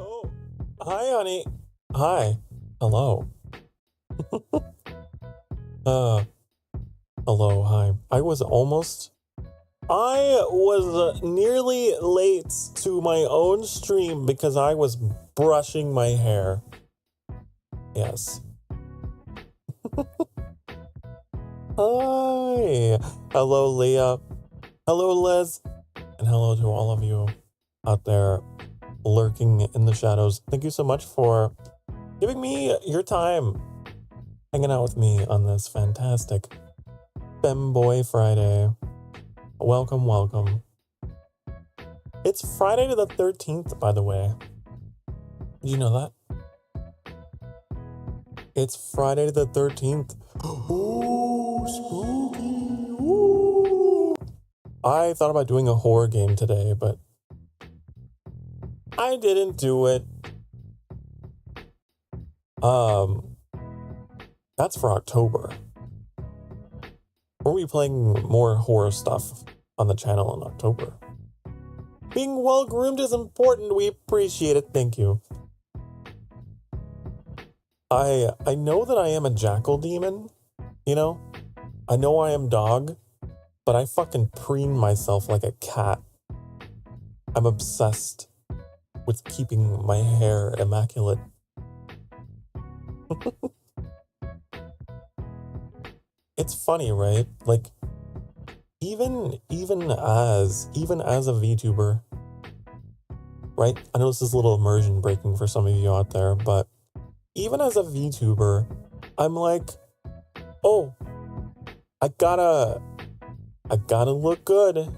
Oh, hi, honey. Hi. Hello. Uh, hello, hi. I was nearly late to my own stream because I was brushing my hair. Yes. Hi. Hello, Leah. Hello, Liz. And hello to all of you out there lurking in the shadows. Thank you so much for giving me your time, hanging out with me on this fantastic Femboy Friday. Welcome, welcome. It's Friday the 13th, by the way. Did you know that? It's Friday the 13th. Ooh, spooky. Ooh. I thought about doing a horror game today, but I didn't do it. That's for October. We'll be playing more horror stuff on the channel in October. Being well-groomed is important. We appreciate it. Thank you. I know that I am a jackal demon, you know? I know I am dog, but I fucking preen myself like a cat. I'm obsessed with keeping my hair immaculate. It's funny, right? Like, even as a VTuber, right? I know this is a little immersion breaking for some of you out there, but even as a VTuber, I'm like, oh, I gotta look good.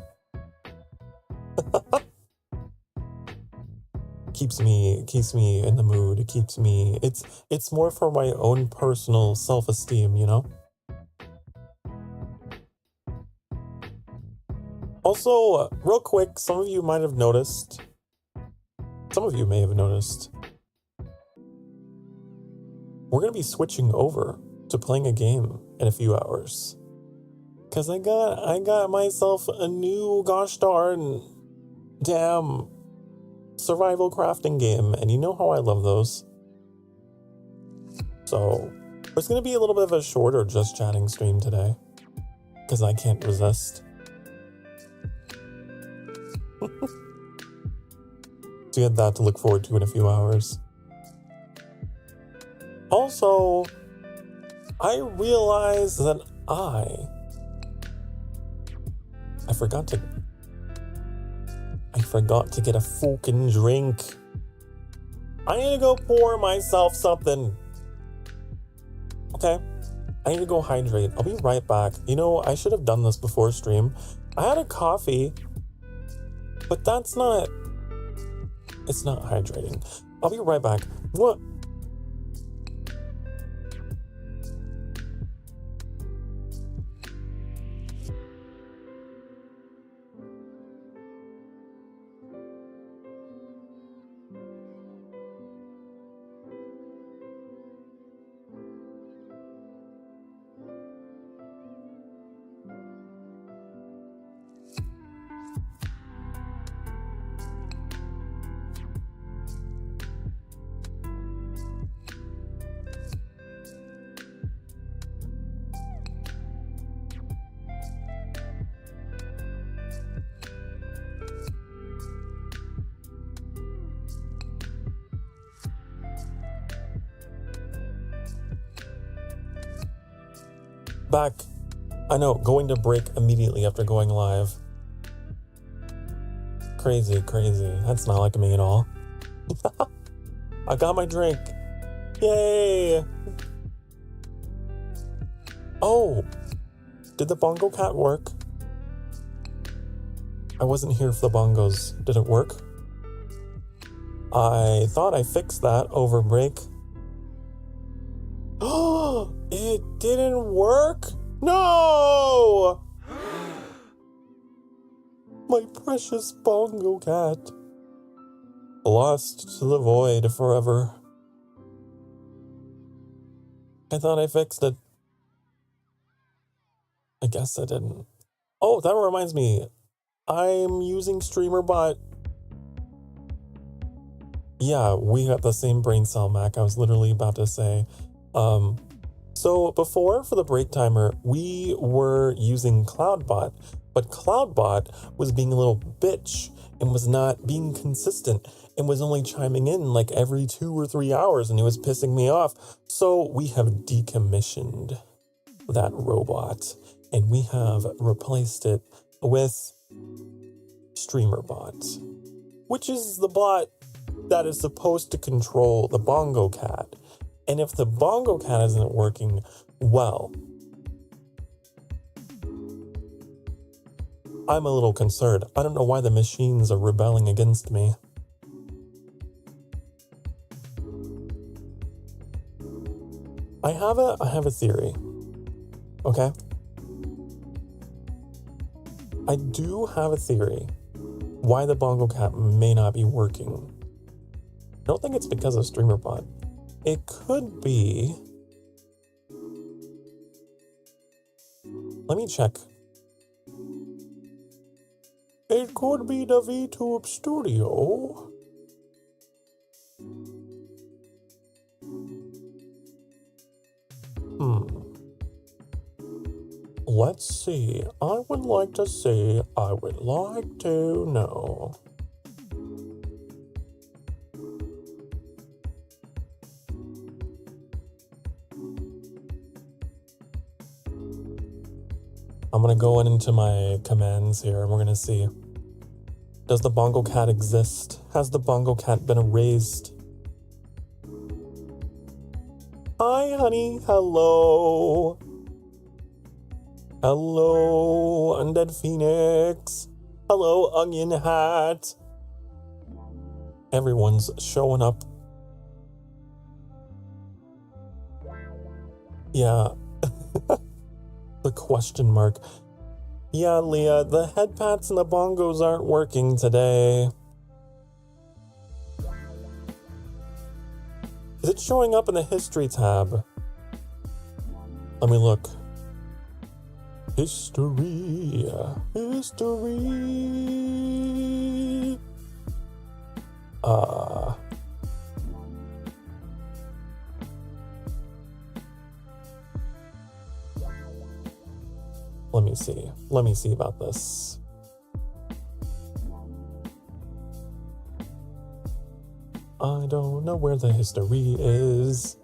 keeps me in the mood. It's more for my own personal self-esteem, you know? Also, real quick, some of you may have noticed, we're gonna be switching over to playing a game in a few hours. Cause I got myself a new gosh darn damn survival crafting game, and you know how I love those. So it's gonna be a little bit of a shorter just chatting stream today, cause I can't resist. So you had that to look forward to in a few hours. Also, I realized that I forgot to get a fucking drink. I need to go pour myself something. Okay? I need to go hydrate. I'll be right back. You know, I should have done this before stream. I had a coffee, but it's not hydrating. I'll be right back. What? Back. I know, going to break immediately after going live. Crazy. That's not like me at all. I got my drink. Yay! Oh! Did the bongo cat work? I wasn't here for the bongos. Did it work? I thought I fixed that over break. Oh! It didn't work? No! My precious bongo cat. Lost to the void forever. I thought I fixed it. I guess I didn't. Oh, that reminds me. I'm using StreamerBot. Yeah, we got the same brain cell, Mac. I was literally about to say. So before, for the break timer, we were using CloudBot, but CloudBot was being a little bitch and was not being consistent and was only chiming in like every 2 or 3 hours, and it was pissing me off. So we have decommissioned that robot and we have replaced it with StreamerBot, which is the bot that is supposed to control the Bongo Cat. And if the Bongo Cat isn't working well, I'm a little concerned. I don't know why the machines are rebelling against me. I have a theory. Okay? I do have a theory why the Bongo Cat may not be working. I don't think it's because of StreamerBot. It could be... Let me check. It could be the VTube Studio. Let's see. I would like to see. I would like to know. I'm gonna go into my commands here and we're gonna see. Does the Bongo Cat exist? Has the Bongo Cat been erased? Hi, honey. Hello. Hello, Undead Phoenix. Hello, Onion Hat. Everyone's showing up. Yeah. The question mark. Yeah, Leah, the head pats and the bongos aren't working today. Is it showing up in the history tab? Let me look. History. Let me see about this. I don't know where the history is.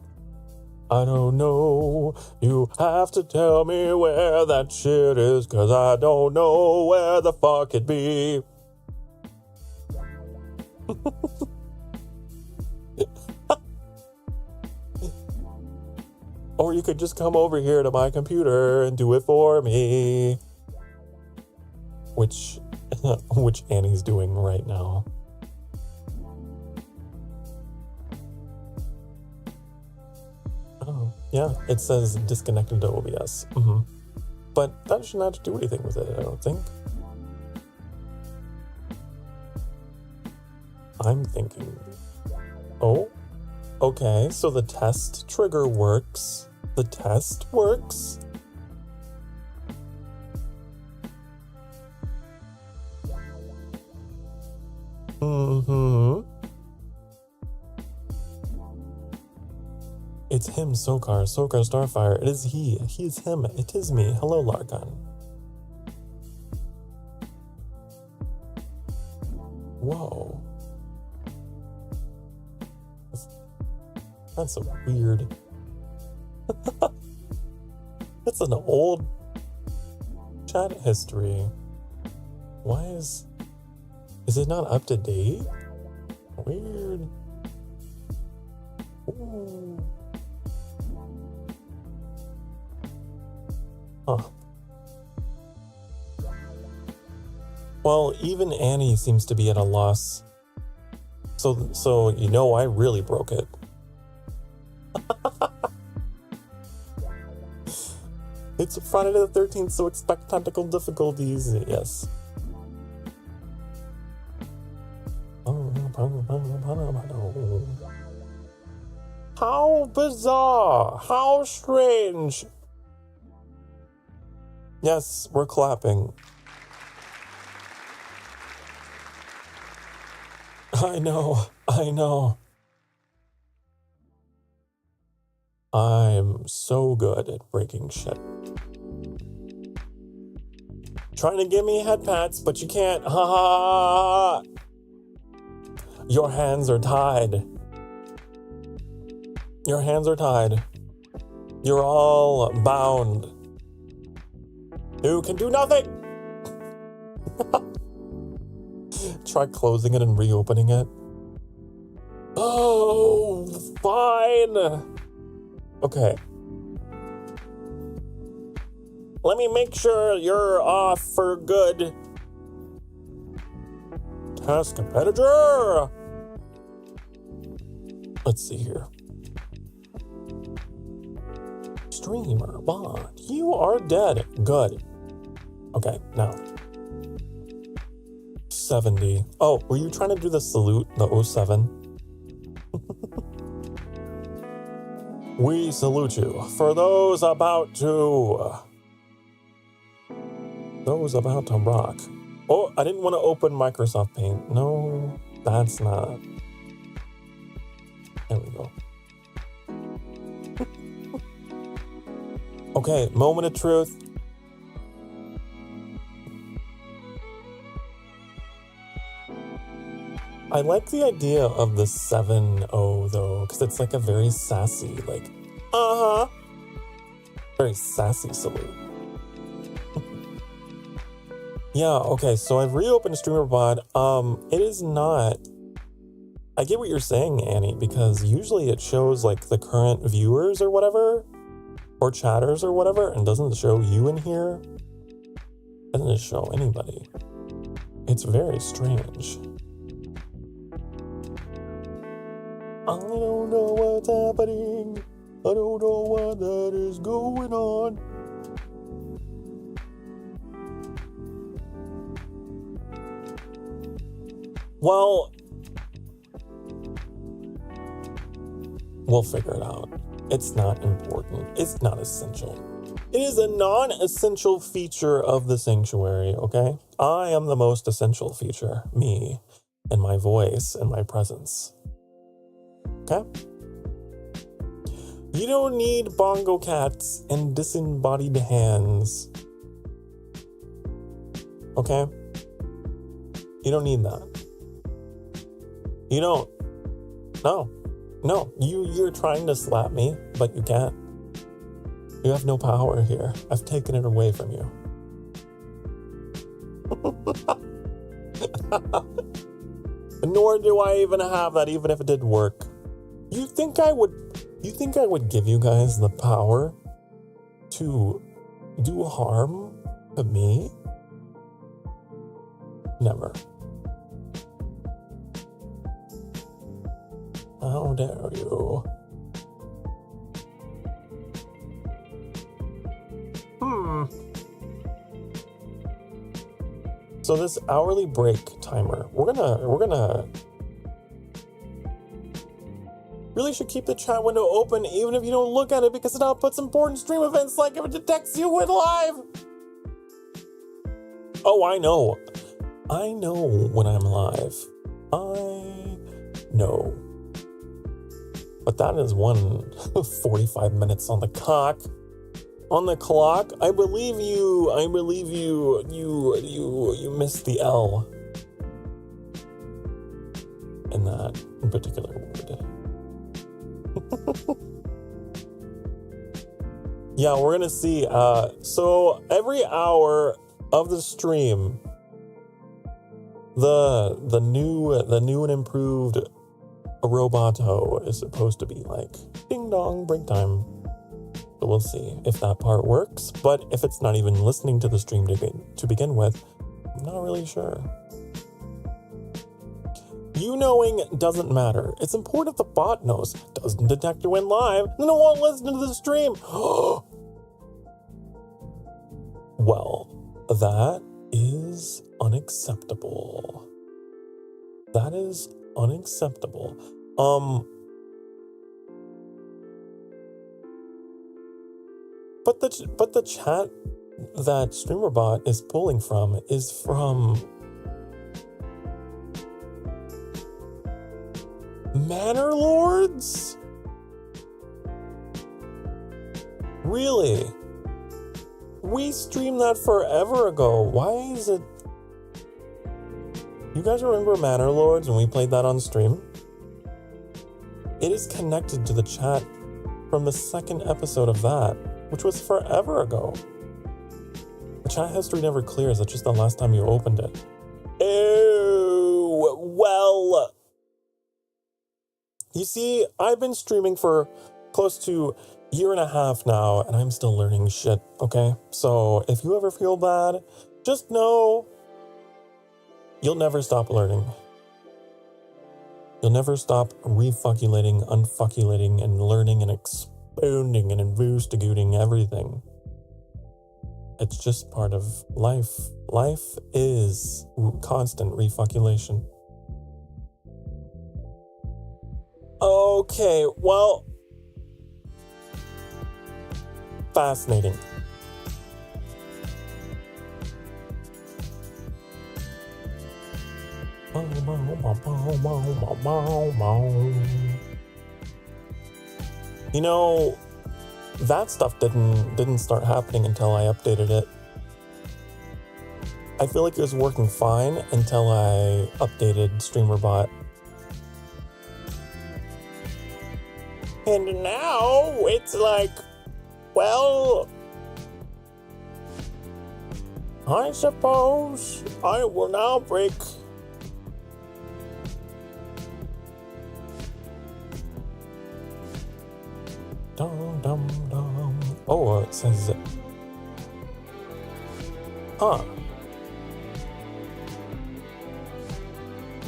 I don't know. You have to tell me where that shit is, 'cause I don't know where the fuck it be. Or you could just come over here to my computer and do it for me. Which Annie's doing right now. Oh, yeah, it says disconnected to OBS. But that should not do anything with it, I don't think. I'm thinking... Oh, okay, so the test trigger works. The test works. It's him, Sokar. Sokar Starfire. It is he. He is him. It is me. Hello, Largon. Whoa. That's a weird... That's an old chat history. Why is it not up to date? Weird. Ooh. Huh. Well, even Annie seems to be at a loss. So you know I really broke it. It's Friday the 13th, so expect technical difficulties. Yes. How bizarre! How strange! Yes, we're clapping. I know. I'm so good at breaking shit. Trying to give me head pats, but you can't. Ha ha! Your hands are tied. Your hands are tied. You're all bound. You can do nothing! Try closing it and reopening it. Oh, fine. Okay. Let me make sure you're off for good. Task competitor. Let's see here. Streamer bot, you are dead. Good. Okay, now. 70. Oh, were you trying to do the salute, the 07? We salute you. For those about to rock. Oh, I didn't want to open Microsoft Paint. No, that's not. There we go. Okay, moment of truth. I like the idea of the 7-0 though, because it's like a very sassy, like, very sassy salute. Yeah, okay, so I've reopened StreamerBot. It is not. I get what you're saying, Annie, because usually it shows like the current viewers or whatever, or chatters or whatever, and doesn't show you in here. Doesn't show anybody. It's very strange. I don't know what's happening. I don't know what that is going on. Well, we'll figure it out. It's not important. It's not essential. It is a non-essential feature of the sanctuary, okay? I am the most essential feature. Me, and my voice, and my presence. Okay? You don't need bongo cats and disembodied hands. Okay? You don't need that. You don't. No. You're trying to slap me, but you can't. You have no power here. I've taken it away from you. Nor do I even have that, even if it did work. You think I would give you guys the power to do harm to me? Never. How dare you? So this hourly break timer, we're gonna really should keep the chat window open even if you don't look at it, because it outputs important stream events like if it detects you when live. Oh, I know when I'm live. I know. But that is 45 minutes on the clock. On the clock, I believe you missed the L in that in particular word. Yeah, we're gonna see. So every hour of the stream, the new and improved Roboto is supposed to be like ding dong break time. So we'll see if that part works. But if it's not even listening to the stream to begin with, I'm not really sure. You knowing doesn't matter. It's important if the bot knows. Doesn't detect you when live, then it won't listen to the stream. Well, that is unacceptable. That is unacceptable. But the chat that StreamerBot is pulling from is from Manor Lords? Really? We streamed that forever ago. Why is it... You guys remember Manor Lords when we played that on stream? It is connected to the chat from the second episode of that, which was forever ago. The chat history never clears. It's just the last time you opened it. Ew, well... You see, I've been streaming for close to a year and a half now, and I'm still learning shit, okay? So if you ever feel bad, just know you'll never stop learning. You'll never stop refuculating, unfuculating, and learning and expounding and investigating everything. It's just part of life. Life is constant refuculation. Okay, well, fascinating. You know, that stuff didn't start happening until I updated it. I feel like it was working fine until I updated StreamerBot. And now it's like, well, I suppose I will now break dum dum dum. Oh, it says, huh.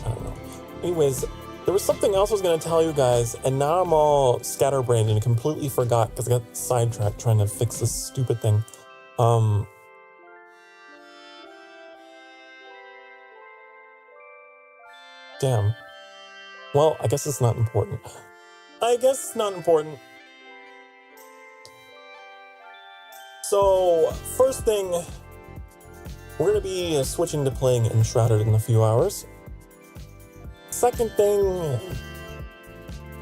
I don't know. Anyways, there was something else I was going to tell you guys, and now I'm all scatterbrained and completely forgot because I got sidetracked trying to fix this stupid thing. Damn. Well, I guess it's not important. So, first thing, we're going to be switching to playing Enshrouded in a few hours. Second thing,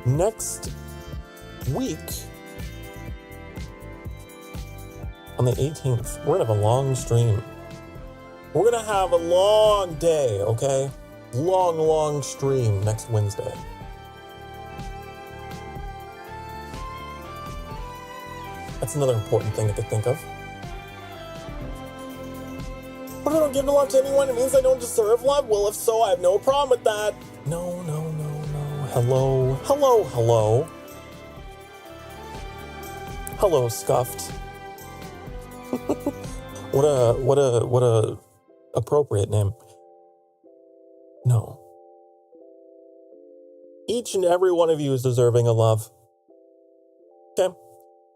next week, on the 18th, we're going to have a long stream. We're going to have a long day, okay? Long stream next Wednesday. That's another important thing I could think of. But if I don't give love to anyone, it means I don't deserve love? Well, if so, I have no problem with that. No. Hello. Hello, Scuffed. What a appropriate name. No. Each and every one of you is deserving of love. Okay?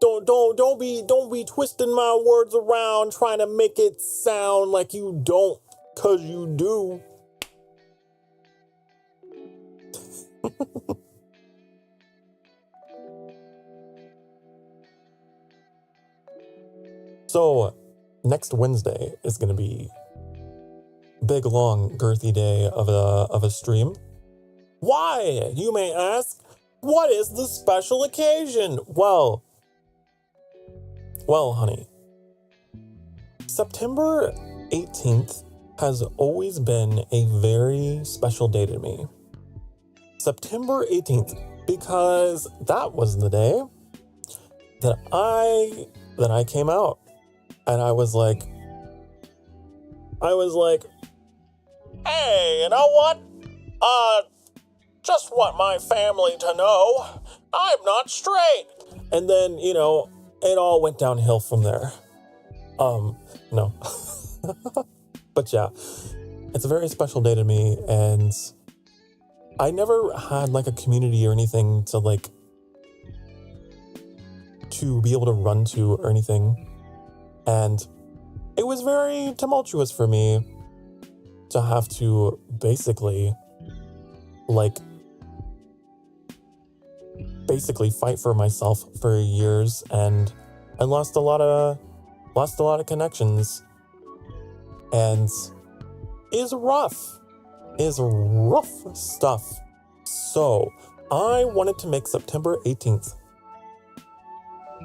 Don't be twisting my words around trying to make it sound like you don't, 'cause you do. So, next Wednesday is going to be big, long, girthy day of a stream. Why, you may ask? What is the special occasion? Well, honey, September 18th has always been a very special day to me. September 18th, because that was the day that I came out. And I was like, hey, you know what? Just want my family to know I'm not straight. And then, you know, it all went downhill from there. No. But yeah, it's a very special day to me, and I never had like a community or anything to be able to run to or anything. And it was very tumultuous for me to have to basically fight for myself for years, and I lost a lot of connections, and is rough stuff. So I wanted to make September 18th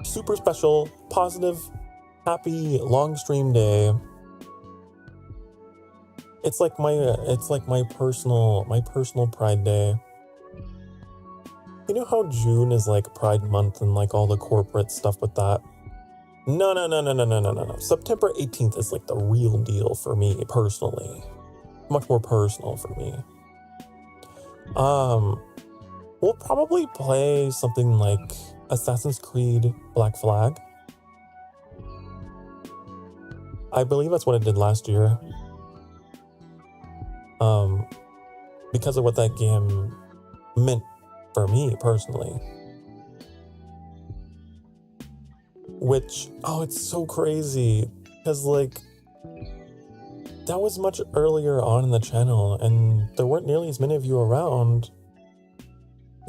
super special, positive, happy, long stream day. It's like my personal Pride Day. You know how June is like Pride Month and like all the corporate stuff with that? No. September 18th is like the real deal for me personally. Much more personal for me. We'll probably play something like Assassin's Creed Black Flag. I believe that's what I did last year. Because of what that game meant for me personally. Which, oh, it's so crazy. Because, like, that was much earlier on in the channel, and there weren't nearly as many of you around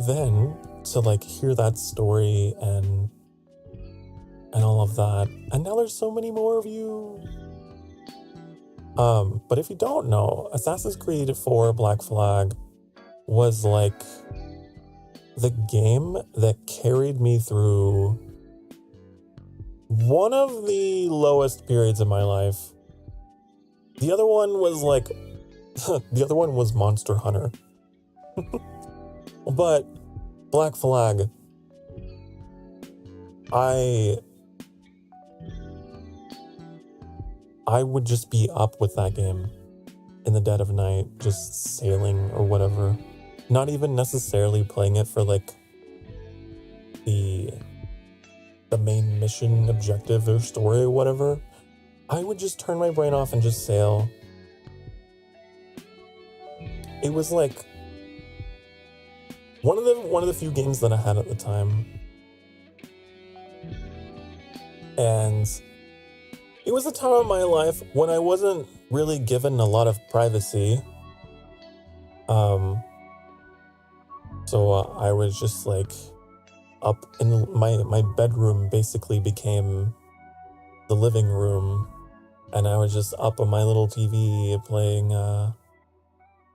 then to, like, hear that story and all of that. And now there's so many more of you. But if you don't know, Assassin's Creed 4 Black Flag was, like, the game that carried me through one of the lowest periods of my life. The other one was like, the other one was Monster Hunter. But Black Flag, I would just be up with that game in the dead of night, just sailing or whatever. Not even necessarily playing it for like the main mission objective or story or whatever. I would just turn my brain off and just sail. It was like one of the few games that I had at the time. And it was a time of my life when I wasn't really given a lot of privacy. So I was just like up in my bedroom basically became the living room, and I was just up on my little TV playing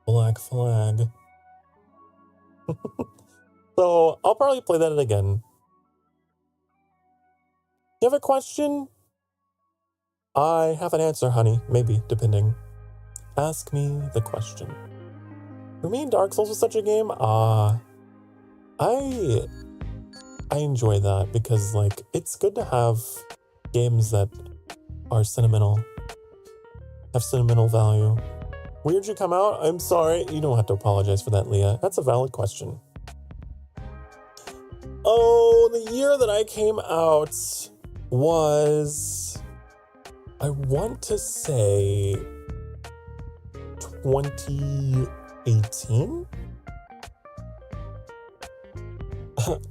Black Flag. So I'll probably play that again. You have a question? I have an answer, honey. Maybe, depending. Ask me the question. For me, Dark Souls was such a game. I enjoy that because, like, it's good to have games that are sentimental, have sentimental value. Where'd you come out? I'm sorry. You don't have to apologize for that, Leah. That's a valid question. Oh, the year that I came out was, I want to say 2018?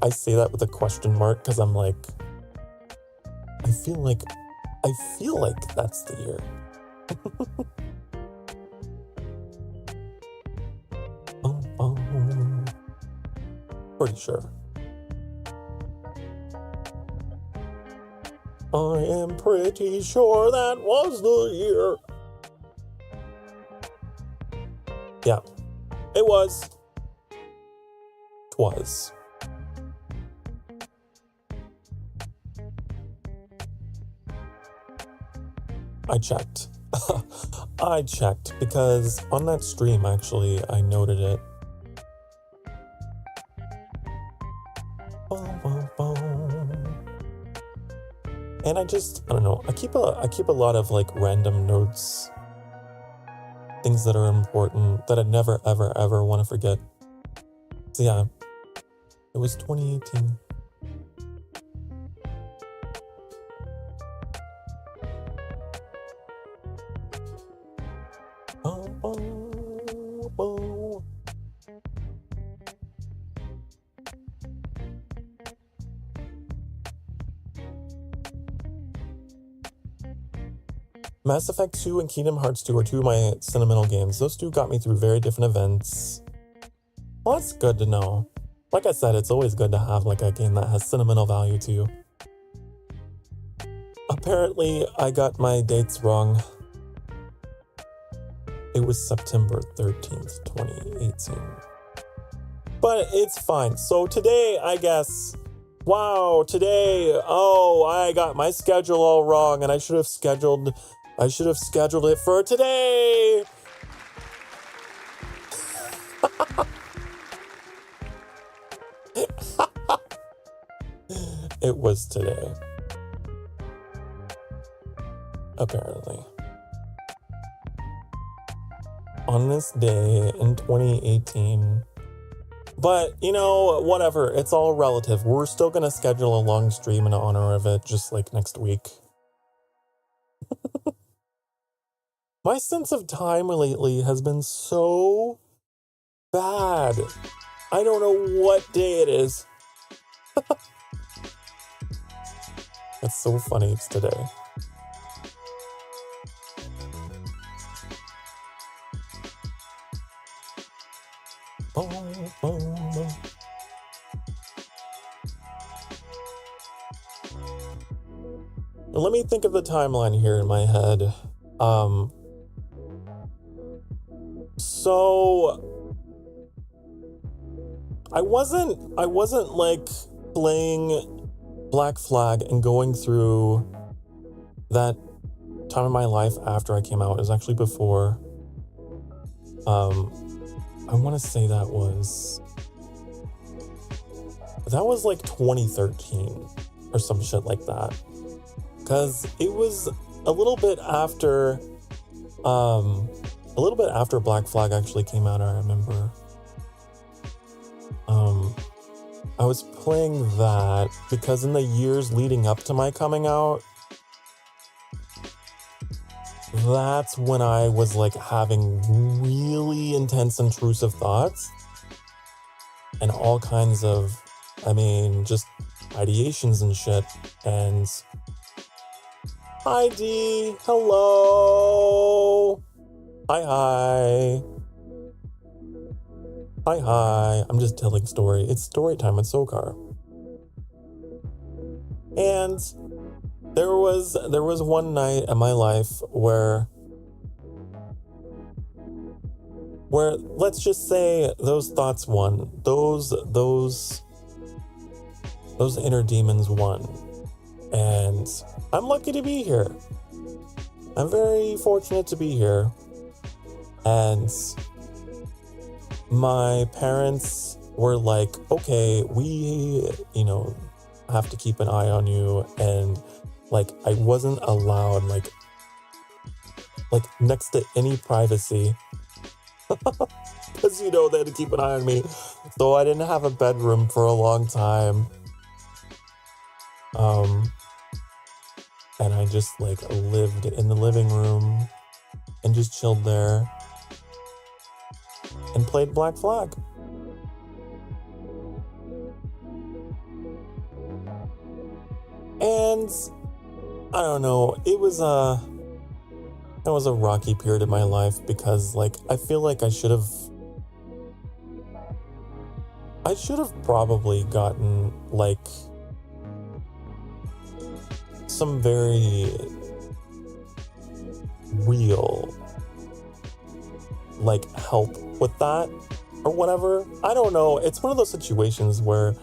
I say that with a question mark because I'm like, I feel like that's the year. Pretty sure. I am pretty sure that was the year. Yeah, it was. 'Twas. I checked. I checked because on that stream, actually, I noted it. And I don't know. I keep a lot of like random notes, things that are important that I never ever want to forget. So yeah, it was 2018. Mass Effect 2 and Kingdom Hearts 2 are two of my sentimental games. Those two got me through very different events. Well, that's good to know. Like I said, it's always good to have like a game that has sentimental value to you. Apparently, I got my dates wrong. It was September 13th, 2018. But it's fine. So today, I guess, wow, today, oh, I got my schedule all wrong, and I should have scheduled it for today. It was today. Apparently. On this day in 2018. But, you know, whatever. It's all relative. We're still going to schedule a long stream in honor of it, just like next week. My sense of time lately has been so bad. I don't know what day it is. It's so funny. It's today. Let me think of the timeline here in my head. So I wasn't like playing Black Flag and going through that time of my life after I came out. It was actually before. I want to say that was like 2013 or some shit like that. Because it was a little bit after Black Flag actually came out, I remember. I was playing that because in the years leading up to my coming out, that's when I was like having really intense intrusive thoughts and all kinds of, just ideations and shit. And hi D, hello. Hi. I'm just telling story. It's story time with Sokar. And there was one night in my life where let's just say those thoughts won. Those inner demons won. And I'm lucky to be here. I'm very fortunate to be here. And my parents were like, okay, we, have to keep an eye on you. And like, I wasn't allowed like next to any privacy. Because, they had to keep an eye on me. So I didn't have a bedroom for a long time. And I just like lived in the living room and just chilled there and played Black Flag. And I don't know, it was a rocky period in my life because like I feel like I should have probably gotten like some very real like help with that or whatever. I don't know. It's one of those situations where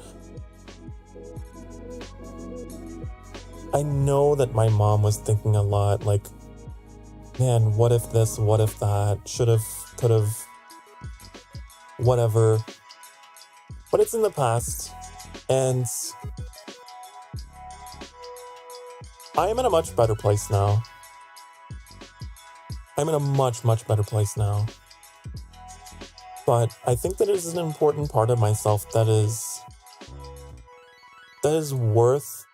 I know that my mom was thinking a lot like, man, what if this, what if that, should've, could've, whatever. But it's in the past, and I am in a much better place now. I'm in a much, much better place now. But I think that it is an important part of myself that is worth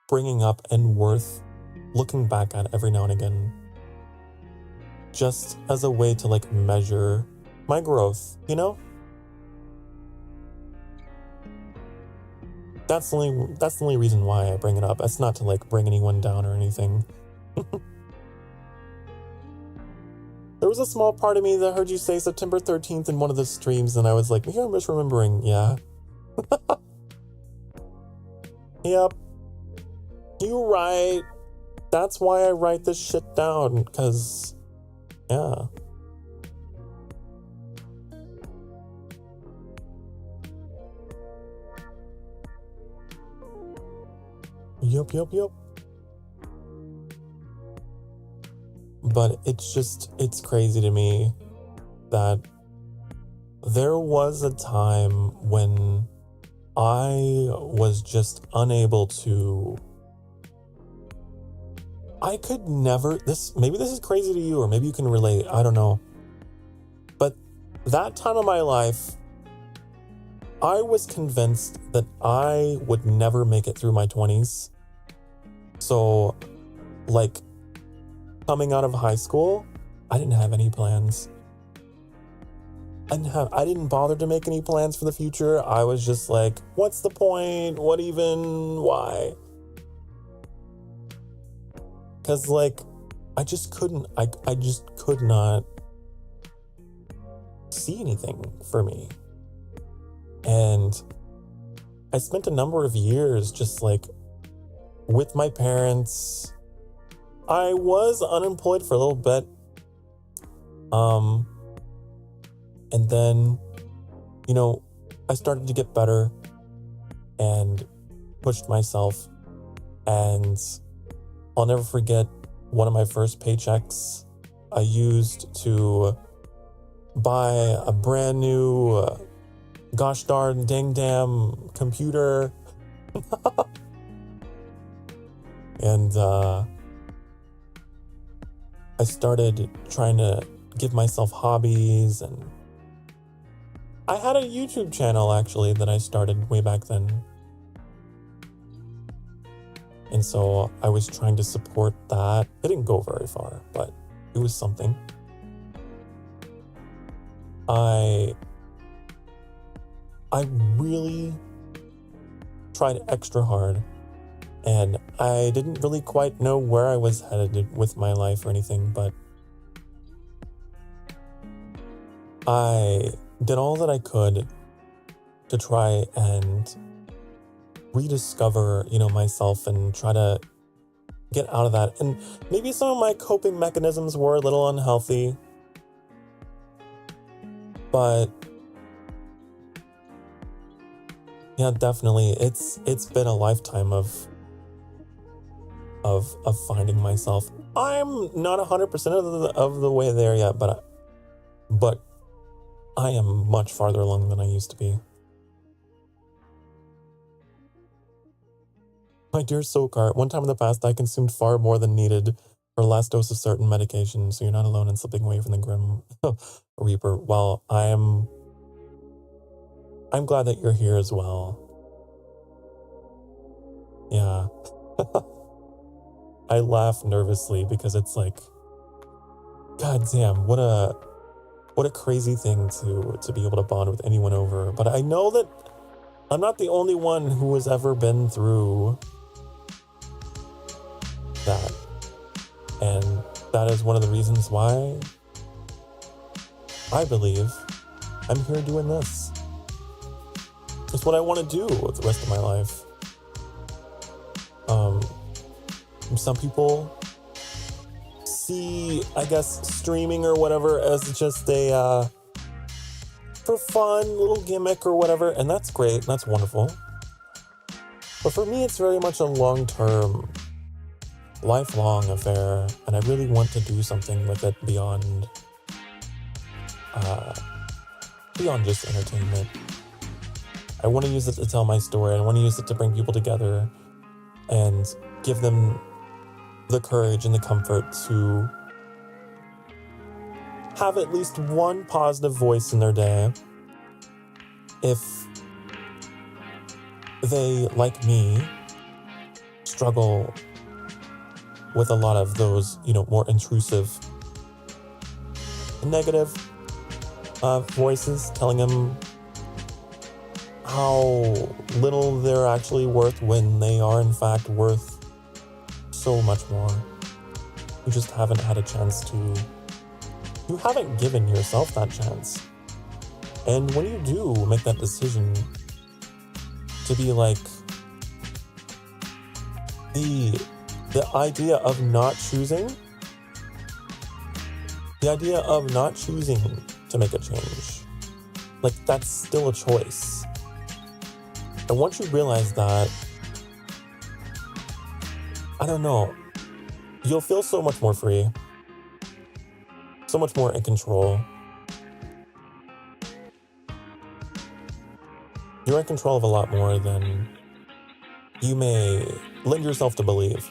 bringing up and worth looking back at every now and again. Just as a way to like measure my growth, That's the only reason why I bring it up. It's not to like bring anyone down or anything. There was a small part of me that heard you say September 13th in one of the streams, and I was like, maybe I'm misremembering. Yeah. Yep. You're right. That's why I write this shit down, because, yeah. Yup. But it's crazy to me that there was a time when I was just unable to. I could never. Maybe this is crazy to you, or maybe you can relate. I don't know. But that time of my life, I was convinced that I would never make it through my 20s. So, like, coming out of high school, I didn't have any plans. I didn't bother to make any plans for the future. I was just like, what's the point? What even? Why? Because, like, I just could not see anything for me. And I spent a number of years just, like, with my parents. I was unemployed for a little bit. And then, I started to get better and pushed myself. And I'll never forget one of my first paychecks I used to buy a brand new, gosh darn dang damn computer. And I started trying to give myself hobbies, and I had a YouTube channel actually that I started way back then. And so I was trying to support that. It didn't go very far, but it was something. I really tried extra hard, and I didn't really quite know where I was headed with my life or anything, but I did all that I could to try and rediscover, myself and try to get out of that. And maybe some of my coping mechanisms were a little unhealthy, but yeah, definitely it's been a lifetime of finding myself. I'm not 100% of the way there yet, but I am much farther along than I used to be. My dear Sokar, one time in the past I consumed far more than needed for last dose of certain medication, so you're not alone in slipping away from the grim Reaper. Well, I'm glad that you're here as well. Yeah. I laugh nervously because it's like, god damn, what a crazy thing to be able to bond with anyone over. But I know that I'm not the only one who has ever been through that. And that is one of the reasons why I believe I'm here doing this. It's what I want to do with the rest of my life. Some people see, I guess, streaming or whatever as just a for fun little gimmick or whatever, and that's great, that's wonderful. But for me, it's very much a long-term, lifelong affair, and I really want to do something with it beyond just entertainment. I want to use it to tell my story. I want to use it to bring people together and give them the courage and the comfort to have at least one positive voice in their day if they, like me, struggle with a lot of those, more intrusive, negative voices telling them how little they're actually worth when they are in fact worth so much more. You just haven't had a chance to. You haven't given yourself that chance. And when you do make that decision to be like, the idea of not choosing to make a change, like, that's still a choice. And once you realize that, I don't know, you'll feel so much more free, so much more in control. You're in control of a lot more than you may lend yourself to believe.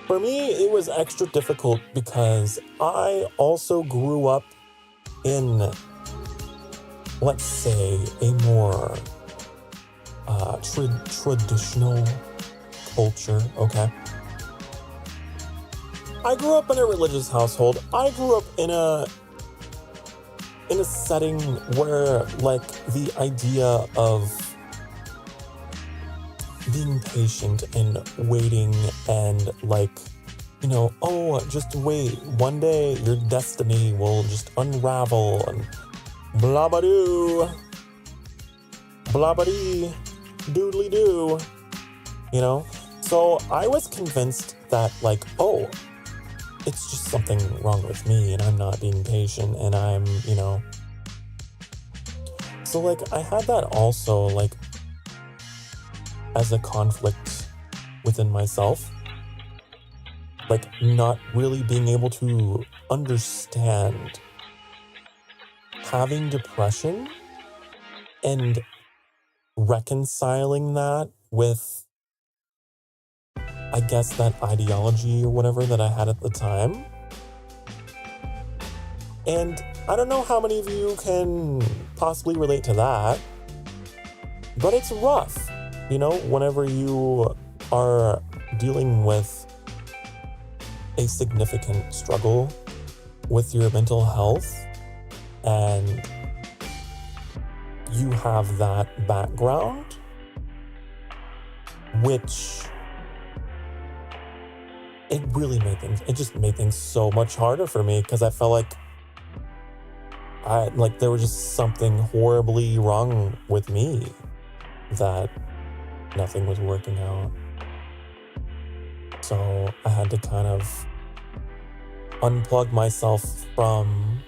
For me, it was extra difficult because I also grew up in, let's say, a more traditional culture, okay? I grew up in a religious household. I grew up in a setting where, like, the idea of being patient and waiting and, like, you know, oh, just wait, one day your destiny will just unravel and blah-ba-doo, blah-ba-dee, doodly-doo, you know? So I was convinced that, like, oh, it's just something wrong with me and I'm not being patient and I'm, you know. So, like, I had that also, like, as a conflict within myself. Like, not really being able to understand having depression and reconciling that with, I guess, that ideology or whatever that I had at the time. And I don't know how many of you can possibly relate to that, but it's rough, you know, whenever you are dealing with a significant struggle with your mental health and you have that background, which it just made things so much harder for me because I felt like there was just something horribly wrong with me, that nothing was working out. So I had to kind of unplug myself from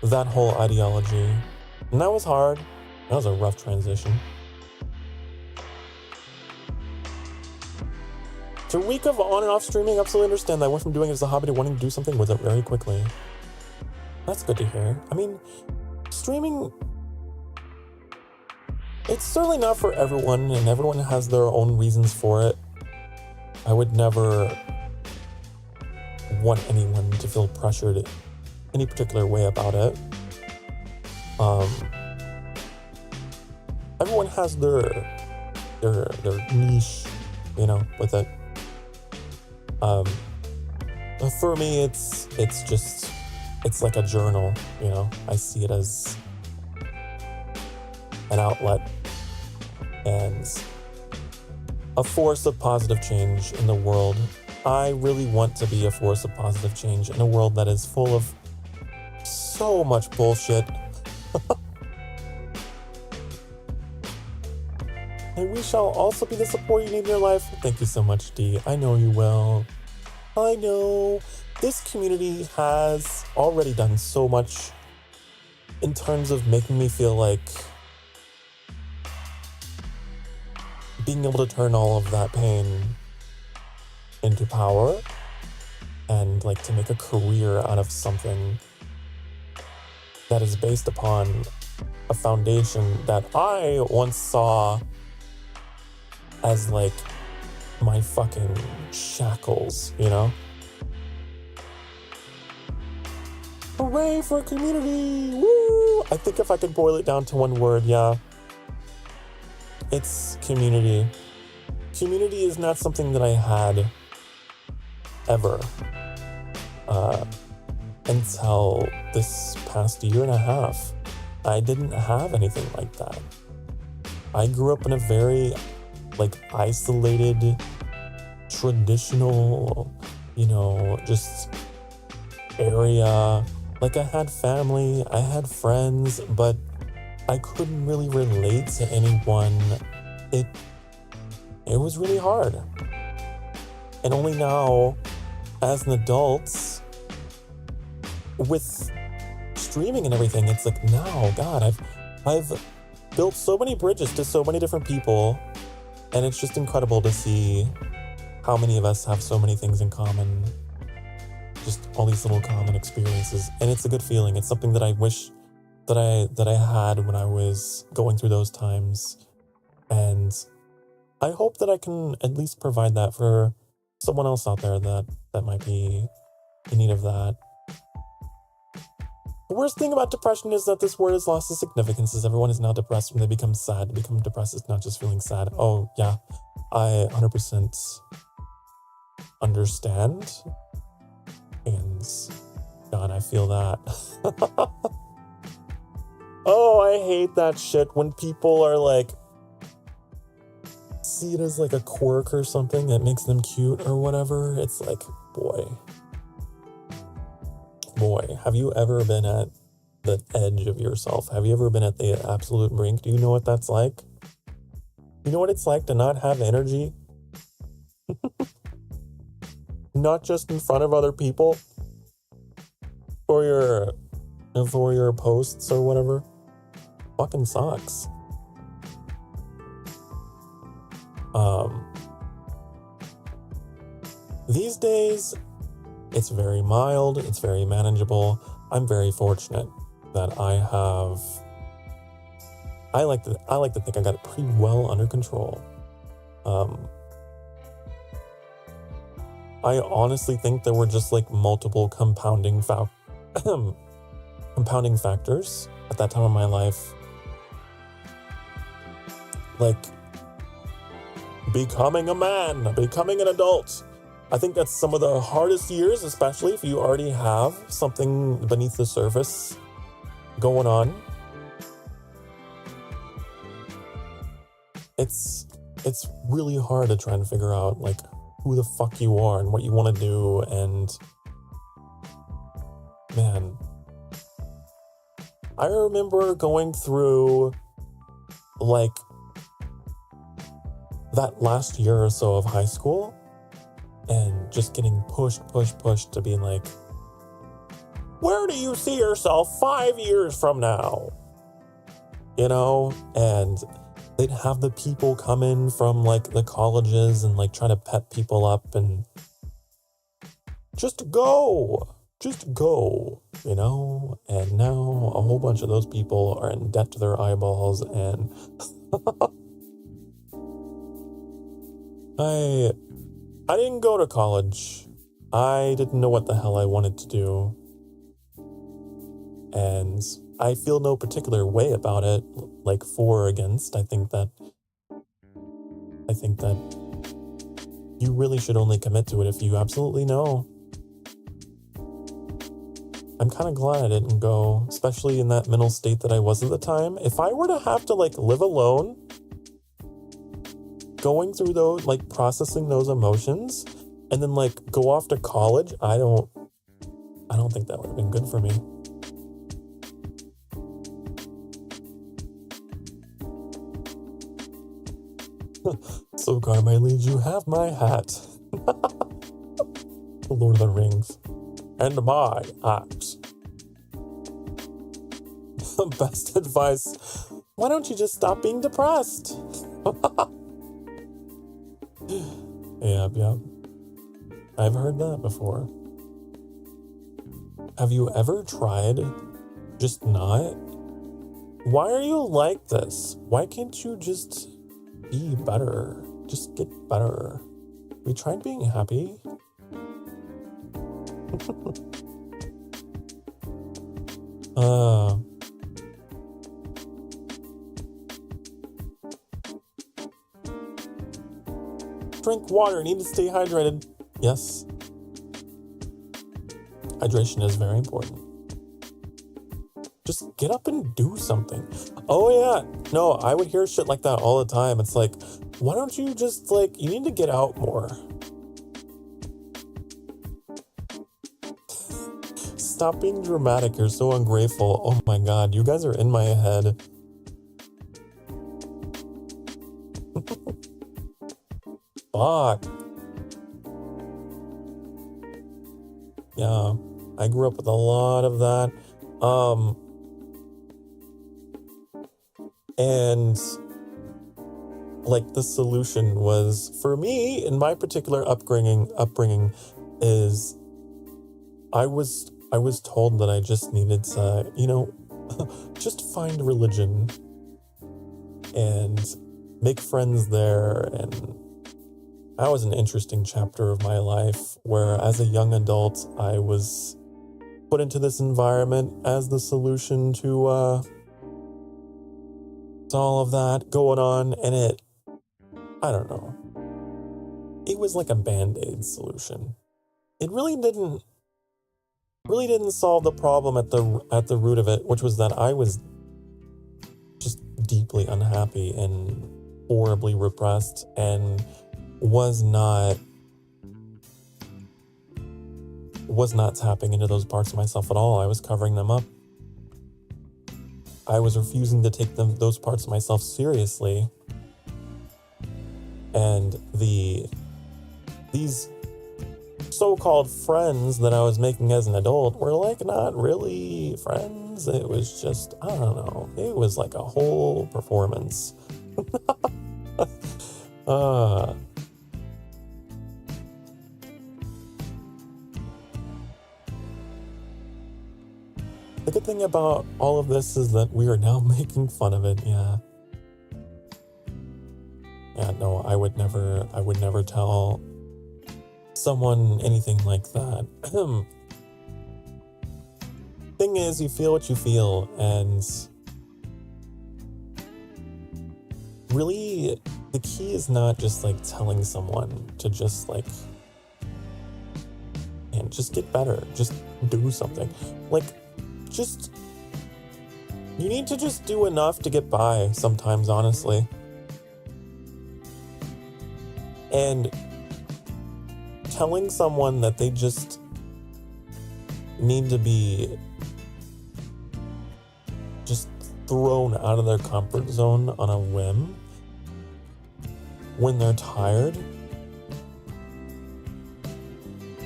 that whole ideology. And that was hard. That was a rough transition. After a week of on and off streaming, I absolutely understand that I went from doing it as a hobby to wanting to do something with it very quickly. That's good to hear. I mean, streaming, it's certainly not for everyone, and everyone has their own reasons for it. I would never want anyone to feel pressured any particular way about it. Everyone has their niche, you know, with it. For me, it's like a journal, you know. I see it as an outlet and a force of positive change in the world. I really want to be a force of positive change in a world that is full of so much bullshit. And we shall also be the support you need in your life. Thank you so much, D. I know you will. I know. This community has already done so much in terms of making me feel like being able to turn all of that pain into power and, like, to make a career out of something that is based upon a foundation that I once saw as, like, my fucking shackles, you know? Hooray for community! Woo! I think if I could boil it down to one word, yeah, it's community. Community is not something that I had ever until this past year and a half. I didn't have anything like that. I grew up in a very, like, isolated, traditional, you know, just area. Like, I had family, I had friends, but I couldn't really relate to anyone. It was really hard. And only now, as an adult, with streaming and everything, it's like, now, God, I've built so many bridges to so many different people, and it's just incredible to see how many of us have so many things in common, just all these little common experiences, and it's a good feeling. It's something that I wish that I had when I was going through those times, and I hope that I can at least provide that for someone else out there that might be in need of that. The worst thing about depression is that this word has lost its significance, as everyone is now depressed when they become sad. To become depressed is not just feeling sad. Oh yeah, I 100% understand, and God, I feel that. Oh, I hate that shit when people are like, see it as like a quirk or something that makes them cute or whatever. It's like, boy, have you ever been at the edge of yourself? Have you ever been at the absolute brink? Do you know what that's like? You know what it's like to not have energy? Not just in front of other people for your posts or whatever. Fucking sucks. These days, it's very mild, it's very manageable. I'm very fortunate that I like to think I got it pretty well under control. I honestly think there were just like multiple compounding factors at that time of my life. Like becoming a man, becoming an adult. I think that's some of the hardest years, especially if you already have something beneath the surface going on. It's really hard to try and figure out like who the fuck you are and what you want to do, and man, I remember going through like that last year or so of high school and just getting pushed to being like, where do you see yourself 5 years from now? You know, and they'd have the people come in from like the colleges and like try to pep people up and just go, you know? And now a whole bunch of those people are in debt to their eyeballs, and I didn't go to college. I didn't know what the hell I wanted to do. And I feel no particular way about it, like for or against. I think that you really should only commit to it if you absolutely know. I'm kind of glad I didn't go, especially in that mental state that I was at the time. If I were to have to like live alone, going through those, like processing those emotions, and then like go off to college, I don't think that would have been good for me. Sokar, my liege, you have my hat. The Lord of the Rings. And my axe. Best advice. Why don't you just stop being depressed? Yep. I've heard that before. Have you ever tried just not? Why are you like this? Why can't you just be better? Just get better. We tried being happy. Drink water, need to stay hydrated. Yes. Hydration is very important. Just get up and do something. Oh yeah. No, I would hear shit like that all the time. It's like, why don't you just like, you need to get out more. Stop being dramatic. You're so ungrateful. Oh my God, you guys are in my head. Fuck. Yeah, I grew up with a lot of that. And like the solution was, for me, in my particular upbringing is I was told that I just needed to, just find religion and make friends there. And that was an interesting chapter of my life where, as a young adult, I was put into this environment as the solution to all of that going on. And I don't know, it was like a Band-Aid solution. It really didn't solve the problem at the root of it, which was that I was just deeply unhappy and horribly repressed and was not tapping into those parts of myself at all. I was covering them up. I was refusing to take those parts of myself seriously. And these so-called friends that I was making as an adult were like not really friends. It was just, I don't know, it was like a whole performance. The good thing about all of this is that we are now making fun of it. Yeah, no, I would never tell someone anything like that. Thing is, you feel what you feel, and really the key is not just like telling someone to just like, and just get better, just do something. Like, just, you need to just do enough to get by sometimes, honestly. And telling someone that they just need to be just thrown out of their comfort zone on a whim when they're tired,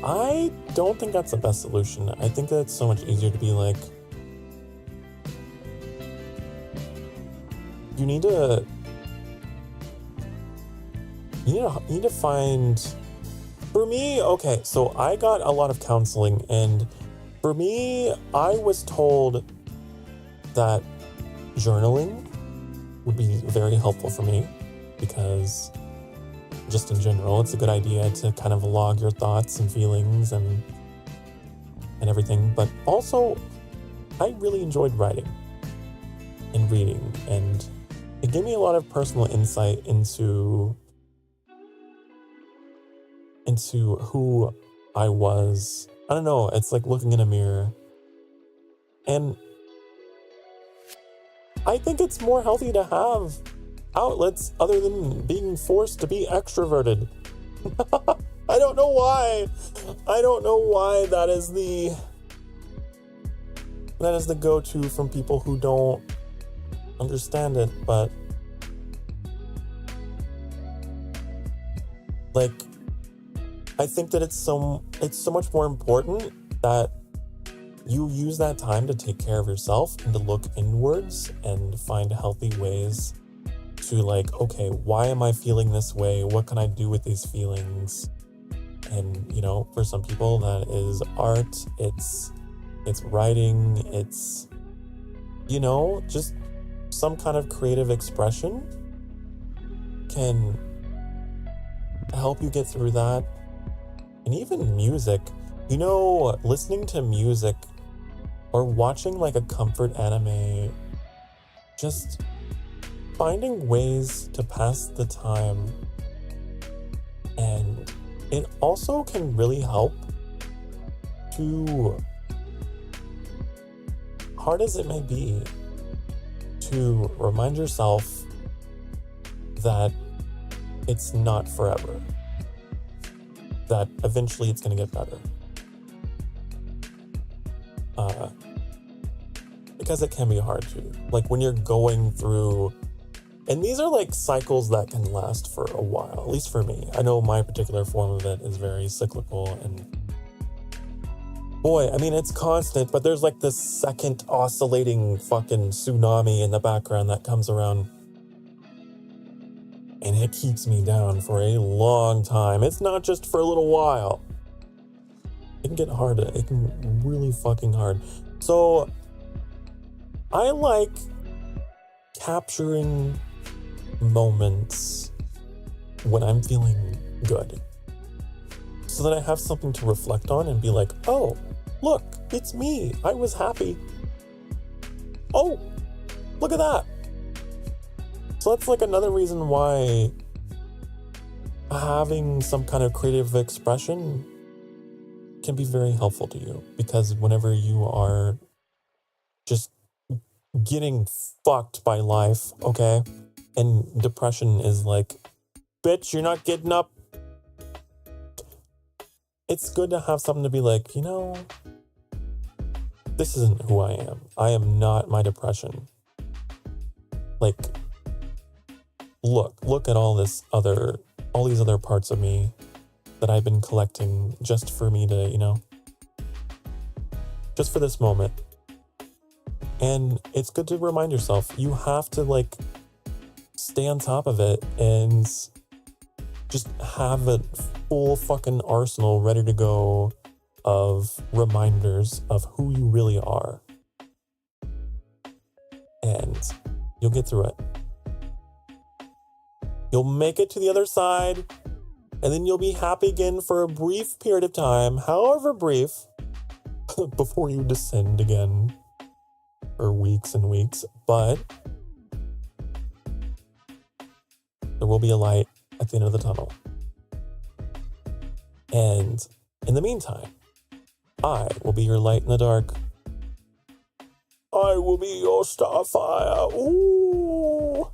I don't think that's the best solution. I think that it's so much easier to be like, you need to find, for me, okay, so I got a lot of counseling, and for me, I was told that journaling would be very helpful for me, because just in general, it's a good idea to kind of log your thoughts and feelings and everything. But also, I really enjoyed writing and reading, and it gave me a lot of personal insight into who I was. I don't know, it's like looking in a mirror. And I think it's more healthy to have outlets other than being forced to be extroverted. I don't know why. That is the go-to from people who don't understand it, but like, I think that it's so much more important that you use that time to take care of yourself and to look inwards and find healthy ways to like, okay, why am I feeling this way? What can I do with these feelings? And, for some people that is art, it's writing, it's, just some kind of creative expression can help you get through that. And even music, listening to music or watching like a comfort anime, just finding ways to pass the time. And it also can really help to, hard as it may be, to remind yourself that it's not forever, that eventually it's going to get better. Because it can be hard to, like when you're going through, and these are like cycles that can last for a while, at least for me. I know my particular form of it is very cyclical, and boy, I mean, it's constant, but there's like this second oscillating fucking tsunami in the background that comes around. and it keeps me down for a long time. It's not just for a little while. It can get hard. It can really fucking hard. So I like capturing moments when I'm feeling good, so that I have something to reflect on and be like, oh, look, it's me. I was happy. Oh, look at that. So that's like another reason why having some kind of creative expression can be very helpful to you, because whenever you are just getting fucked by life, okay, and depression is like, bitch, you're not getting up. It's good to have something to be like, you know, this isn't who I am. I am not my depression. Like, look at all these other parts of me that I've been collecting just for me to, you know, just for this moment. And it's good to remind yourself, you have to like stay on top of it and just have a full fucking arsenal ready to go of reminders of who you really are. And you'll get through it. You'll make it to the other side, and then you'll be happy again for a brief period of time, however brief, before you descend again for weeks and weeks. But there will be a light at the end of the tunnel. And in the meantime, I will be your light in the dark. I will be your Starfire. Ooh.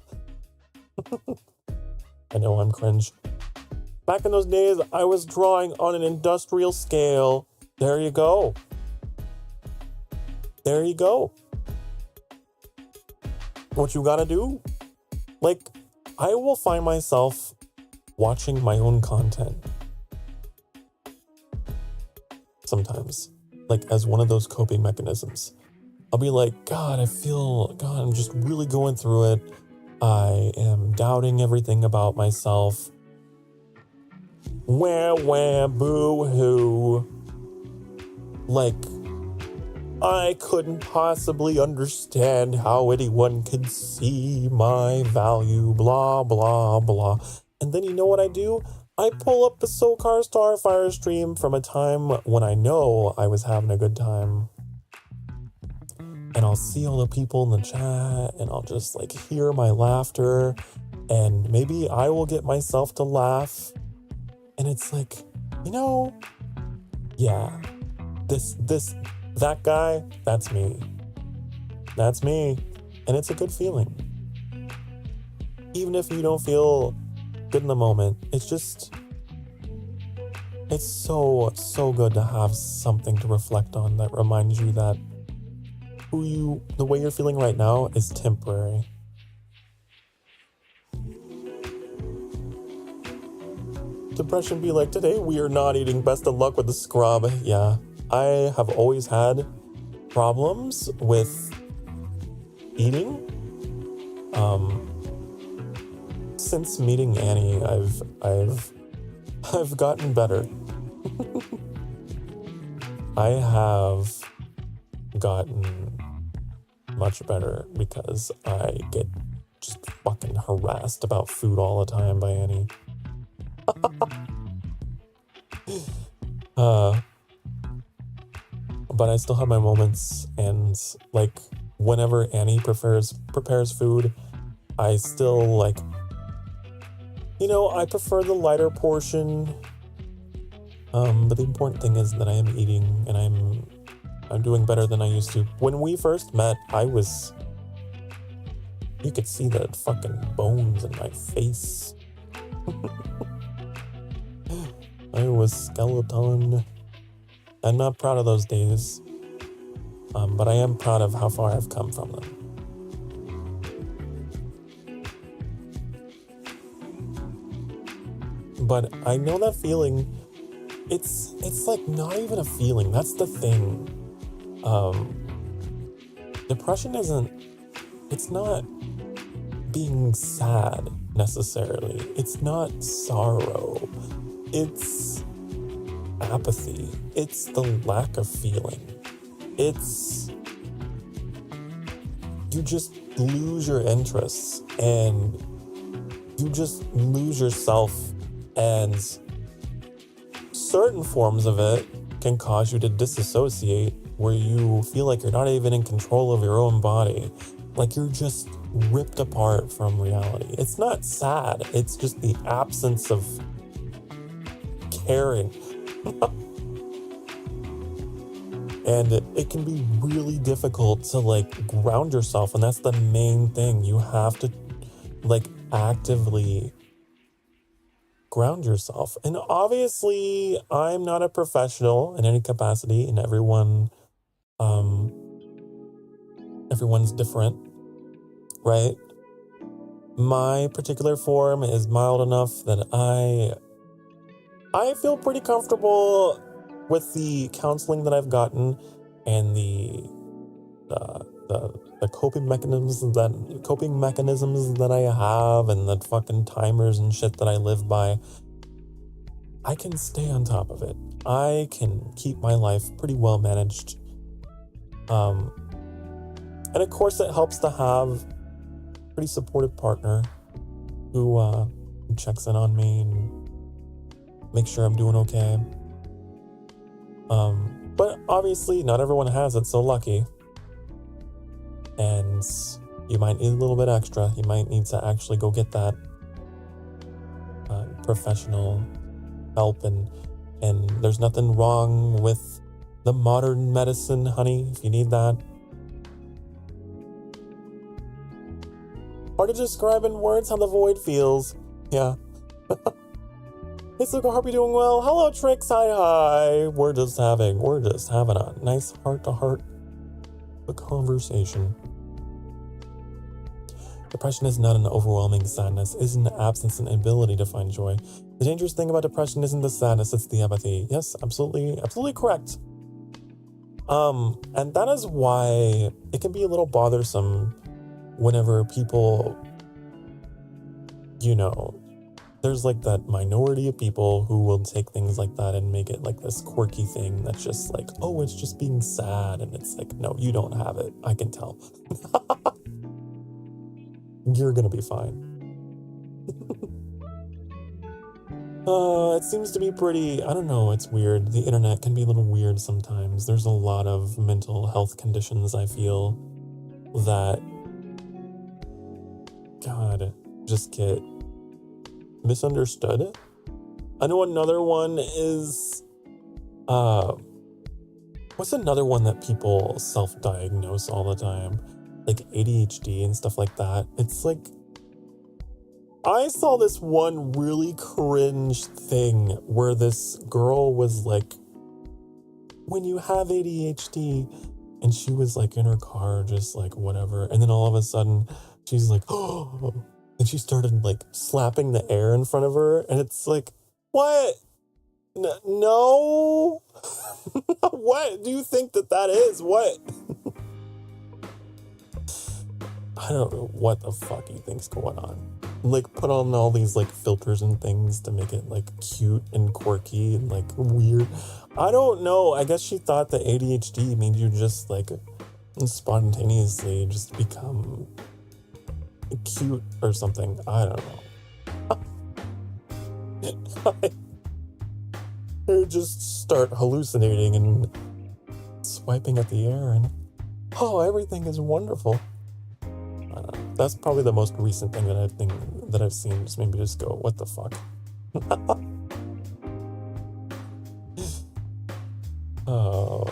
I know I'm cringe. Back in those days, I was drawing on an industrial scale. There you go. There you go. What you gotta do? Like, I will find myself watching my own content sometimes, like as one of those coping mechanisms. I'll be like, God, I'm just really going through it. I am doubting everything about myself. Wah, wah, boo hoo. Like, I couldn't possibly understand how anyone could see my value, blah, blah, blah. And then you know what I do? I pull up the Sokar Starfire stream from a time when I know I was having a good time. And I'll see all the people in the chat, and I'll just like hear my laughter, and maybe I will get myself to laugh. And it's like, you know, yeah, that guy, that's me. That's me. And it's a good feeling. Even if you don't feel good in the moment, it's so good to have something to reflect on that reminds you that the way you're feeling right now is temporary. Depression be like, today we are not eating, best of luck with the scrub. Yeah, I have always had problems with eating. Since meeting Annie, I've gotten better. I have gotten much better because I get just fucking harassed about food all the time by Annie. But I still have my moments, and like whenever Annie prepares food, I still like, you know, I prefer the lighter portion. But the important thing is that I am eating, and I'm doing better than I used to. When we first met, you could see the fucking bones in my face. I was skeleton. I'm not proud of those days, but I am proud of how far I've come from them. But I know that feeling. It's like not even a feeling. That's the thing. Depression it's not being sad necessarily. It's not sorrow. It's apathy. It's the lack of feeling. It's you just lose your interests and you just lose yourself, and certain forms of it can cause you to disassociate, where you feel like you're not even in control of your own body, like you're just ripped apart from reality. It's not sad, it's just the absence of caring. And it can be really difficult to like ground yourself, and that's the main thing. You have to like actively ground yourself. And obviously I'm not a professional in any capacity, and everyone's different, right? My particular form is mild enough that I feel pretty comfortable with the counseling that I've gotten and the coping mechanisms that I have, and the fucking timers and shit that I live by. I can stay on top of it. I can keep my life pretty well managed. And of course it helps to have a pretty supportive partner who checks in on me and makes sure I'm doing okay. But obviously not everyone has it so lucky. And you might need a little bit extra. You might need to actually go get that professional help, and there's nothing wrong with the modern medicine, honey, if you need that. Hard to describe in words how the void feels. Yeah. Hey, Sokar, hope you're doing well. Hello, Trix. Hi. We're just having a nice heart-to-heart conversation. Depression is not an overwhelming sadness. It is an absence and inability to find joy. The dangerous thing about depression isn't the sadness, it's the apathy. Yes, absolutely correct. And that is why it can be a little bothersome whenever people, there's like that minority of people who will take things like that and make it like this quirky thing that's just like, oh, it's just being sad. And it's like, no, you don't have it. I can tell. You're gonna be fine. It seems to be pretty, I don't know, it's weird. The internet can be a little weird sometimes. There's a lot of mental health conditions, I feel, that, God, just get misunderstood. I know another one is, what's another one that people self-diagnose all the time? Like ADHD and stuff like that. It's like, I saw this one really cringe thing where this girl was like, when you have ADHD, and she was like in her car, just like whatever. And then all of a sudden she's like, oh, and she started like slapping the air in front of her. And it's like, what? No. What do you think that is? What? I don't know what the fuck he thinks going on. Like, put on all these like filters and things to make it like cute and quirky and like weird. I don't know. I guess she thought that ADHD means you just like spontaneously just become cute or something. I don't know. Or just start hallucinating and swiping at the air and, oh, everything is wonderful. That's probably the most recent thing that I've seen. Just made me just go, what the fuck? Oh.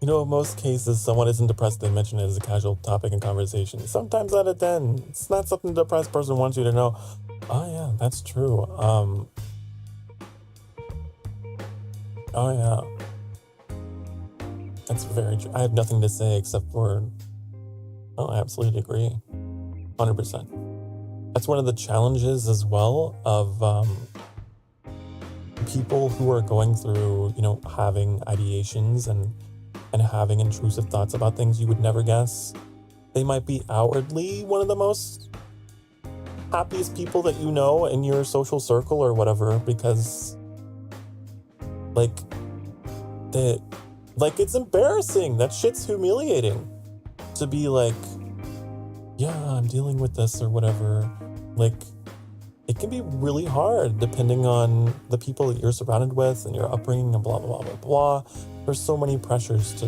In most cases, someone isn't depressed, they mention it as a casual topic in conversation. Sometimes out of 10, it's not something a depressed person wants you to know. Oh yeah, that's true. Oh yeah. That's very true. I have nothing to say except for, I absolutely agree. 100%. That's one of the challenges as well of people who are going through, having ideations and having intrusive thoughts about things you would never guess, they might be outwardly one of the most happiest people that you know in your social circle or whatever, because it's embarrassing. That shit's humiliating to be like, yeah, I'm dealing with this or whatever. It can be really hard depending on the people that you're surrounded with and your upbringing and blah, blah, blah, blah, blah. There's so many pressures to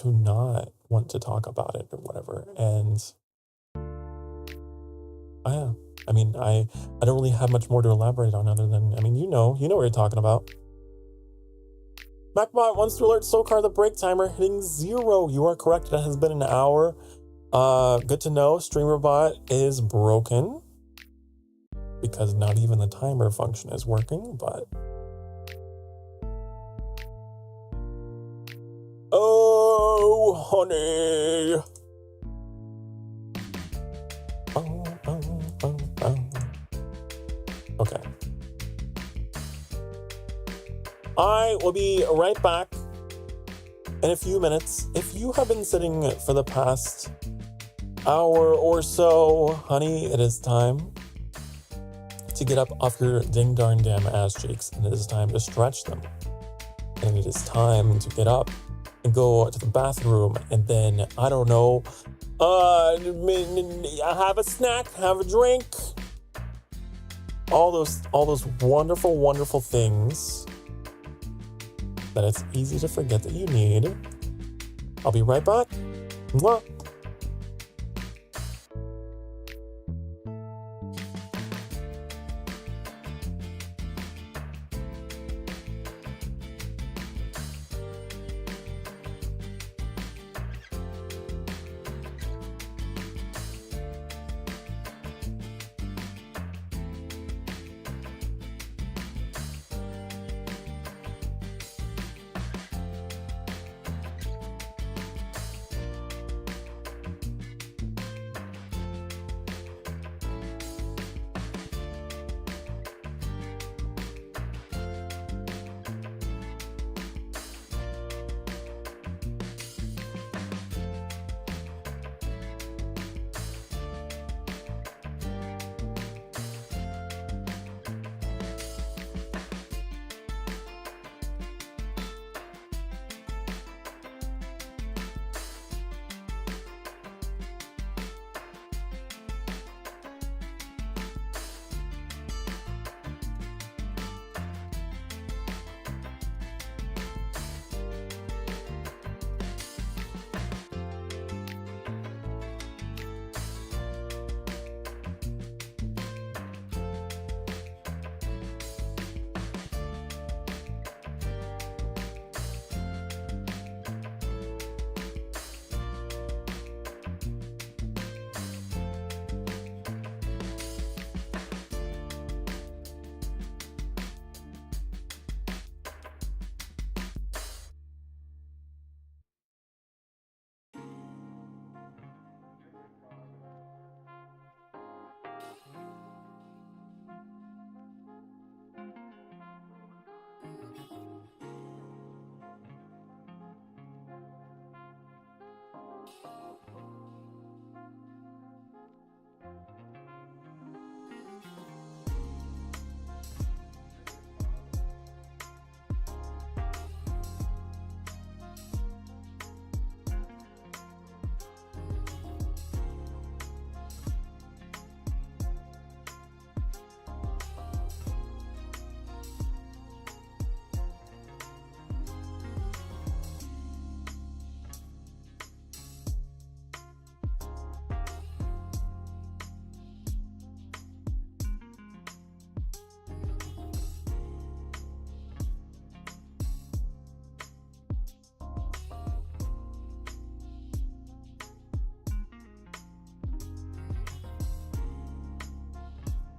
not want to talk about it or whatever. And I don't really have much more to elaborate on other than, you know what you're talking about. MacBot wants to alert Sokar the break timer hitting 0. You are correct. That has been an hour. Good to know. StreamerBot is broken because not even the timer function is working, but oh, honey. Okay. I will be right back in a few minutes. If you have been sitting for the past hour or so, honey, it is time to get up off your ding darn damn ass cheeks, and it is time to stretch them. And it is time to get up and go to the bathroom, and then, I don't know, have a snack, have a drink. All those wonderful, wonderful things that it's easy to forget that you need. I'll be right back. Mwah.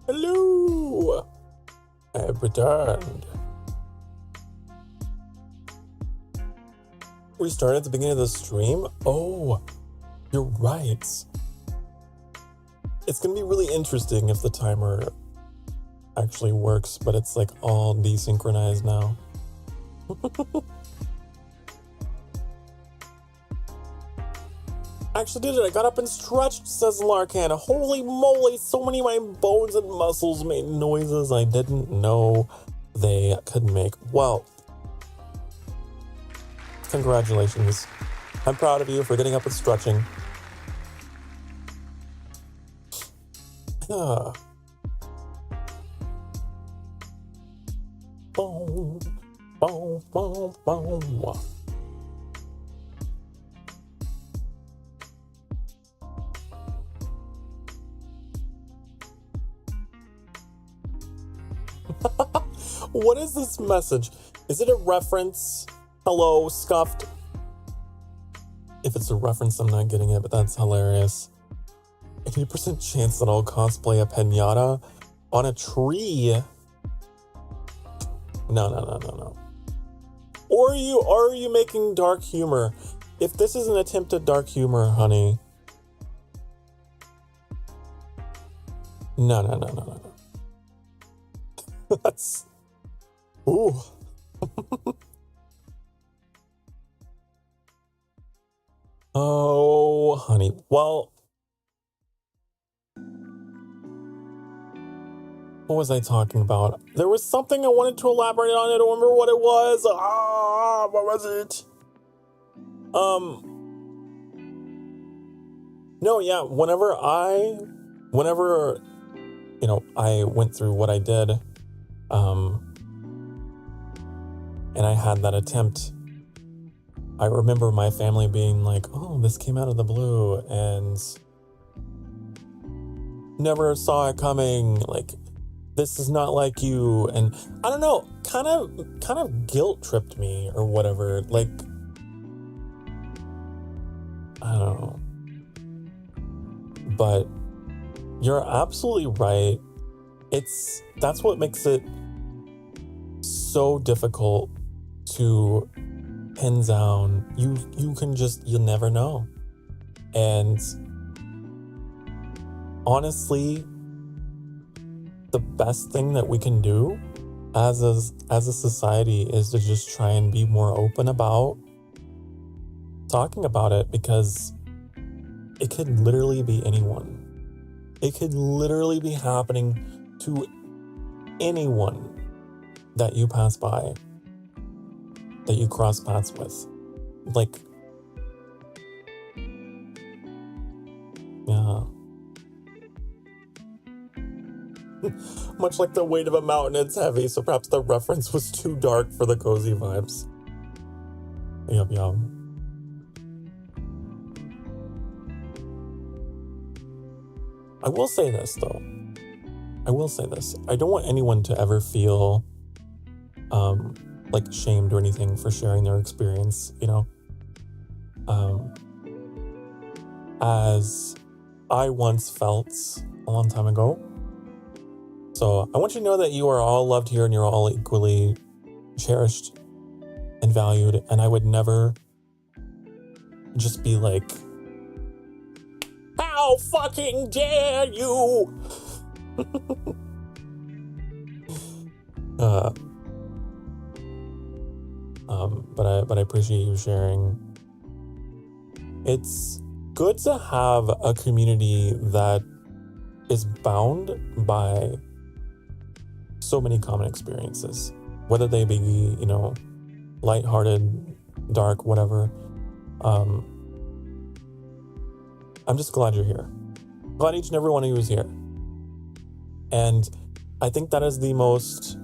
Hello! I have returned. We started at the beginning of the stream? Oh, you're right. It's going to be really interesting if the timer actually works, but it's like all desynchronized now. I actually did it. I got up and stretched, says Larkan. Holy moly, so many of my bones and muscles made noises I didn't know they could make. Well, congratulations. I'm proud of you for getting up and stretching. Boom, boom, boom, boom. What is this message? Is it a reference? Hello, scuffed. If it's a reference, I'm not getting it, but that's hilarious. 80% chance that I'll cosplay a pinata on a tree. No. Or are you making dark humor? If this is an attempt at dark humor, honey. No. That's... Ooh. Oh, honey. Well, what was I talking about? There was something I wanted to elaborate on. I don't remember what it was. What was it? No, yeah. Whenever I went through what I did, and I had that attempt, I remember my family being like, oh, this came out of the blue and never saw it coming. Like, this is not like you. And I don't know, kind of guilt tripped me or whatever. Like, I don't know. But you're absolutely right. That's what makes it so difficult to pin down. You'll never know. And honestly, the best thing that we can do as a society is to just try and be more open about talking about it, because it could literally be anyone. It could literally be happening to anyone that you pass by, that you cross paths with. Like, yeah. Much like the weight of a mountain, it's heavy, so perhaps the reference was too dark for the cozy vibes. Yup. I will say this, though. I don't want anyone to ever feel like shamed or anything for sharing their experience, as I once felt a long time ago. So I want you to know that you are all loved here and you're all equally cherished and valued. And I would never just be like, how fucking dare you? But I appreciate you sharing. It's good to have a community that is bound by so many common experiences, whether they be, lighthearted, dark, whatever. I'm just glad you're here. Glad each and every one of you is here. And I think that is the most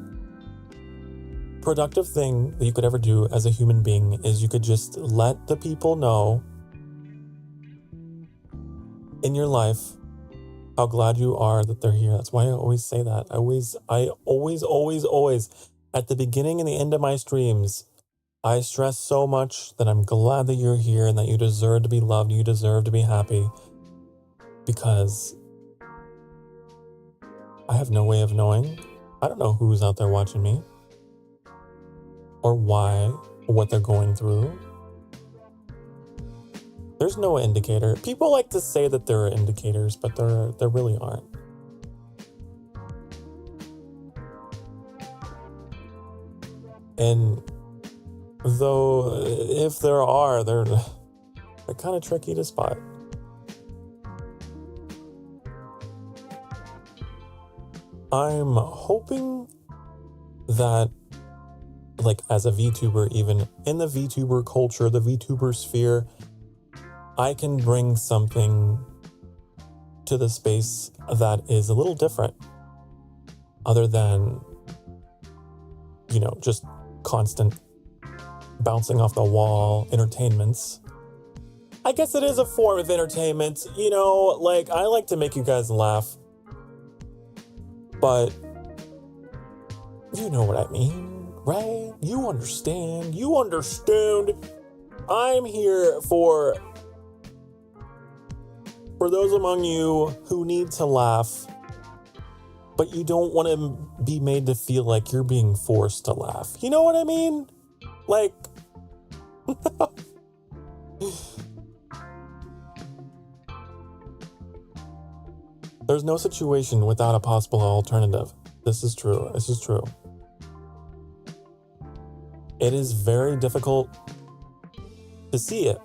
productive thing that you could ever do as a human being, is you could just let the people know in your life how glad you are that they're here. That's why I always say that. I always, at the beginning and the end of my streams, I stress so much that I'm glad that you're here and that you deserve to be loved, you deserve to be happy, because I have no way of knowing. I don't know who's out there watching me, or why, or what they're going through. There's no indicator. People like to say that there are indicators, but there really aren't. And though if there are, they're kind of tricky to spot. I'm hoping that, like, as a VTuber, even in the VTuber culture, the VTuber sphere, I can bring something to the space that is a little different, other than, you know, just constant bouncing off the wall entertainments. I guess it is a form of entertainment, you know, like, I like to make you guys laugh, but you know what I mean, right? You understand. I'm here for those among you who need to laugh, but you don't want to be made to feel like you're being forced to laugh. You know what I mean? Like, there's no situation without a possible alternative. This is true. It is very difficult to see it.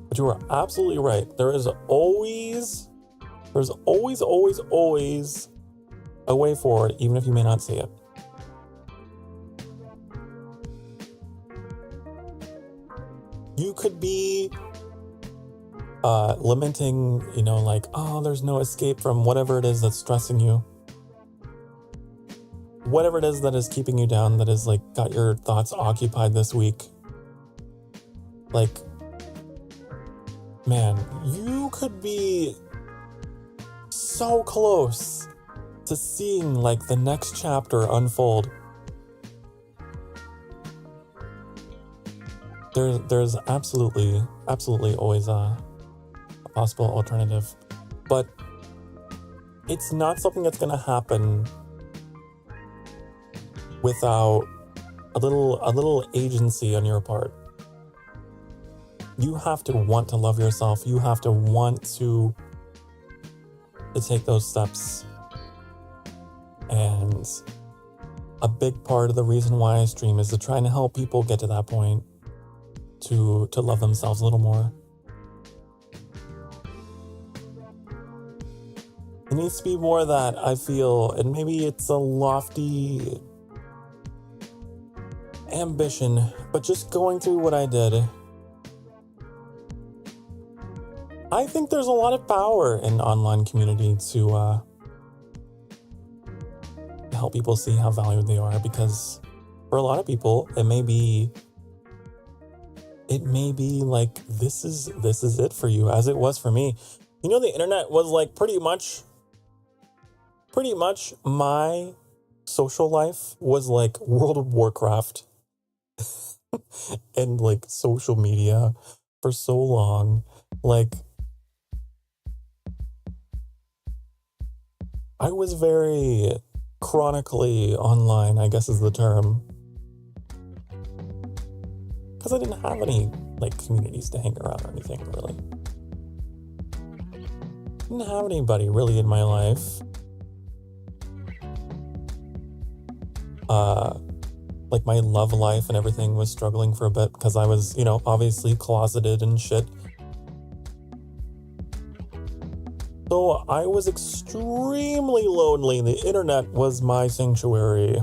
But you are absolutely right. There's always a way forward, even if you may not see it. You could be lamenting, you know, like, oh, there's no escape from whatever it is that's stressing you. Whatever it is that is keeping you down, that is, like, got your thoughts occupied this week. Like, man, you could be so close to seeing, like, the next chapter unfold. There's absolutely always a possible alternative, but it's not something that's gonna happen without a little agency on your part. You have to want to love yourself. You have to want to take those steps. And a big part of the reason why I stream is to try and help people get to that point, to love themselves a little more. It needs to be more of that, I feel, and maybe it's a lofty ambition, but just going through what I did, I think there's a lot of power in online community to help people see how valued they are, because for a lot of people, it may be like, this is it for you, as it was for me. You know, the internet was like pretty much my social life was like World of Warcraft and like social media for so long. Like, I was very chronically online, I guess is the term, because I didn't have any like communities to hang around or anything, really. Didn't have anybody really in my life. Like, my love life and everything was struggling for a bit because I was, you know, obviously closeted and shit. So I was extremely lonely. The internet was my sanctuary.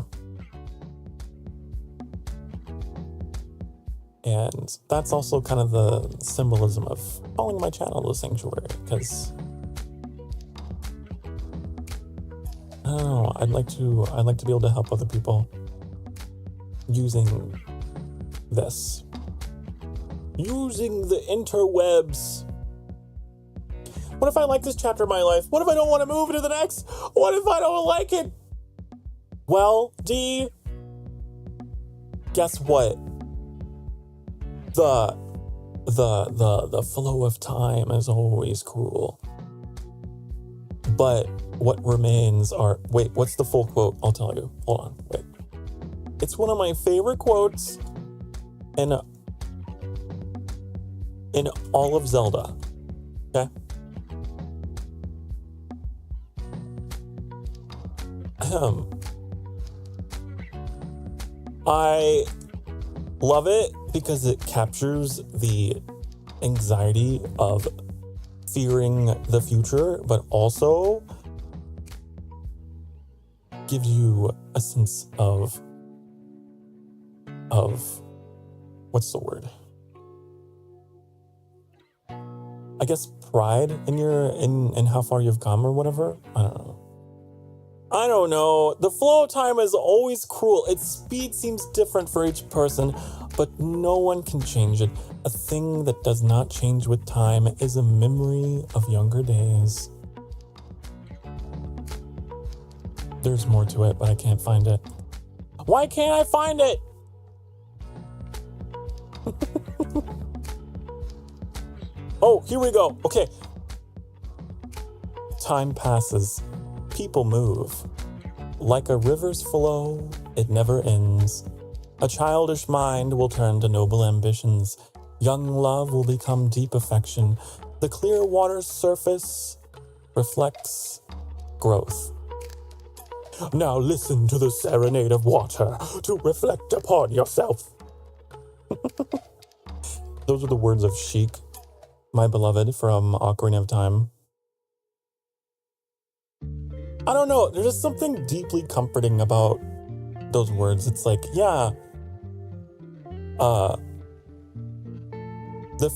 And that's also kind of the symbolism of calling my channel the sanctuary, because I don't know, I'd like to be able to help other people using this. Using the interwebs. What if I like this chapter of my life? What if I don't want to move into the next? What if I don't like it? Well, D, guess what? The flow of time is always cruel. But what remains are... Wait, what's the full quote? I'll tell you. Hold on, wait. It's one of my favorite quotes in all of Zelda. Okay? I love it because it captures the anxiety of fearing the future, but also gives you a sense of what's the word? I guess pride in how far you've come or whatever. I don't know. The flow of time is always cruel. Its speed seems different for each person, but no one can change it. A thing that does not change with time is a memory of younger days. There's more to it, but I can't find it. Why can't I find it? Oh, here we go. Okay. Time passes. People move. Like a river's flow, it never ends. A childish mind will turn to noble ambitions. Young love will become deep affection. The clear water's surface reflects growth. Now listen to the serenade of water to reflect upon yourself. Those are the words of Chic, my beloved from Ocarina of Time. I don't know, there's just something deeply comforting about those words. It's like, yeah, the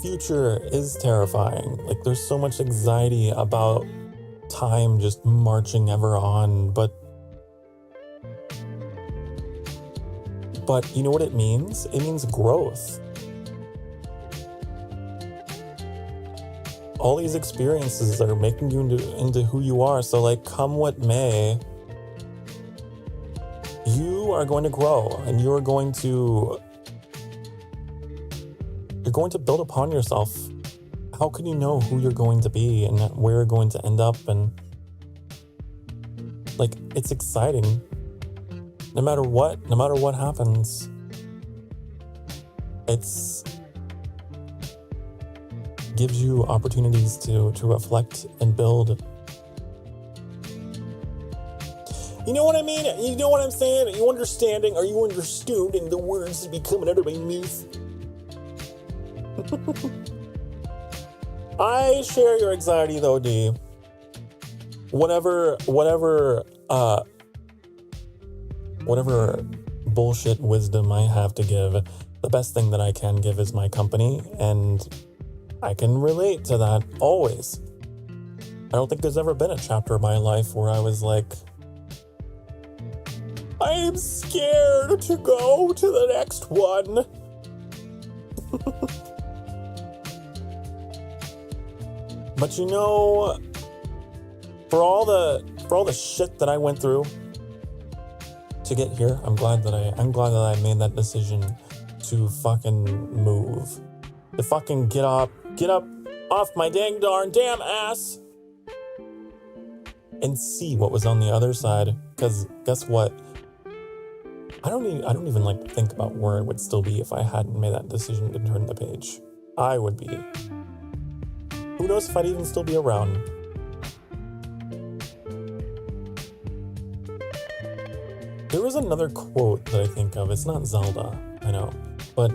future is terrifying. Like, there's so much anxiety about time just marching ever on, but you know what it means? It means growth. All these experiences are making you into who you are. So, like, come what may, you are going to grow, and you're going to build upon yourself. How can you know who you're going to be and where you're going to end up? And like, it's exciting. No matter what happens, it's gives you opportunities to reflect and build. You know what I mean? You know what I'm saying? Are you understanding? Are you understanding the words that be coming out of my mouth? I share your anxiety though, D. Whatever bullshit wisdom I have to give, the best thing that I can give is my company, and I can relate to that always. I don't think there's ever been a chapter of my life where I was like, I'm scared to go to the next one. But you know, for all the shit that I went through to get here, I'm glad that I made that decision to fucking move. To fucking get up off my damn ass and see what was on the other side. Because guess what? I don't even like think about where I would still be if I hadn't made that decision to turn the page. I would be. Who knows if I'd even still be around. There was another quote that I think of. It's not Zelda, I know. But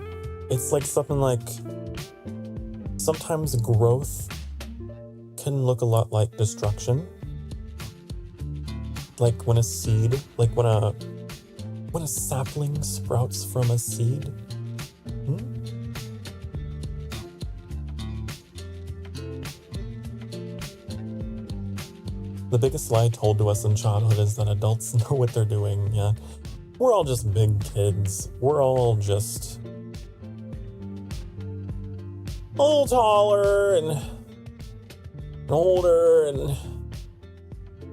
it's like something like, sometimes growth can look a lot like destruction. Like when a seed, like when a sapling sprouts from a seed. The biggest lie told to us in childhood is that adults know what they're doing. Yeah, we're all just big kids. We're all just a little taller and older, and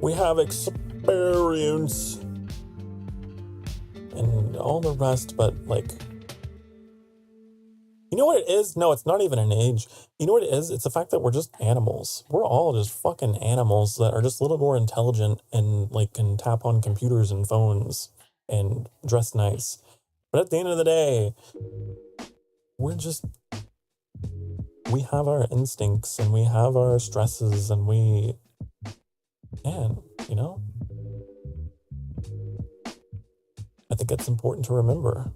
we have experience and all the rest, but like, you know what it is? No, it's not even an age. You know what it is? It's the fact that we're just animals. We're all just fucking animals that are just a little more intelligent and like can tap on computers and phones and dress nice. But at the end of the day, we have our instincts and we have our stresses, and you know? I think it's important to remember.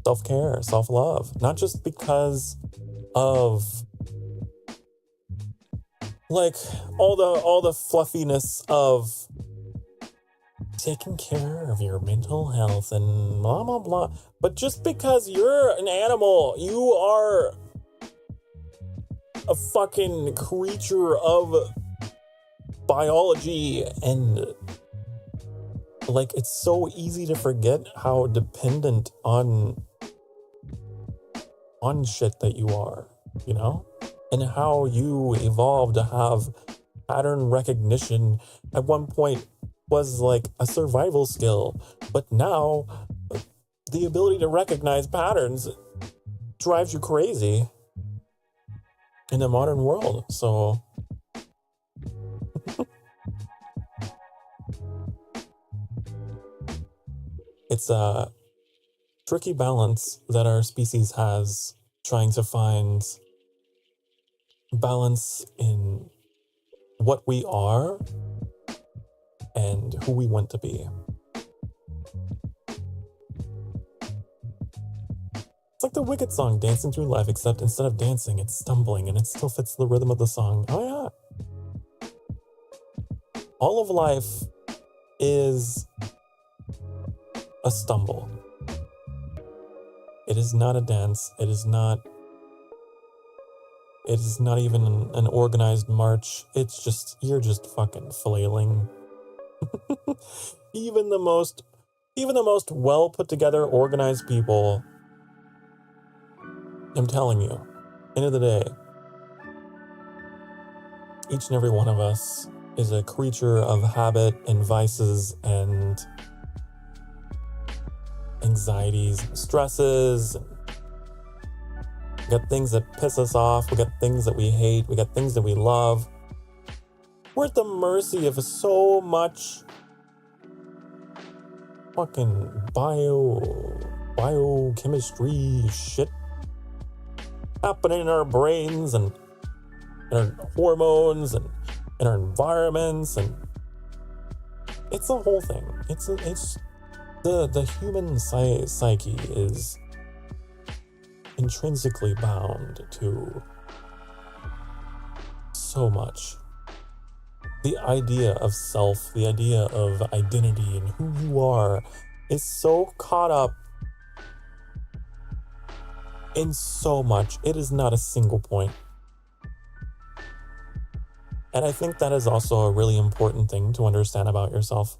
Self-care, self-love, not just because of like all the fluffiness of taking care of your mental health and blah blah blah, but just because you're an animal, you are a fucking creature of biology, and like it's so easy to forget how dependent on shit that you are, you know, and how you evolved to have pattern recognition at one point was like a survival skill, but now the ability to recognize patterns drives you crazy in the modern world. So it's a tricky balance that our species has, trying to find balance in what we are and who we want to be. It's like the Wicked song, Dancing Through Life, except instead of dancing, it's stumbling, and it still fits the rhythm of the song. Oh yeah. All of life is a stumble. It is not a dance. It is not even an organized march. It's just, you're just fucking flailing. Even the most well put together, organized people, I'm telling you, end of the day, each and every one of us is a creature of habit and vices and anxieties and stresses. We got things that piss us off. We got things that we hate. We got things that we love. We're at the mercy of so much fucking biochemistry shit happening in our brains and in our hormones and in our environments, and it's a whole thing. It's the human psyche is intrinsically bound to so much. The idea of self, the idea of identity and who you are is so caught up in so much. It is not a single point. And I think that is also a really important thing to understand about yourself.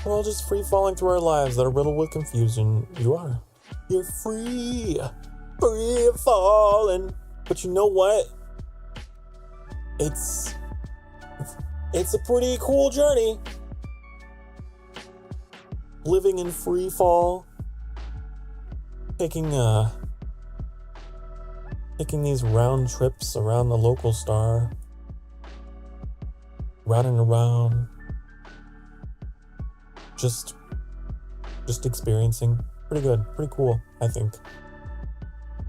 We're all just free falling through our lives that are riddled with confusion. You are. You're free falling. But you know what? It's a pretty cool journey. Living in free fall, taking these round trips around the local star, round and around, just experiencing. Pretty good, pretty cool, I think.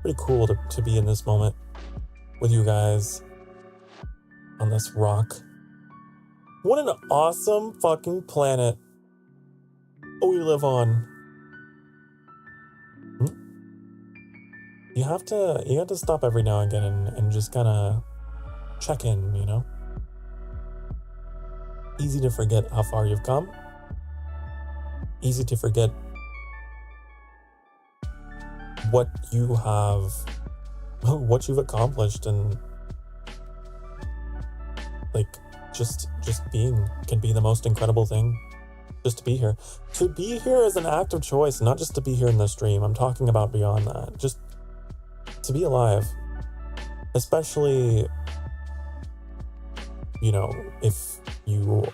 Pretty cool to be in this moment with you guys on this rock. What an awesome fucking planet we live on. You have to stop every now and again and just kind of check in, you know? Easy to forget how far you've come. Easy to forget what you've accomplished, and like just being can be the most incredible thing. Just to be here. To be here is an act of choice, not just to be here in the stream. I'm talking about beyond that. Just to be alive. Especially, you know, if you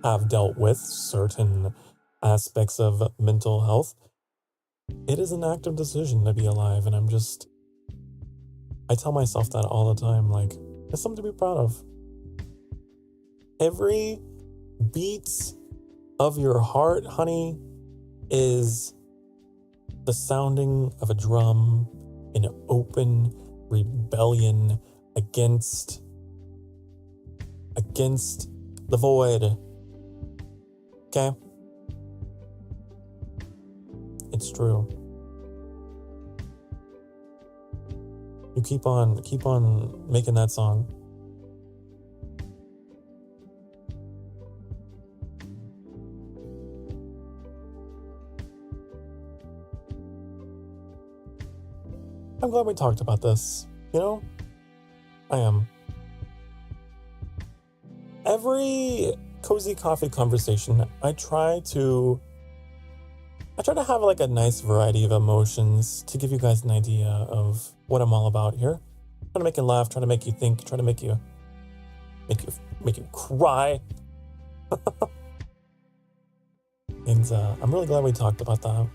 have dealt with certain aspects of mental health, it is an active decision to be alive. And I tell myself that all the time, like, it's something to be proud of. Every beat of your heart, honey, is the sounding of a drum an open rebellion against the void. Okay? It's true. You keep on making that song. I'm glad we talked about this. You know? I am. Every cozy coffee conversation, I try to have like a nice variety of emotions to give you guys an idea of what I'm all about here. Trying to make you laugh, trying to make you think, trying to make you cry. And I'm really glad we talked about that.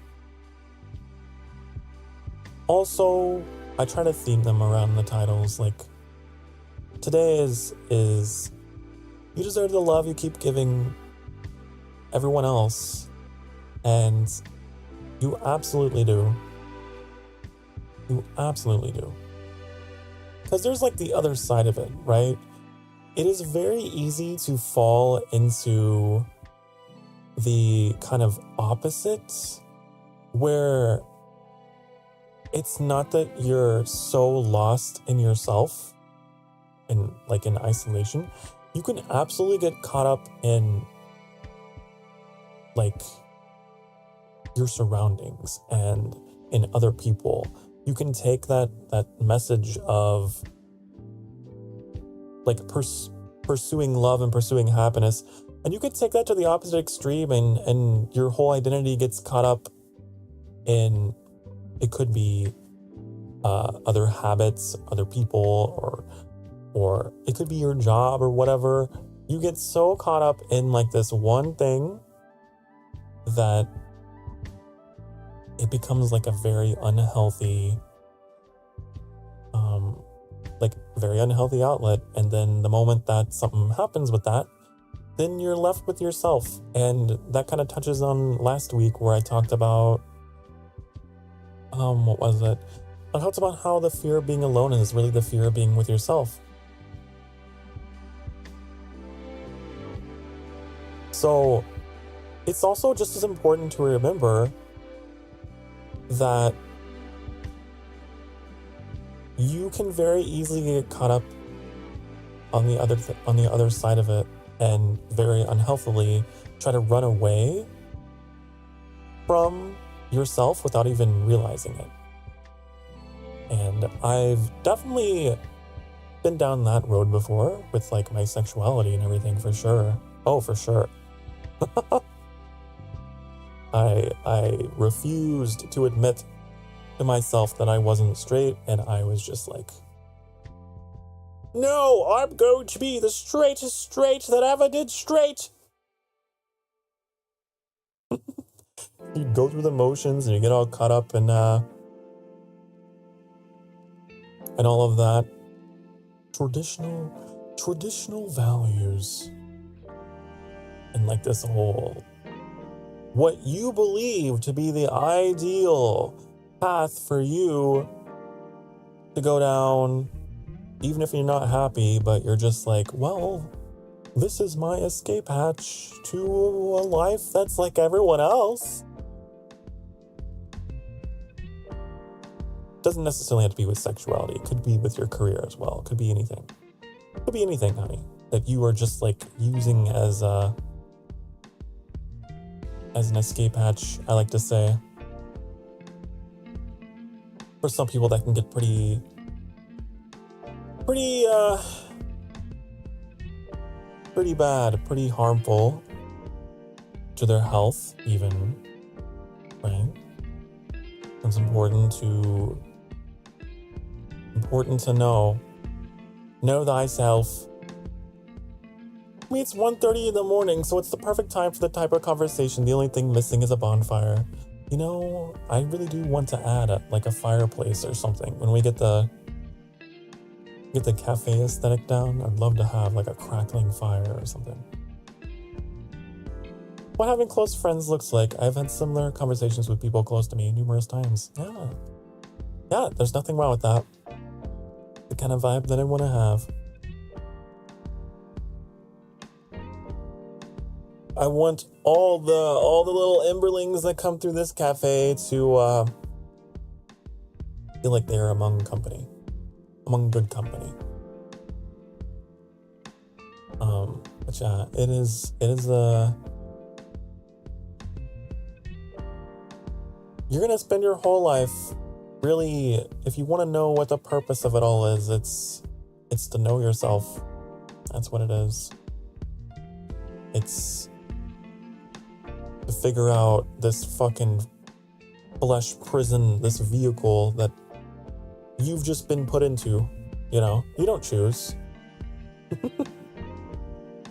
Also, I try to theme them around the titles. Like, today is you deserve the love you keep giving everyone else. And you absolutely do. You absolutely do. Because there's like the other side of it, right? It is very easy to fall into the kind of opposite, where it's not that you're so lost in yourself and like in isolation. You can absolutely get caught up in like your surroundings and in other people. You can take that message of like pursuing love and pursuing happiness, and you could take that to the opposite extreme, and your whole identity gets caught up in, it could be other habits, other people, or it could be your job or whatever. You get so caught up in like this one thing that it becomes like a very unhealthy outlet. And then the moment that something happens with that, then you're left with yourself. And that kind of touches on last week where I talked about what was it? I talked about how the fear of being alone is really the fear of being with yourself. So it's also just as important to remember that you can very easily get caught up on the other side of it and very unhealthily try to run away from yourself without even realizing it. And I've definitely been down that road before with like my sexuality and everything, for sure. Oh, for sure. I refused to admit to myself that I wasn't straight, and I was just like, no, I'm going to be the straightest straight that ever did straight. You go through the motions and you get all caught up in and all of that. Traditional values. And like this whole, what you believe to be the ideal path for you to go down, even if you're not happy, but you're just like, well, this is my escape hatch to a life that's like everyone else. Doesn't necessarily have to be with sexuality. It could be with your career as well. It could be anything. It could be anything, honey, that you are just like using as an escape hatch, I like to say. For some people that can get pretty bad, pretty harmful to their health even, right? It's important to know thyself. I mean, it's 1:30 in the morning, so it's the perfect time for the type of conversation. The only thing missing is a bonfire. You know, I really do want to add a fireplace or something. When we get the cafe aesthetic down, I'd love to have like a crackling fire or something. What having close friends looks like. I've had similar conversations with people close to me numerous times. Yeah. Yeah, there's nothing wrong with that. The kind of vibe that I want to have. I want all the little Emberlings that come through this cafe to feel like they're among good company. But yeah, it is you're gonna spend your whole life, really, if you want to know what the purpose of it all is, it's to know yourself. That's what it is. It's to figure out this fucking flesh prison, this vehicle that you've just been put into. You know, you don't choose.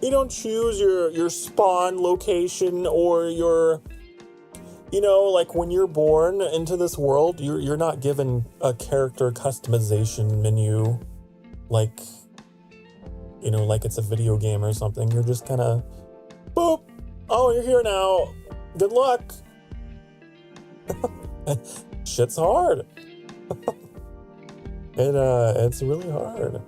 You don't choose your spawn location or your, you know, like when you're born into this world, you're not given a character customization menu, like, you know, like it's a video game or something. You're just kind of, boop, oh, you're here now. Good luck. Shit's hard. It's really hard.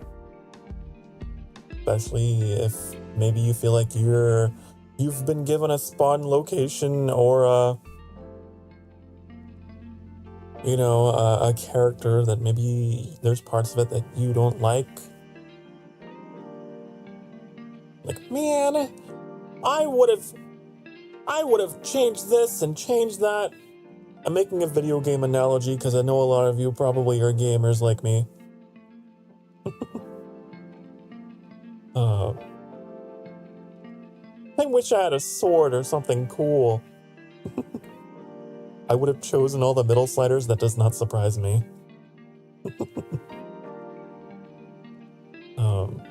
Especially if maybe you feel like you've been given a spawn location or a character that maybe there's parts of it that you don't like. Like, man, I would have changed this and changed that. I'm making a video game analogy because I know a lot of you probably are gamers like me. I wish I had a sword or something cool. I would have chosen all the middle sliders. That does not surprise me. And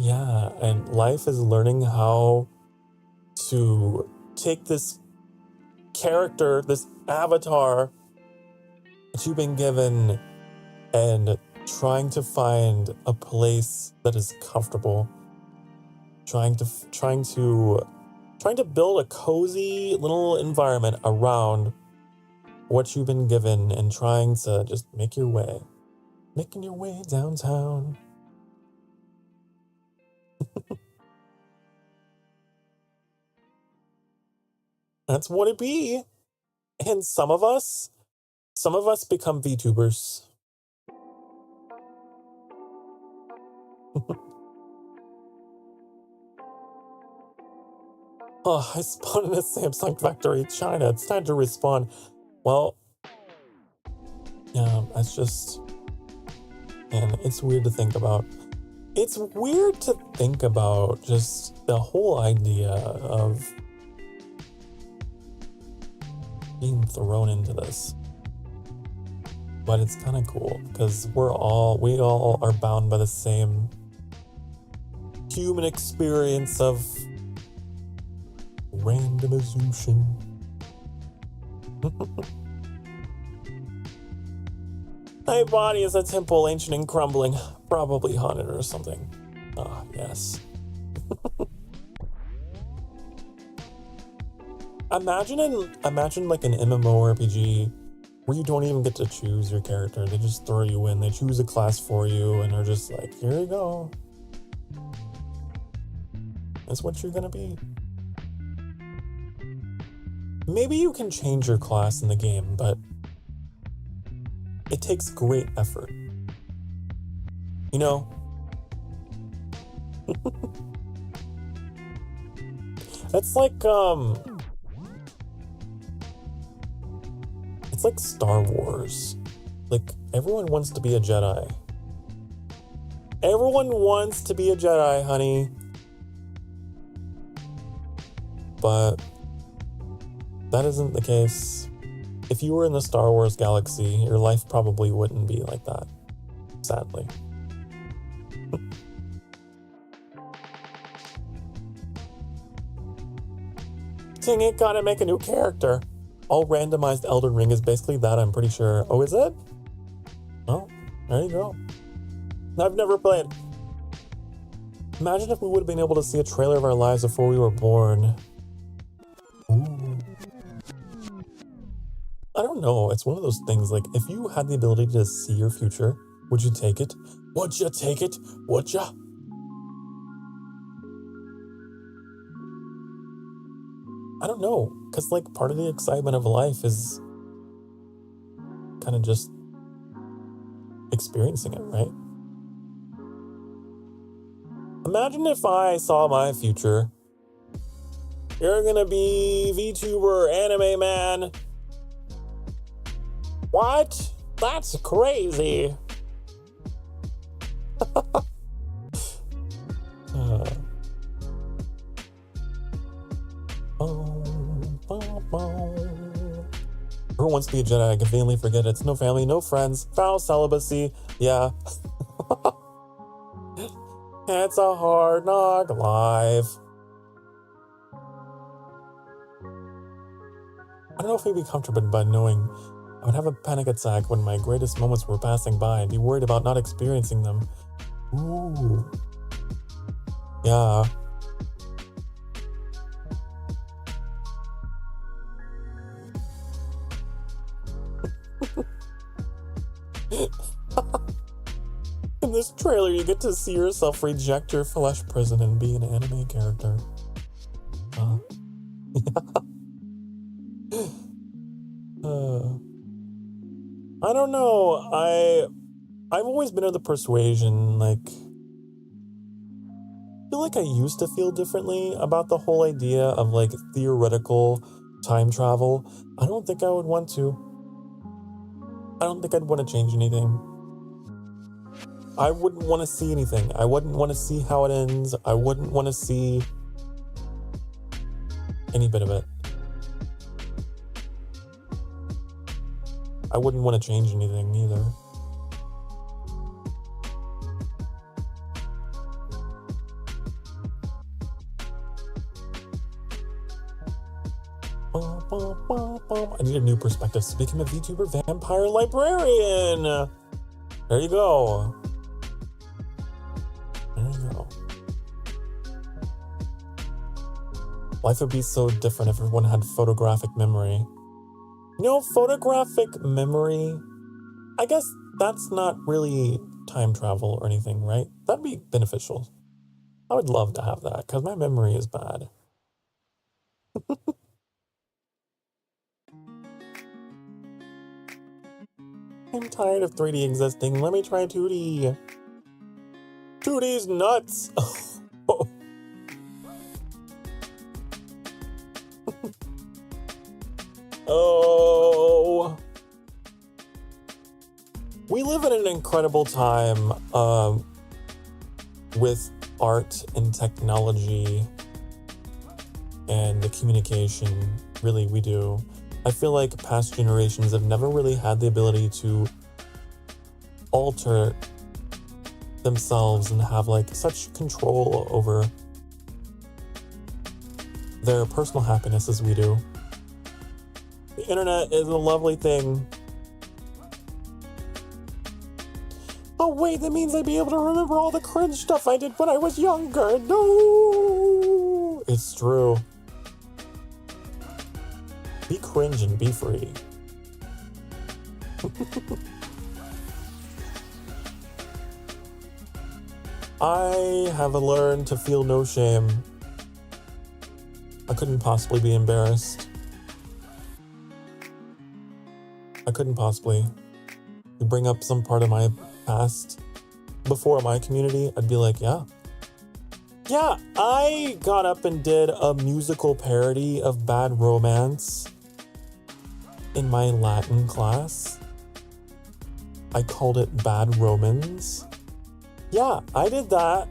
yeah, and life is learning how to take this character, this avatar that you've been given, and trying to find a place that is comfortable. Trying to build a cozy little environment around what you've been given and trying to just making your way downtown. That's what it be. And some of us become VTubers. Oh, I spawned in a Samsung factory, China. It's time to respawn. Well, yeah, that's just, and it's weird to think about. It's weird to think about just the whole idea of being thrown into this. But it's kind of cool because we all are bound by the same human experience of randomization. My body is a temple, ancient and crumbling, probably haunted or something. Ah, yes. Imagine like an MMORPG where you don't even get to choose your character. They just throw you in. They choose a class for you and are just like, here you go. That's what you're gonna be. Maybe you can change your class in the game, but it takes great effort. You know? It's like, it's like Star Wars. Like, everyone wants to be a Jedi. Everyone wants to be a Jedi, honey. But that isn't the case. If you were in the Star Wars galaxy, your life probably wouldn't be like that. Sadly. Dang it, gotta make a new character. All randomized Elden Ring is basically that, I'm pretty sure. Oh, is it? Oh, there you go. I've never played. Imagine if we would have been able to see a trailer of our lives before we were born. Ooh. I don't know. It's one of those things, like, if you had the ability to see your future, would you take it? Would you take it? Would ya? I don't know, because, like, part of the excitement of life is kind of just experiencing it, right? Imagine if I saw my future. You're gonna be VTuber anime man. What? That's crazy. Who wants to be a Jedi? I conveniently forget it's no family, no friends, foul celibacy. Yeah. It's a hard knock life. I don't know if I'd be comfortable by knowing I would have a panic attack when my greatest moments were passing by and be worried about not experiencing them. Ooh. Yeah. In this trailer, you get to see yourself reject your flesh prison and be an anime character. I don't know. I've always been of the persuasion, like, I feel like I used to feel differently about the whole idea of, like, theoretical time travel. I don't think I would want to. I don't think I'd want to change anything. I wouldn't want to see anything. I wouldn't want to see how it ends. I wouldn't want to see any bit of it. I wouldn't want to change anything either. I need a new perspective. So become a VTuber vampire librarian. There you go. There you go. Life would be so different if everyone had photographic memory. You know, photographic memory, I guess that's not really time travel or anything, right? That'd be beneficial. I would love to have that, because my memory is bad. I'm tired of 3D existing. Let me try 2D. 2D's nuts! Oh. We live in an incredible time with art and technology and the communication. Really, we do. I feel like past generations have never really had the ability to alter themselves and have, like, such control over their personal happiness as we do. The internet is a lovely thing. Oh wait, that means I'd be able to remember all the cringe stuff I did when I was younger. No! It's true. Be cringe and be free. I have learned to feel no shame. I couldn't possibly be embarrassed. I couldn't possibly. You bring up some part of my past before my community, I'd be like, yeah, I got up and did a musical parody of Bad Romance in my Latin class. I called it Bad Romans. Yeah, I did that.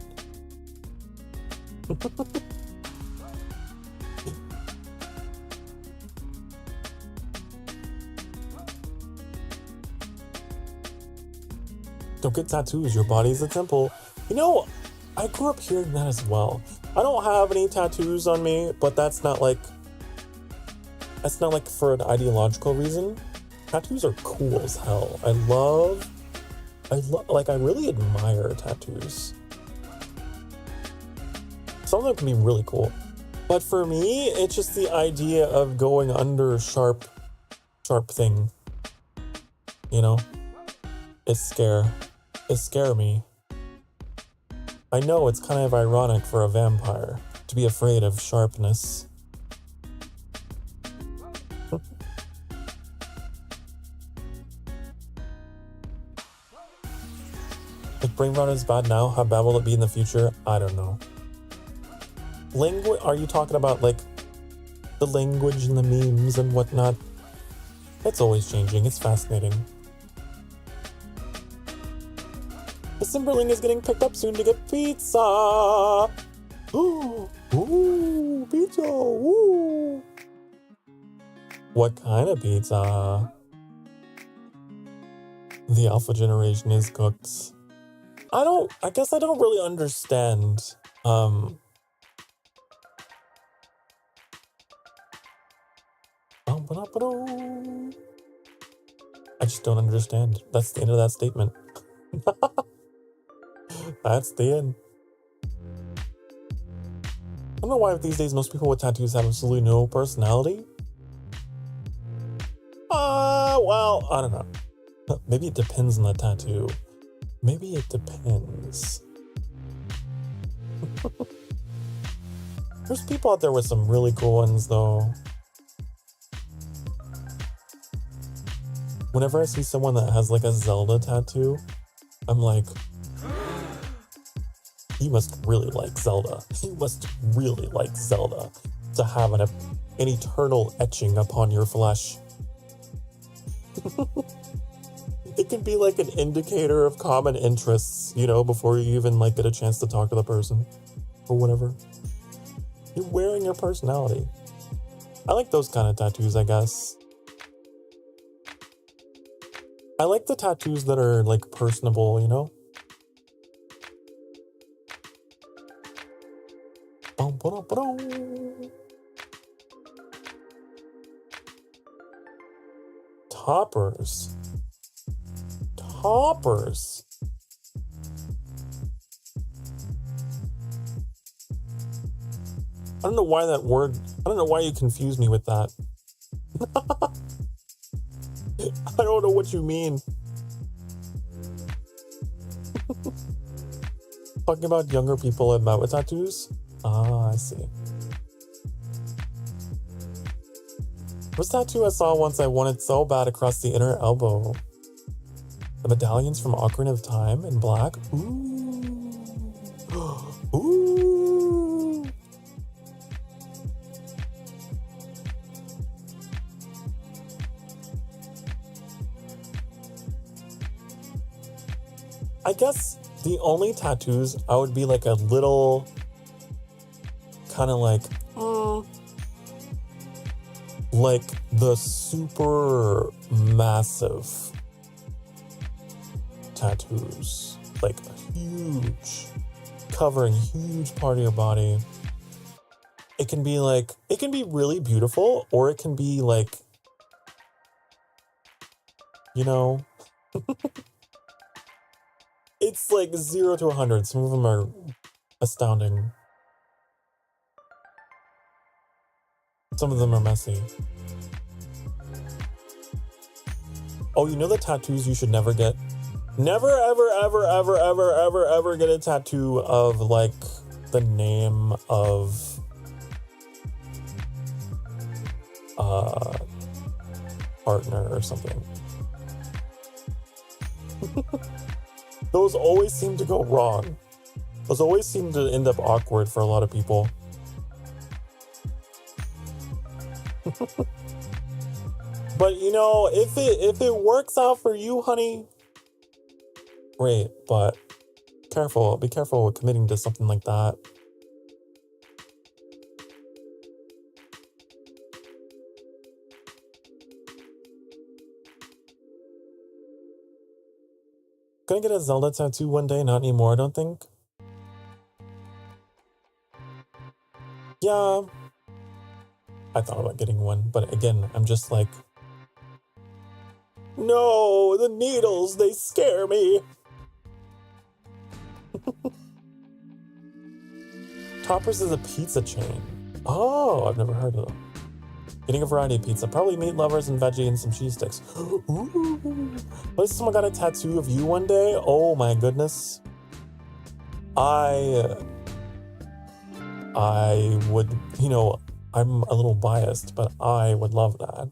Don't get tattoos, your body's a temple. You know, I grew up hearing that as well. I don't have any tattoos on me, but that's not like for an ideological reason. Tattoos are cool as hell. I really admire tattoos. Some of them can be really cool. But for me, it's just the idea of going under sharp sharp thing. You know? It scare me. I know it's kind of ironic for a vampire to be afraid of sharpness. If brain rot is bad now, how bad will it be in the future? I don't know. Are you talking about like the language and the memes and whatnot? It's always changing. It's fascinating. The Simberling is getting picked up soon to get pizza. Ooh, pizza. Ooh. What kind of pizza? The alpha generation is cooked. I guess I don't really understand. I just don't understand. That's the end of that statement. That's the end. I don't know why these days most people with tattoos have absolutely no personality. Well, I don't know. Maybe it depends on the tattoo. Maybe it depends. There's people out there with some really cool ones, though. Whenever I see someone that has like a Zelda tattoo, I'm like, you must really like Zelda. You must really like Zelda to have an eternal etching upon your flesh. It can be like an indicator of common interests, you know, before you even like get a chance to talk to the person or whatever. You're wearing your personality. I like those kind of tattoos, I guess. I like the tattoos that are like personable, you know? Toppers. Toppers. I don't know why that word, I don't know why you confused me with that. I don't know what you mean. Talking about younger people and with tattoos? Ah, I see. What's that tattoo I saw once I wanted so bad across the inner elbow? The medallions from Ocarina of Time in black? Ooh. Ooh. I guess the only tattoos I would be like a little kind of like the super massive tattoos, like huge, covering huge part of your body. It can be really beautiful, or it can be like, you know, it's like 0 to 100. Some of them are astounding. Some of them are messy. Oh, you know the tattoos you should never get? Never, ever, ever, ever, ever, ever, ever get a tattoo of like the name of partner or something. Those always seem to go wrong. Those always seem to end up awkward for a lot of people. But you know, if it works out for you, honey, great. But be careful with committing to something like that. Gonna get a Zelda tattoo one day, not anymore, I don't think. Yeah, I thought about getting one, but again, I'm just like, no, the needles, they scare me. Toppers is a pizza chain. Oh, I've never heard of them. Eating a variety of pizza. Probably meat lovers and veggie and some cheese sticks. Ooh. What if someone got a tattoo of you one day? Oh my goodness. I would, you know, I'm a little biased, but I would love that.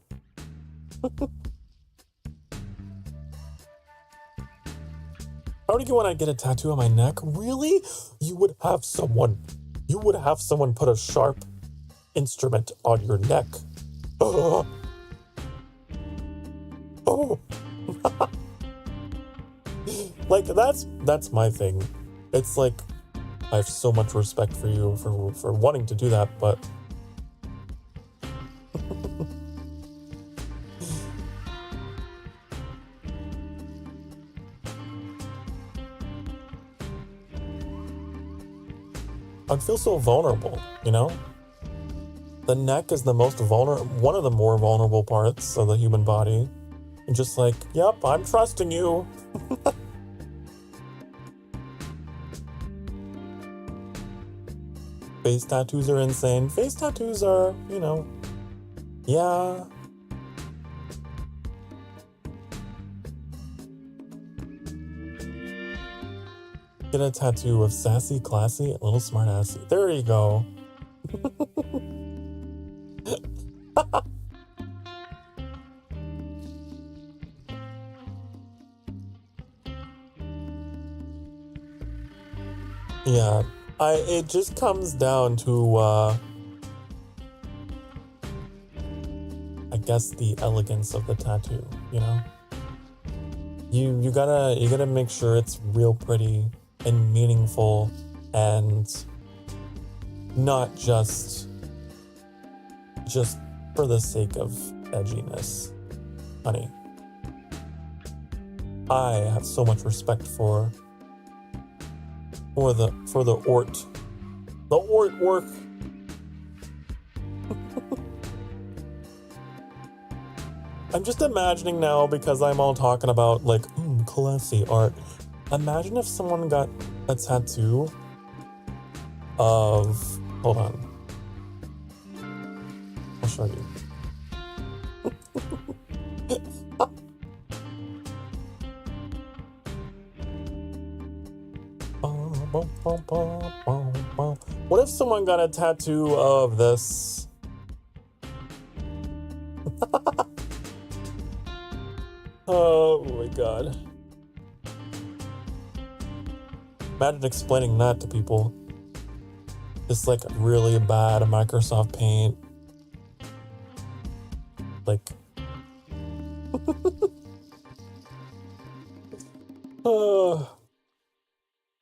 How would you want to get a tattoo on my neck? Really? You would have someone put a sharp instrument on your neck. Oh. Like that's my thing. It's like I have so much respect for you for wanting to do that, but I'd feel so vulnerable, you know? The neck is the most one of the more vulnerable parts of the human body. And just like, yep, I'm trusting you. Face tattoos are insane. Face tattoos are, you know, yeah. Get a tattoo of sassy, classy, a little smart-assy. There you go. Yeah, it just comes down to, I guess the elegance of the tattoo, you know? You gotta make sure it's real pretty and meaningful and not just for the sake of edginess, honey. I have so much respect for the ort work. I'm just imagining now, because I'm all talking about like classy art. Imagine if someone got a tattoo of, hold on, I'll show you. What if someone got a tattoo of this? Oh my god. Imagine explaining that to people. It's like really bad Microsoft Paint. Like...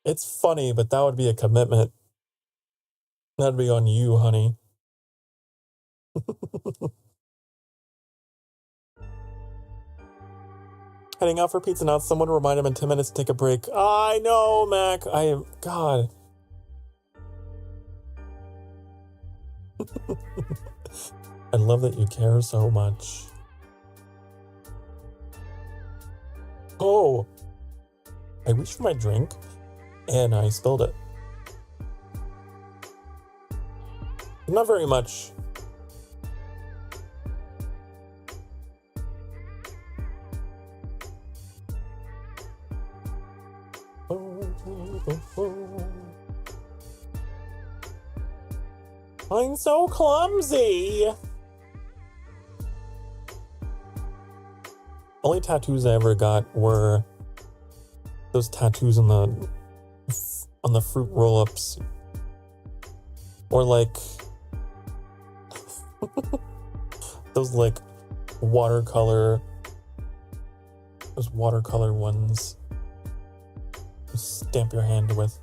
It's funny, but that would be a commitment. That'd be on you, honey. Heading out for pizza now. Someone remind him in 10 minutes to take a break. I know, Mac. God. I love that you care so much. Oh. I reached for my drink and I spilled it. Not very much. I'm so clumsy. Only tattoos I ever got were those tattoos on the fruit roll-ups, or like those like watercolor ones. Stamp your hand with.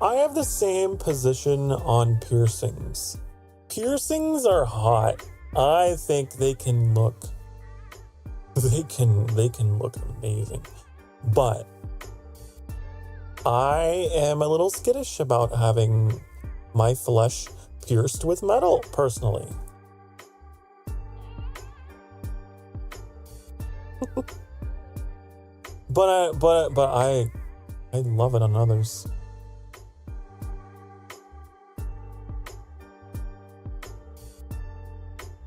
I have the same position on piercings. Piercings are hot. I think they can look amazing. But I am a little skittish about having my flesh pierced with metal, personally. But I love it on others.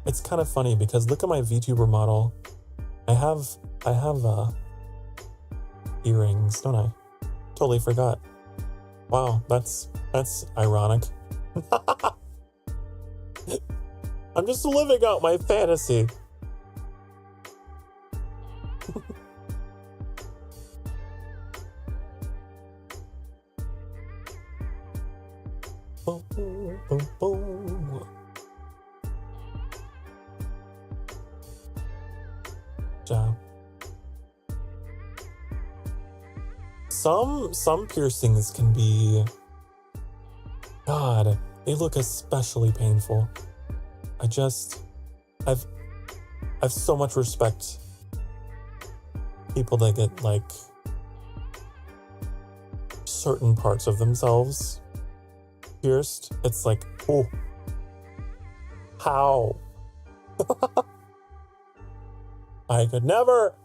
It's kind of funny because look at my VTuber model. I have earrings, don't I? Totally forgot. Wow, that's ironic. I'm just living out my fantasy. Boom, boom, boom. Yeah. Some piercings can be, God, they look especially painful. I've so much respect people that get like certain parts of themselves pierced. It's like, oh, how? I could never.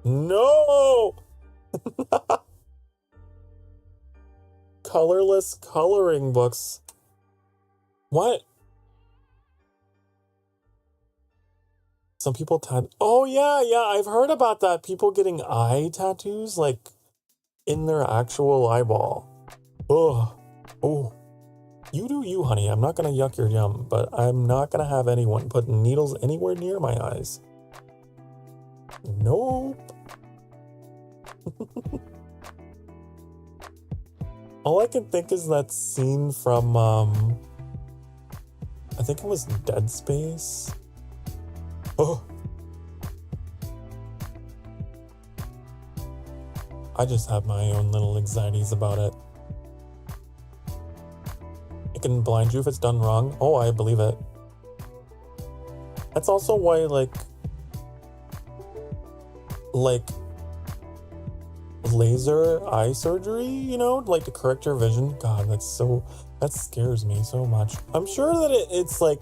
No. Colorless coloring books. What? Some people oh yeah, I've heard about that. People getting eye tattoos like in their actual eyeball. Oh. You do you, honey. I'm not gonna yuck your yum, but I'm not gonna have anyone putting needles anywhere near my eyes. Nope. All I can think is that scene from, I think it was Dead Space. Oh. I just have my own little anxieties about it. It can blind you if it's done wrong. Oh, I believe it. That's also why, like laser eye surgery, you know, like to correct your vision. God, that scares me so much. I'm sure that it's like,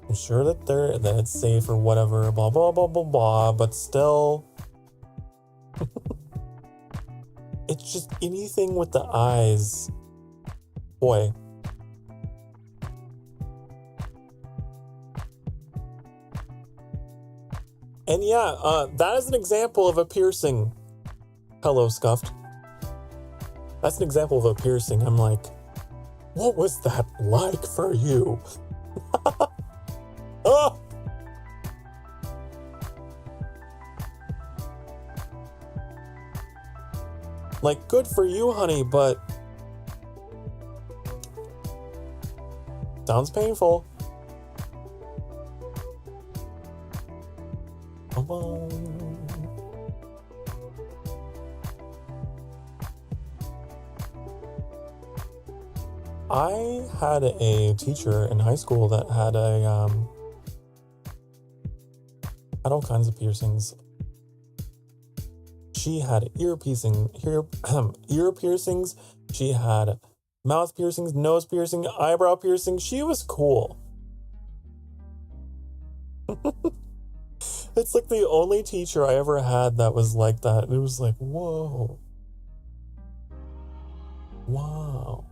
I'm sure that it's safe or whatever, blah, blah, blah, blah, blah, but still, it's just anything with the eyes. Boy. And yeah, that is an example of a piercing. Hello, Scuffed. That's an example of a piercing. I'm like, what was that like for you? Oh! Like, good for you, honey, but sounds painful. Come on. I had a teacher in high school that had had all kinds of piercings. She had ear piercings. She had mouth piercings, nose piercing, eyebrow piercing. She was cool. It's like the only teacher I ever had that was like that. It was like, whoa. Wow.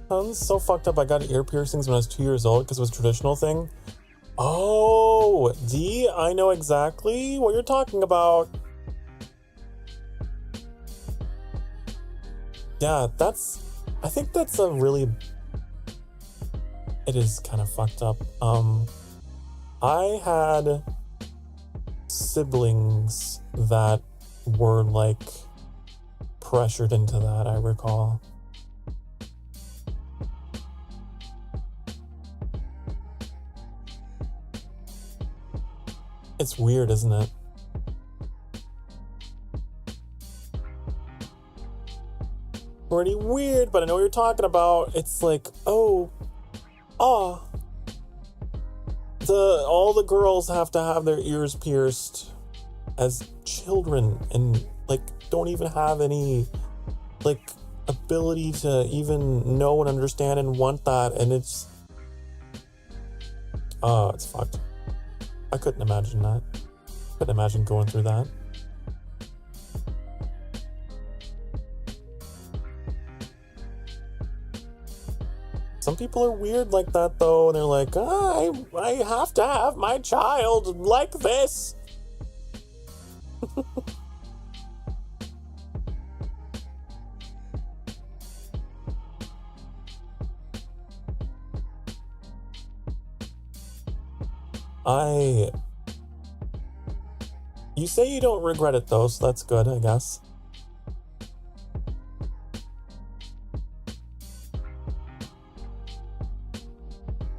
Sounds so fucked up. I got ear piercings when I was 2 years old because it was a traditional thing. Oh, D, I know exactly what you're talking about. Yeah, I think that's it is kind of fucked up. I had siblings that were like pressured into that, I recall. It's weird, isn't it? Pretty weird, but I know what you're talking about. It's like, all the girls have to have their ears pierced as children and like don't even have any like ability to even know and understand and want that, and it's fucked. I couldn't imagine that. Couldn't imagine going through that. Some people are weird like that though, and they're like, I have to have my child like this. You say you don't regret it though, so that's good, I guess.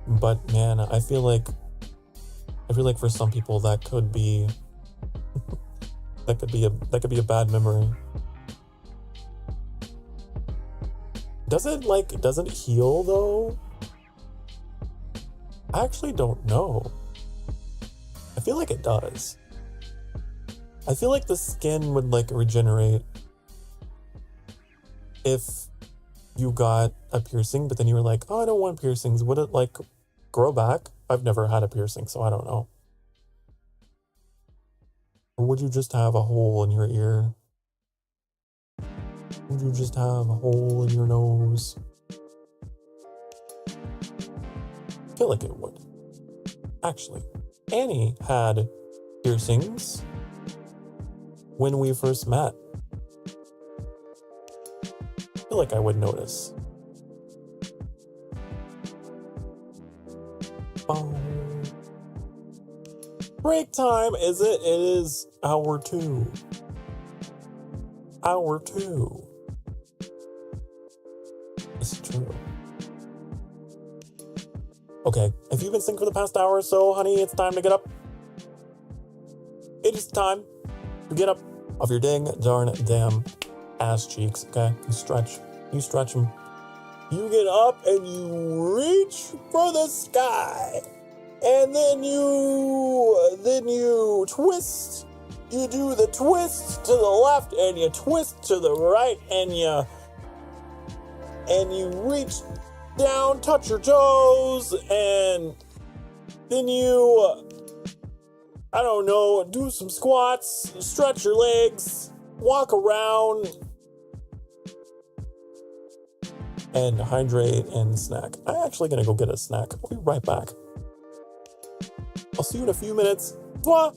But man, I feel like for some people that could be that could be a bad memory. Does it heal though? I actually don't know. I feel like it does. I feel like the skin would like regenerate if you got a piercing, but then you were like, oh, I don't want piercings. Would it like grow back? I've never had a piercing, so I don't know. Or would you just have a hole in your ear? Would you just have a hole in your nose? I feel like it would. Actually, Annie had piercings when we first met. I feel like I would notice. Break time, is it? It is hour 2. Hour 2. It's true. Okay, if you've been singing for the past hour or so, honey, it's time to get up. It is time to get up off your dang darn damn ass cheeks, okay? You stretch them. You get up and you reach for the sky. And then you twist. You do the twist to the left and you twist to the right and you reach down, touch your toes, and then you, I don't know, do some squats, stretch your legs, walk around, and hydrate and snack. I'm actually gonna go get a snack. I'll be right back. I'll see you in a few minutes. Mwah!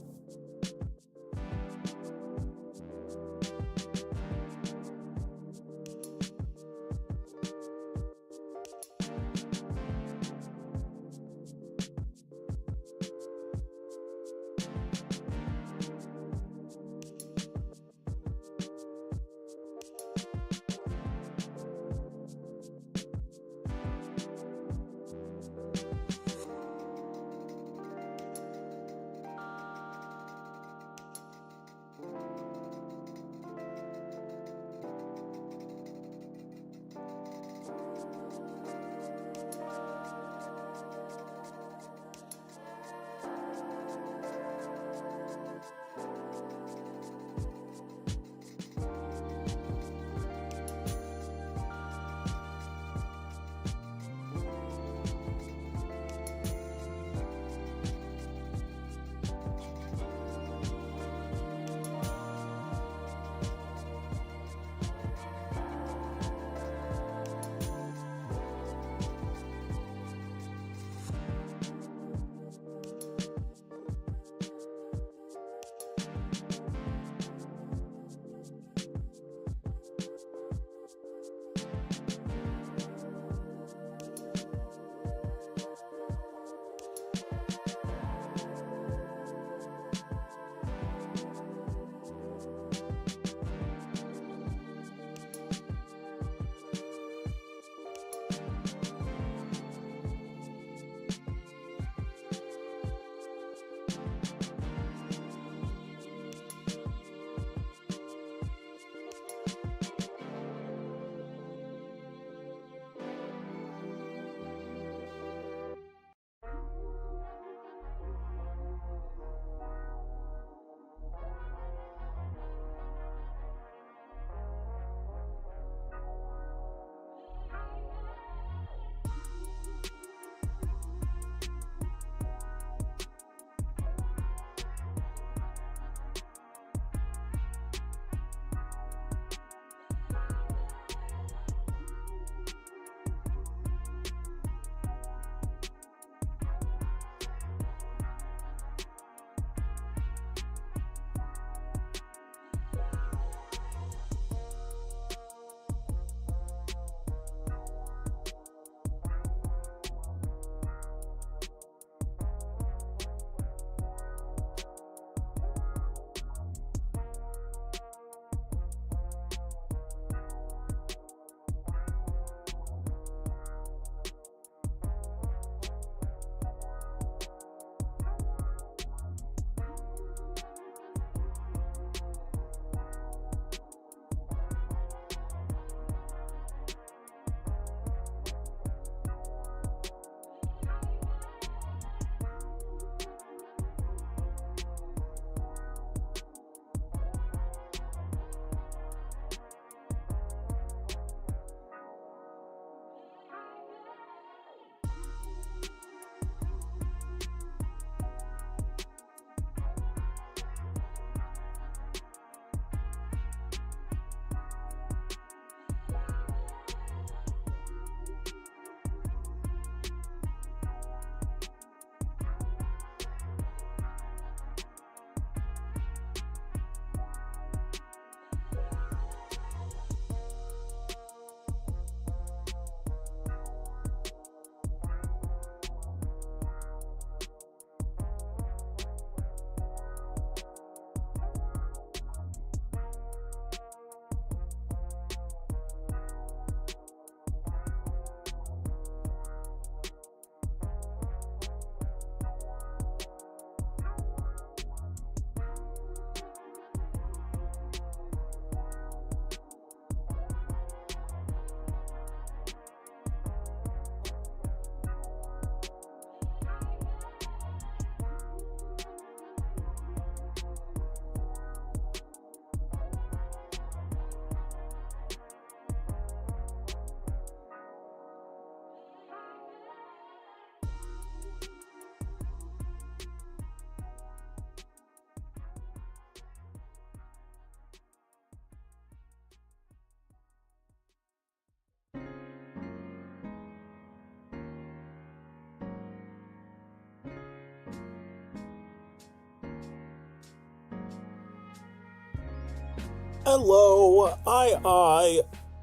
Hello,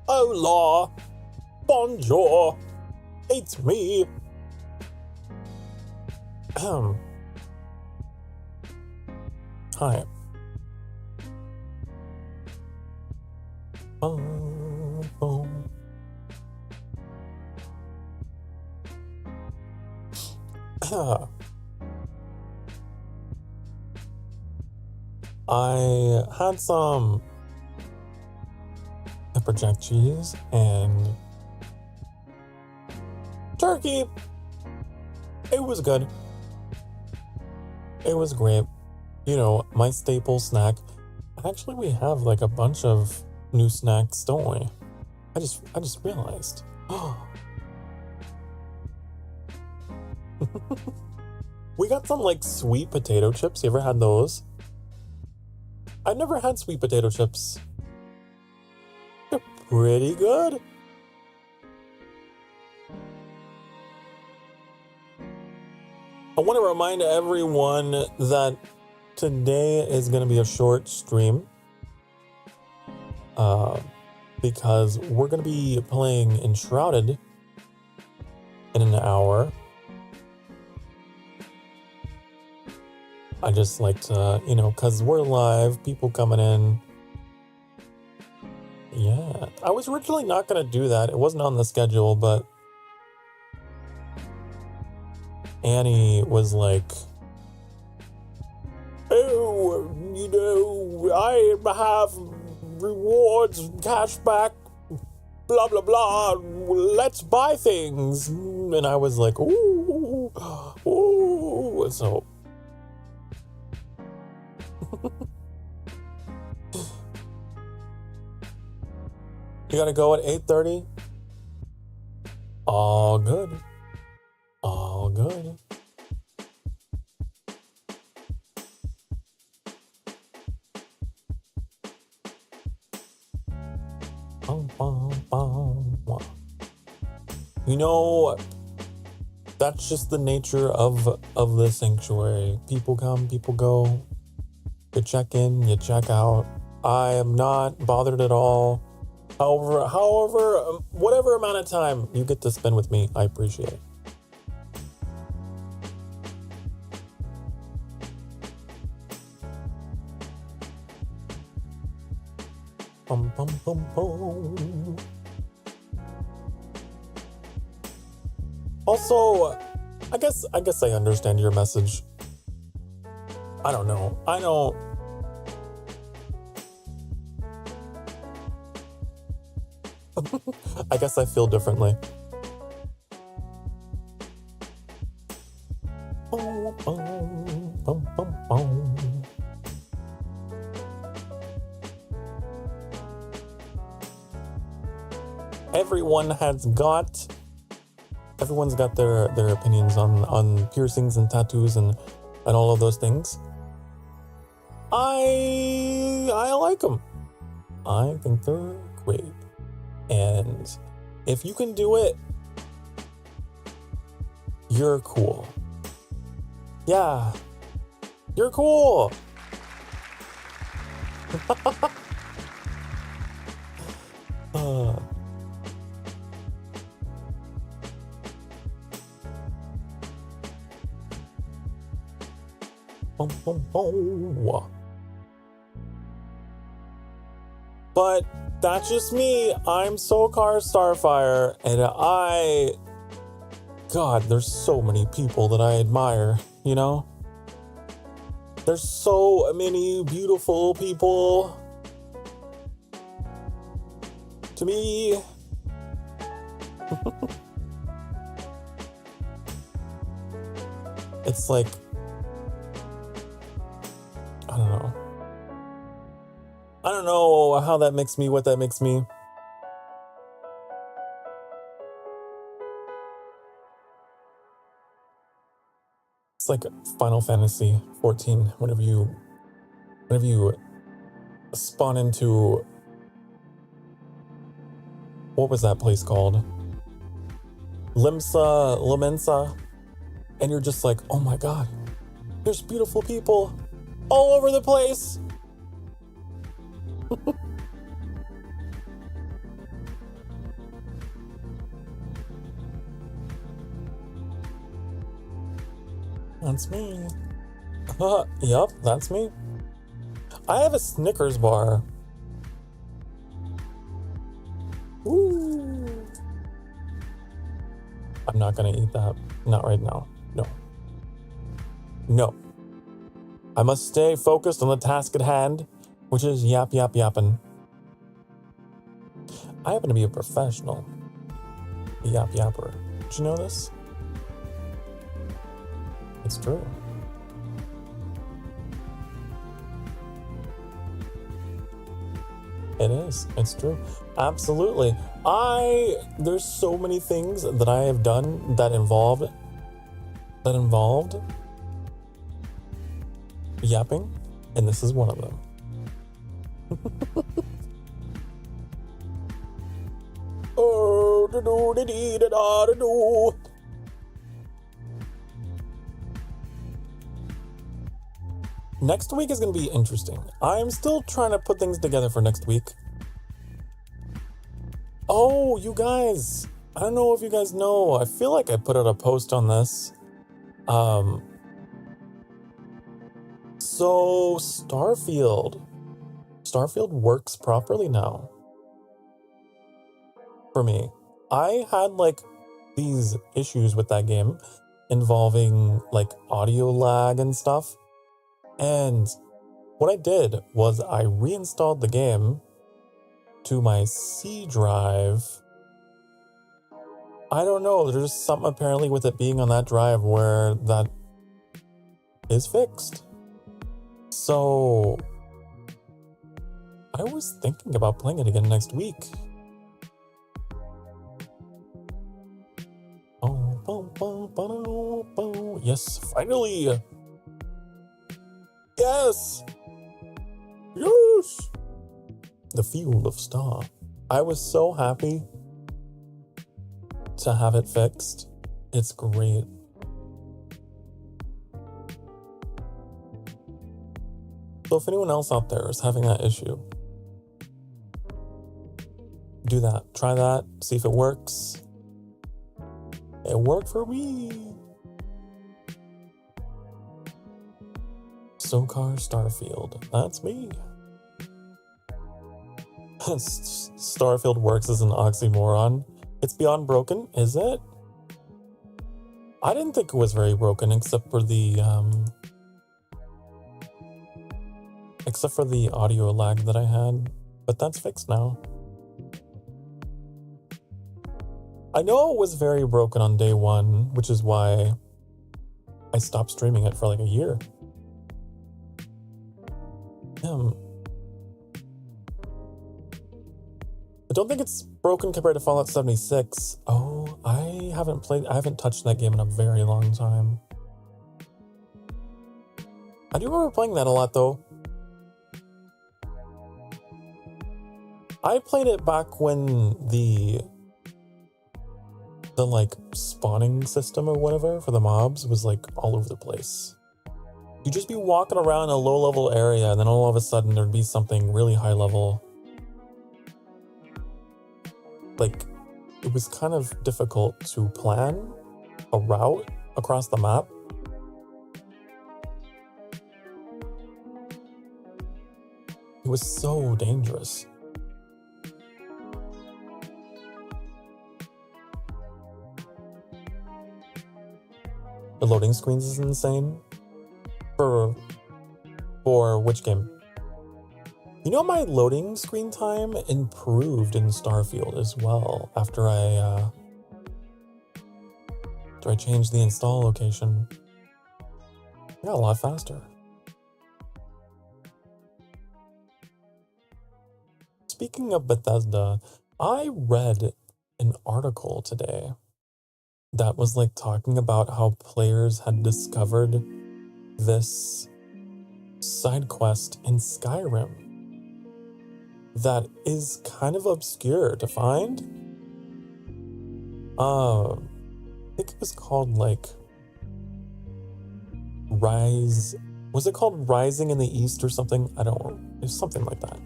hola, bonjour, it's me. Hi. I had some pepper jack cheese and turkey. It was good. It was great. You know, my staple snack. Actually, we have like a bunch of new snacks, don't we? I just realized. We got some like sweet potato chips. You ever had those? I've never had sweet potato chips. They're pretty good. I want to remind everyone that today is going to be a short stream. Because we're going to be playing Enshrouded in an hour. I just like to, you know, because we're live, people coming in. Yeah, I was originally not going to do that. It wasn't on the schedule, but Annie was like, oh, you know, I have rewards, cashback, blah, blah, blah. Let's buy things. And I was like, ooh, ooh. So. You gotta go at 8:30? All good. All good. You know, that's just the nature of the sanctuary. People come, people go. You check in, you check out. I am not bothered at all. However, whatever amount of time you get to spend with me, I appreciate it. Bum, bum, bum, bum. Also, I guess I understand your message. I don't know. I guess I feel differently. Everyone's got their opinions on piercings and tattoos and all of those things. I like them. I think they're great. And if you can do it, you're cool. Yeah, you're cool. But that's just me. I'm Sokar Starfire, and God, there's so many people that I admire, you know? There's so many beautiful people. To me. It's like, I don't know how that makes me, what that makes me. It's like Final Fantasy 14, whenever you spawn into, what was that place called? Limensa, and you're just like, oh my god, there's beautiful people all over the place. That's me. Yup, that's me. I have a Snickers bar. Ooh. I'm not gonna eat that. Not right now. No. No. I must stay focused on the task at hand, which is yapping. I happen to be a professional yapper. Did you know this? It's true. It is. It's true. Absolutely. There's so many things that I have done that involved yapping, and this is one of them. Next week is going to be interesting. I'm still trying to put things together for next week. Oh, you guys. I don't know if you guys know. I feel like I put out a post on this. So Starfield works properly now. For me. I had like these issues with that game involving like audio lag and stuff. And what I did was I reinstalled the game to my C drive. I don't know, there's something apparently with it being on that drive where that is fixed. So I was thinking about playing it again next week. Yes, finally! Yes! Yes! The Field of Star. I was so happy to have it fixed. It's great. So if anyone else out there is having that issue, do that. Try that. See if it works. It worked for me. Sokar Starfield. That's me. Starfield works as an oxymoron. It's beyond broken, is it? I didn't think it was very broken except for the audio lag that I had, but that's fixed now. I know it was very broken on day one, which is why I stopped streaming it for like a year. I don't think it's broken compared to Fallout 76. Oh, I haven't touched that game in a very long time. I do remember playing that a lot though. I played it back when the like spawning system or whatever for the mobs was like all over the place. You'd just be walking around a low level area and then all of a sudden there'd be something really high level. Like, it was kind of difficult to plan a route across the map. It was so dangerous. The loading screens is insane. For which game? You know, my loading screen time improved in Starfield as well after I changed the install location. It got a lot faster. Speaking of Bethesda, I read an article today that was like talking about how players had discovered this side quest in Skyrim that is kind of obscure to find. I think it was called like Rise. Was it called Rising in the East or something? I don't know. It was something like that.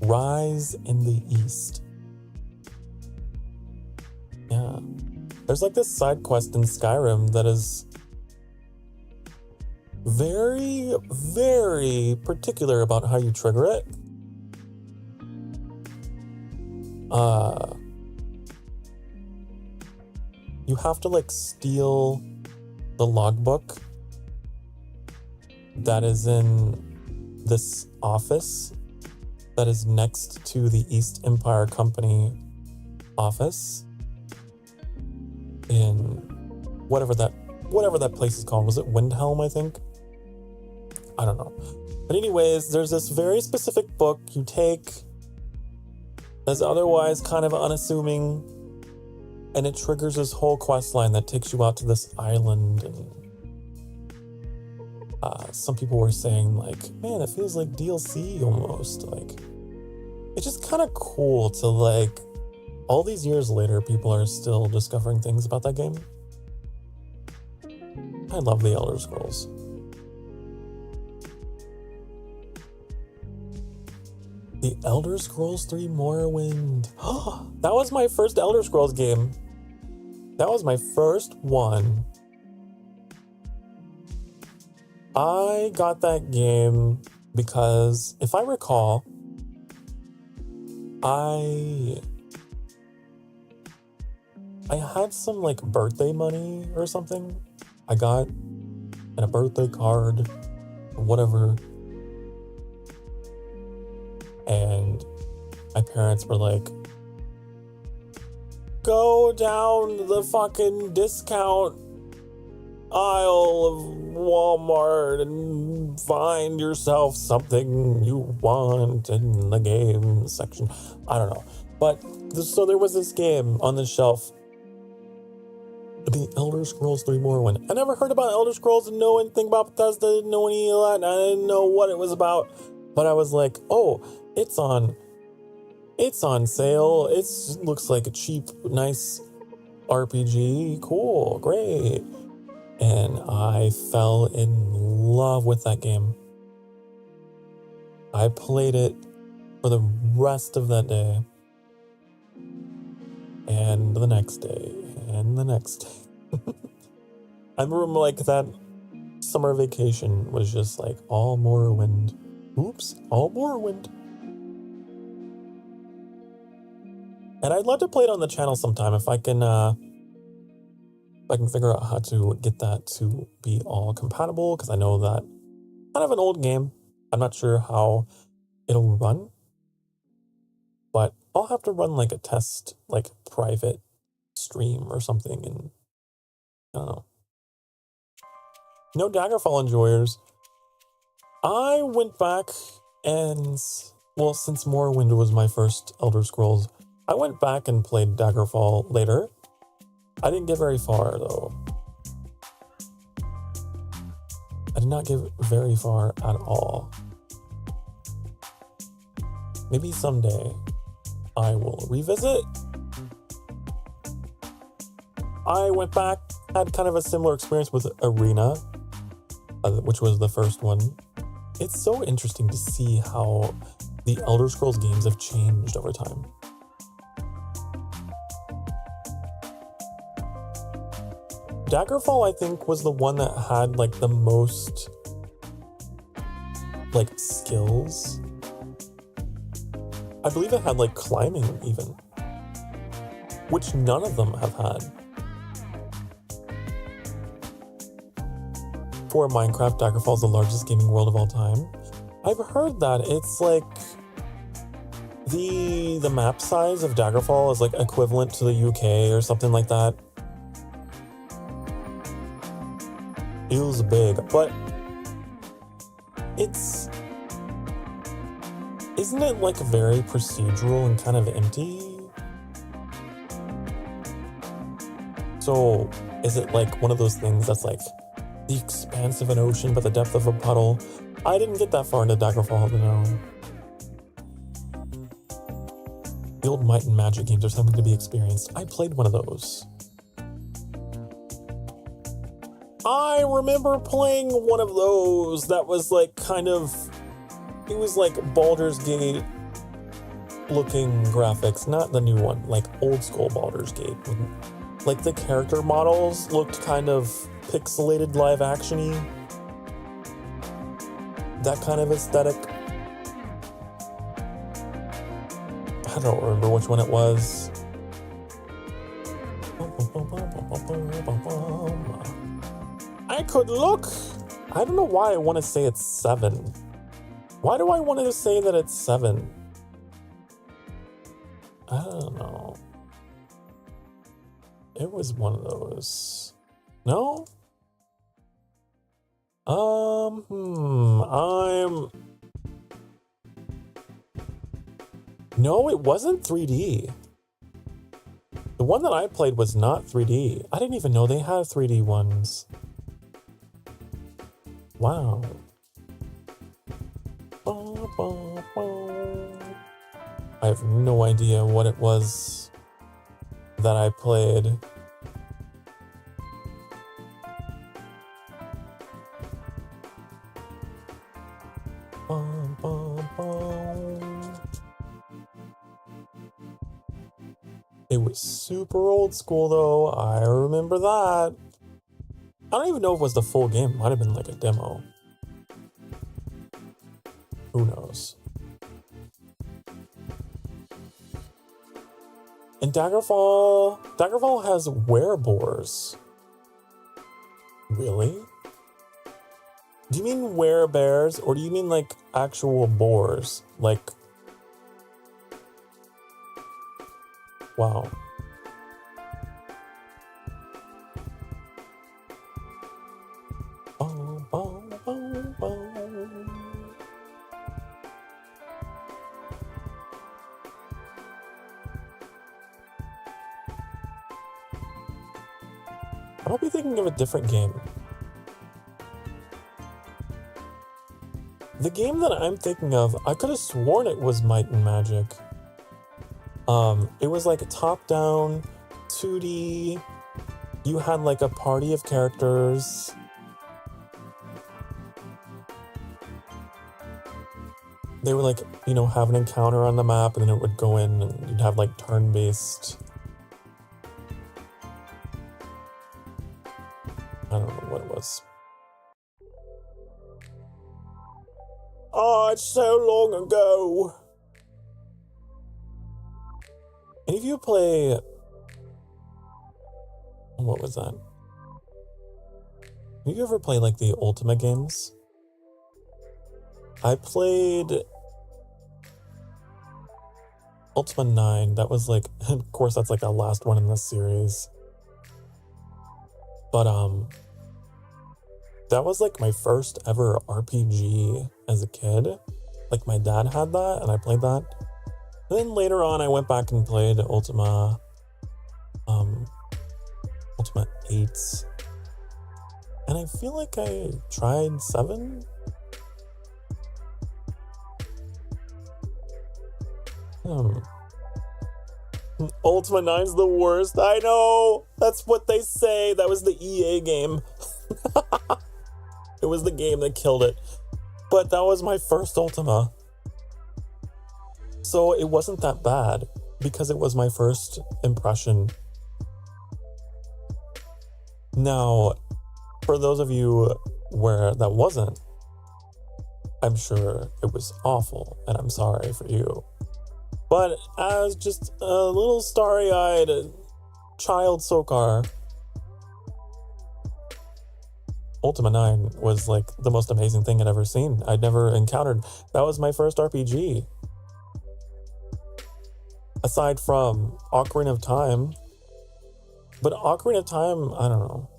Rise in the East. Yeah. There's like this side quest in Skyrim that is very, very particular about how you trigger it. You have to like steal the logbook that is in this office that is next to the East Empire Company office in whatever that place is called. Was it Windhelm, I think? I don't know. But anyways, there's this very specific book you take that's otherwise kind of unassuming, and it triggers this whole quest line that takes you out to this island. And some people were saying like, man, it feels like DLC almost. Like, it's just kind of cool to like, all these years later, people are still discovering things about that game. I love the Elder Scrolls. The Elder Scrolls 3 Morrowind. That was my first Elder Scrolls game. That was my first one. I got that game because, if I recall, I had some like birthday money or something I got, and a birthday card or whatever. And my parents were like, go down the fucking discount aisle of Walmart and find yourself something you want in the game section. I don't know. But so there was this game on the shelf, the Elder Scrolls 3 Morrowind. I never heard about Elder Scrolls, didn't know anything about Bethesda, didn't know any of that, and I didn't know what it was about. But I was like, oh, it's on sale. It looks like a cheap, nice RPG. Cool, great. And I fell in love with that game. I played it for the rest of that day. And the next day. And the next day. I remember like that summer vacation was just like all Morrowind. Oops, all Morrowind. And I'd love to play it on the channel sometime if I can figure out how to get that to be all compatible, because I know that kind of an old game. I'm not sure how it'll run, but I'll have to run like a test, like private stream or something, and I don't know. No Daggerfall enjoyers. I went back and, well, since Morrowind was my first Elder Scrolls, I went back and played Daggerfall later. I didn't get very far, though. I did not get very far at all. Maybe someday I will revisit. I went back, had kind of a similar experience with Arena, which was the first one. It's so interesting to see how the Elder Scrolls games have changed over time. Daggerfall, I think, was the one that had like the most like skills. I believe it had like climbing even, which none of them have had. For Minecraft, Daggerfall is the largest gaming world of all time. I've heard that it's like the map size of Daggerfall is like equivalent to the UK or something like that. Feels big, but isn't it like very procedural and kind of empty? So is it like one of those things that's like the expanse of an ocean but the depth of a puddle? I didn't get that far into Daggerfall to know. The old Might and Magic games are something to be experienced. I played one of those. I remember playing one of those that was like it was like Baldur's Gate looking graphics, not the new one, like old school Baldur's Gate with Like the character models looked kind of pixelated live action-y. That kind of aesthetic. I don't remember which one it was. I could look. I don't know why I want to say it's 7. Why do I want to say that it's 7? I don't know. It was one of those. No? No, it wasn't 3D. The one that I played was not 3D. I didn't even know they had 3D ones. Wow. I have no idea what it was that I played. It was super old school though, I remember that. I don't even know if it was the full game, it might have been like a demo. Who knows? And Daggerfall has werebores. Really? Do you mean werebears, or do you mean like actual boars? Like, wow. I might be thinking of a different game. The game that I'm thinking of, I could have sworn it was Might and Magic. It was like a top-down, 2D. You had like a party of characters. They were like, you know, have an encounter on the map, and then it would go in, and you'd have like turn-based. I don't know what it was. Oh, it's so long ago. And if you play... What was that? Have you ever played like the Ultima games? I played Ultima 9. That was like, of course, that's like the last one in this series. But that was like my first ever RPG as a kid. Like my dad had that and I played that. And then later on I went back and played Ultima 8. And I feel like I tried 7. Ultima 9's the worst. I know. That's what they say. That was the EA game. It was the game that killed it. But that was my first Ultima. So it wasn't that bad because it was my first impression. Now, for those of you where that wasn't, I'm sure it was awful and I'm sorry for you. But as just a little starry-eyed child Sokar, Ultima 9 was like the most amazing thing I'd ever seen. I'd never encountered. That was my first RPG. Aside from Ocarina of Time. But Ocarina of Time, I don't know.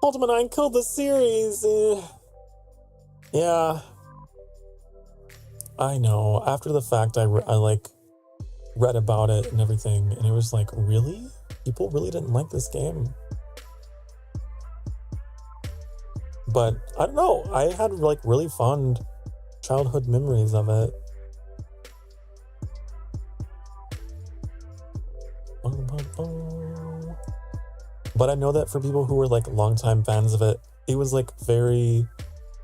Ultima 9 killed the series. Yeah. I know. After the fact, I like read about it and everything, and it was like, really? People really didn't like this game. But I don't know. I had like really fond childhood memories of it. But I know that for people who were like longtime fans of it, it was like very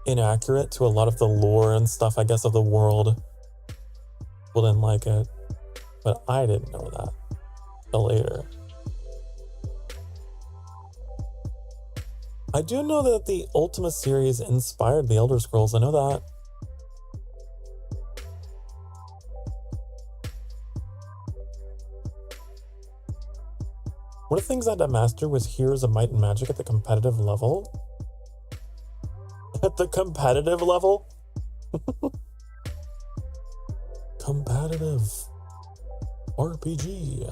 inaccurate to a lot of the lore and stuff, I guess, of the world. People didn't like it. But I didn't know that till later. I do know that the Ultima series inspired the Elder Scrolls. I know that. One of the things I had to master was Heroes of Might and Magic at the competitive level. At the competitive level? Competitive RPG.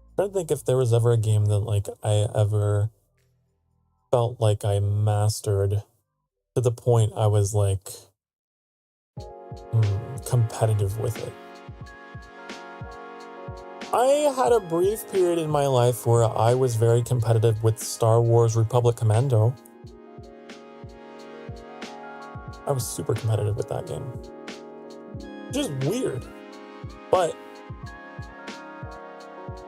I'm trying to think if there was ever a game that like I ever felt like I mastered to the point I was like competitive with it. I had a brief period in my life where I was very competitive with Star Wars Republic Commando. I was super competitive with that game. Just weird. But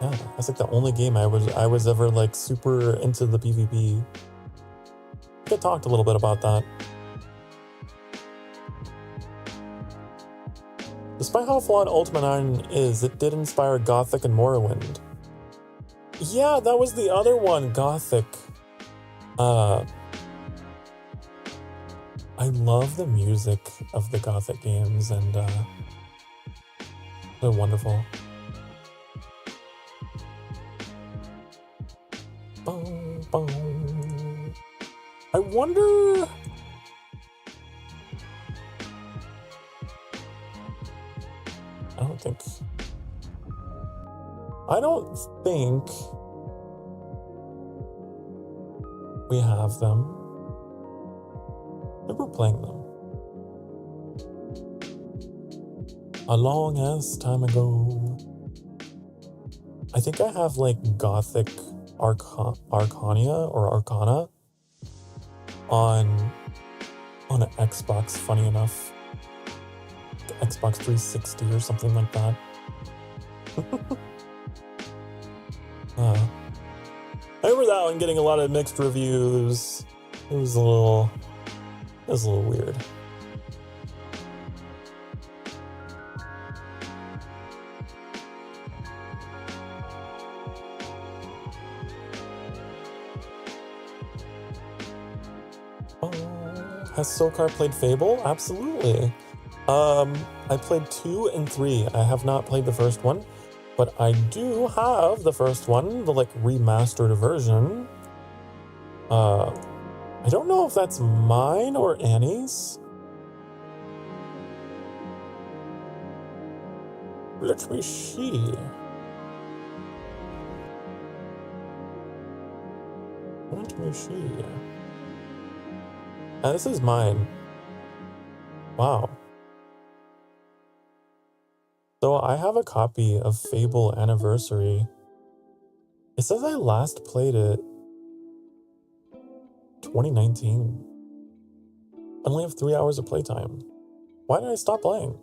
yeah, that's like the only game I was ever like super into the PvP. I think I talked a little bit about that. Despite how flawed Ultima 9 is, it did inspire Gothic and Morrowind. Yeah, that was the other one, Gothic. I love the music of the Gothic games, and they're wonderful. Boom, boom. I wonder... I don't think we have them. I remember playing them a long ass time ago. I think I have like Gothic Arcania or Arcana on an Xbox, funny enough. Xbox 360 or something like that. I remember that one getting a lot of mixed reviews. It was a little weird. Oh, has Sokar played Fable? Absolutely. I played 2 and 3. I have not played the first one, but I do have the first one, the like remastered version. I don't know if that's mine or Annie's. Let me see. Let me see. This is mine. Wow. So I have a copy of Fable Anniversary. It says I last played it 2019. I only have 3 hours of playtime. Why did I stop playing?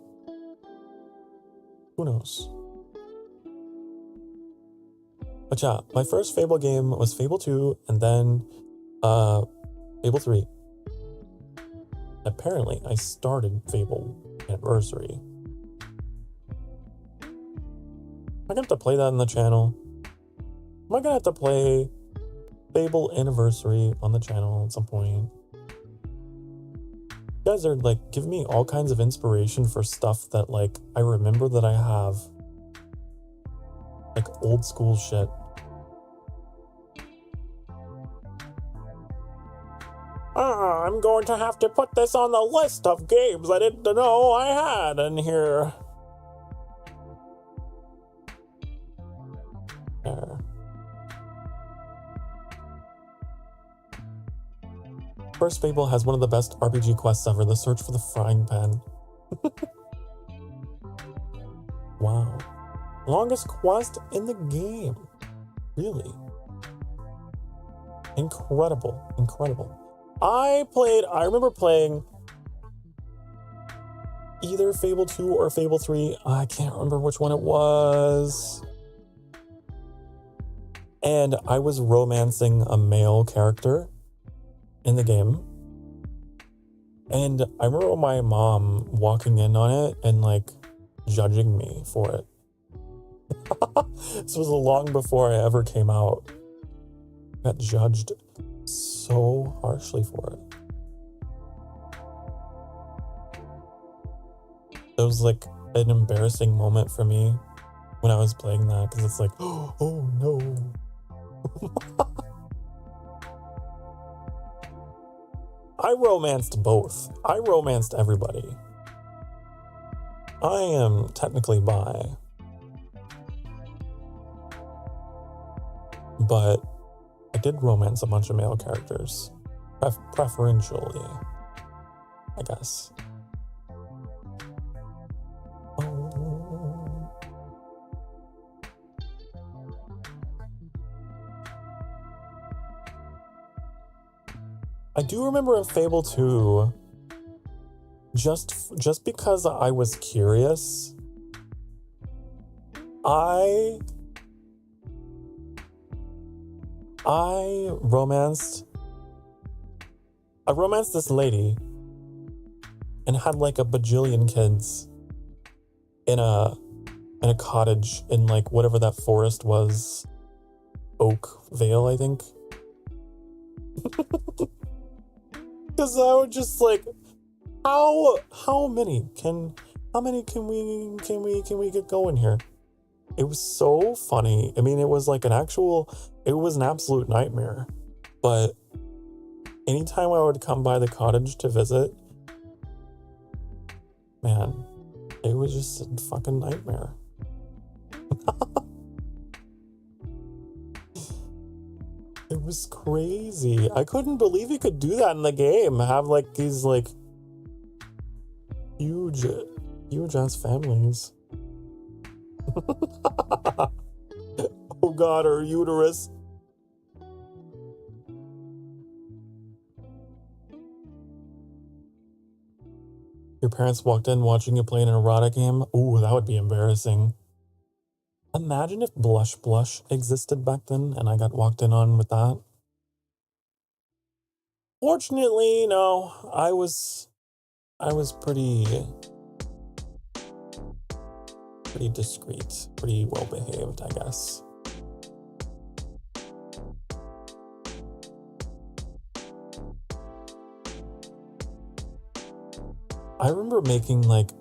Who knows? But yeah, my first Fable game was Fable 2 and then Fable 3. Apparently, I started Fable Anniversary. Am I gonna have to play that on the channel? Am I gonna have to play Fable Anniversary on the channel at some point? You guys are like giving me all kinds of inspiration for stuff that like I remember that I have. Like old school shit. I'm going to have to put this on the list of games I didn't know I had in here. There. First Fable has one of the best RPG quests ever, the search for the frying pan. Wow. Longest quest in the game. Really. Incredible. Incredible. I remember playing either Fable 2 or Fable 3. I can't remember which one it was. And I was romancing a male character in the game. And I remember my mom walking in on it and like judging me for it. This was long before I ever came out. I got judged so harshly for it. It was like an embarrassing moment for me when I was playing that, because it's like, oh no. I romanced both. I romanced everybody. I am technically bi, but I did romance a bunch of male characters. Preferentially, I guess. Oh. I do remember in Fable 2, just because I was curious, I romanced this lady and had like a bajillion kids in a cottage in like whatever that forest was, Oak Vale, I think. Because I would just like, how many can we get going here? It was so funny. I mean, it was like it was an absolute nightmare. But anytime I would come by the cottage to visit, man, it was just a fucking nightmare. It was crazy. I couldn't believe you could do that in the game. Have like these like huge ass families. Oh god, her uterus. Your parents walked in watching you play an erotic game? Ooh, that would be embarrassing. Imagine if Blush Blush existed back then and I got walked in on with that. Fortunately, no, I was pretty discreet, pretty well behaved, I guess. I remember making like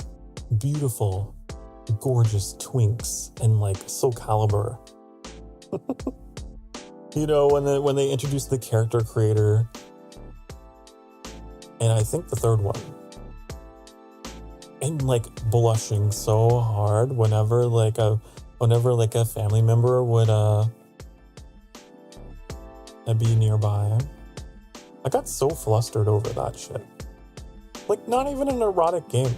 beautiful, gorgeous twinks and like Soul Calibur. You know, when they introduced the character creator, and I think the third one, and like blushing so hard whenever like a family member would be nearby. I got so flustered over that shit. Like, not even an erotic game.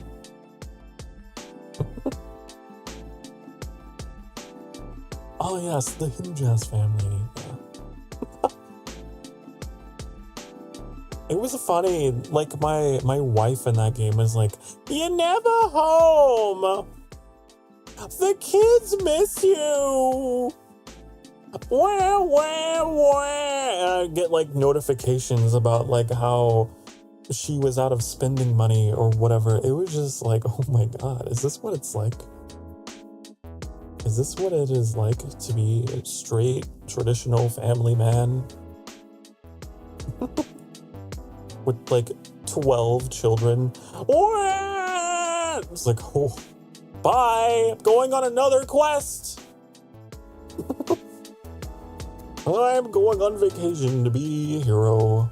Oh yes, the huge ass family. Yeah. It was funny, like my wife in that game was like, "You're never home. The kids miss you." I get like notifications about like how she was out of spending money or whatever. It was just like, oh my god, is this what it's like? Is this what it is like to be a straight, traditional family man? With like 12 children. It's like, oh, bye, I'm going on another quest. I'm going on vacation to be a hero.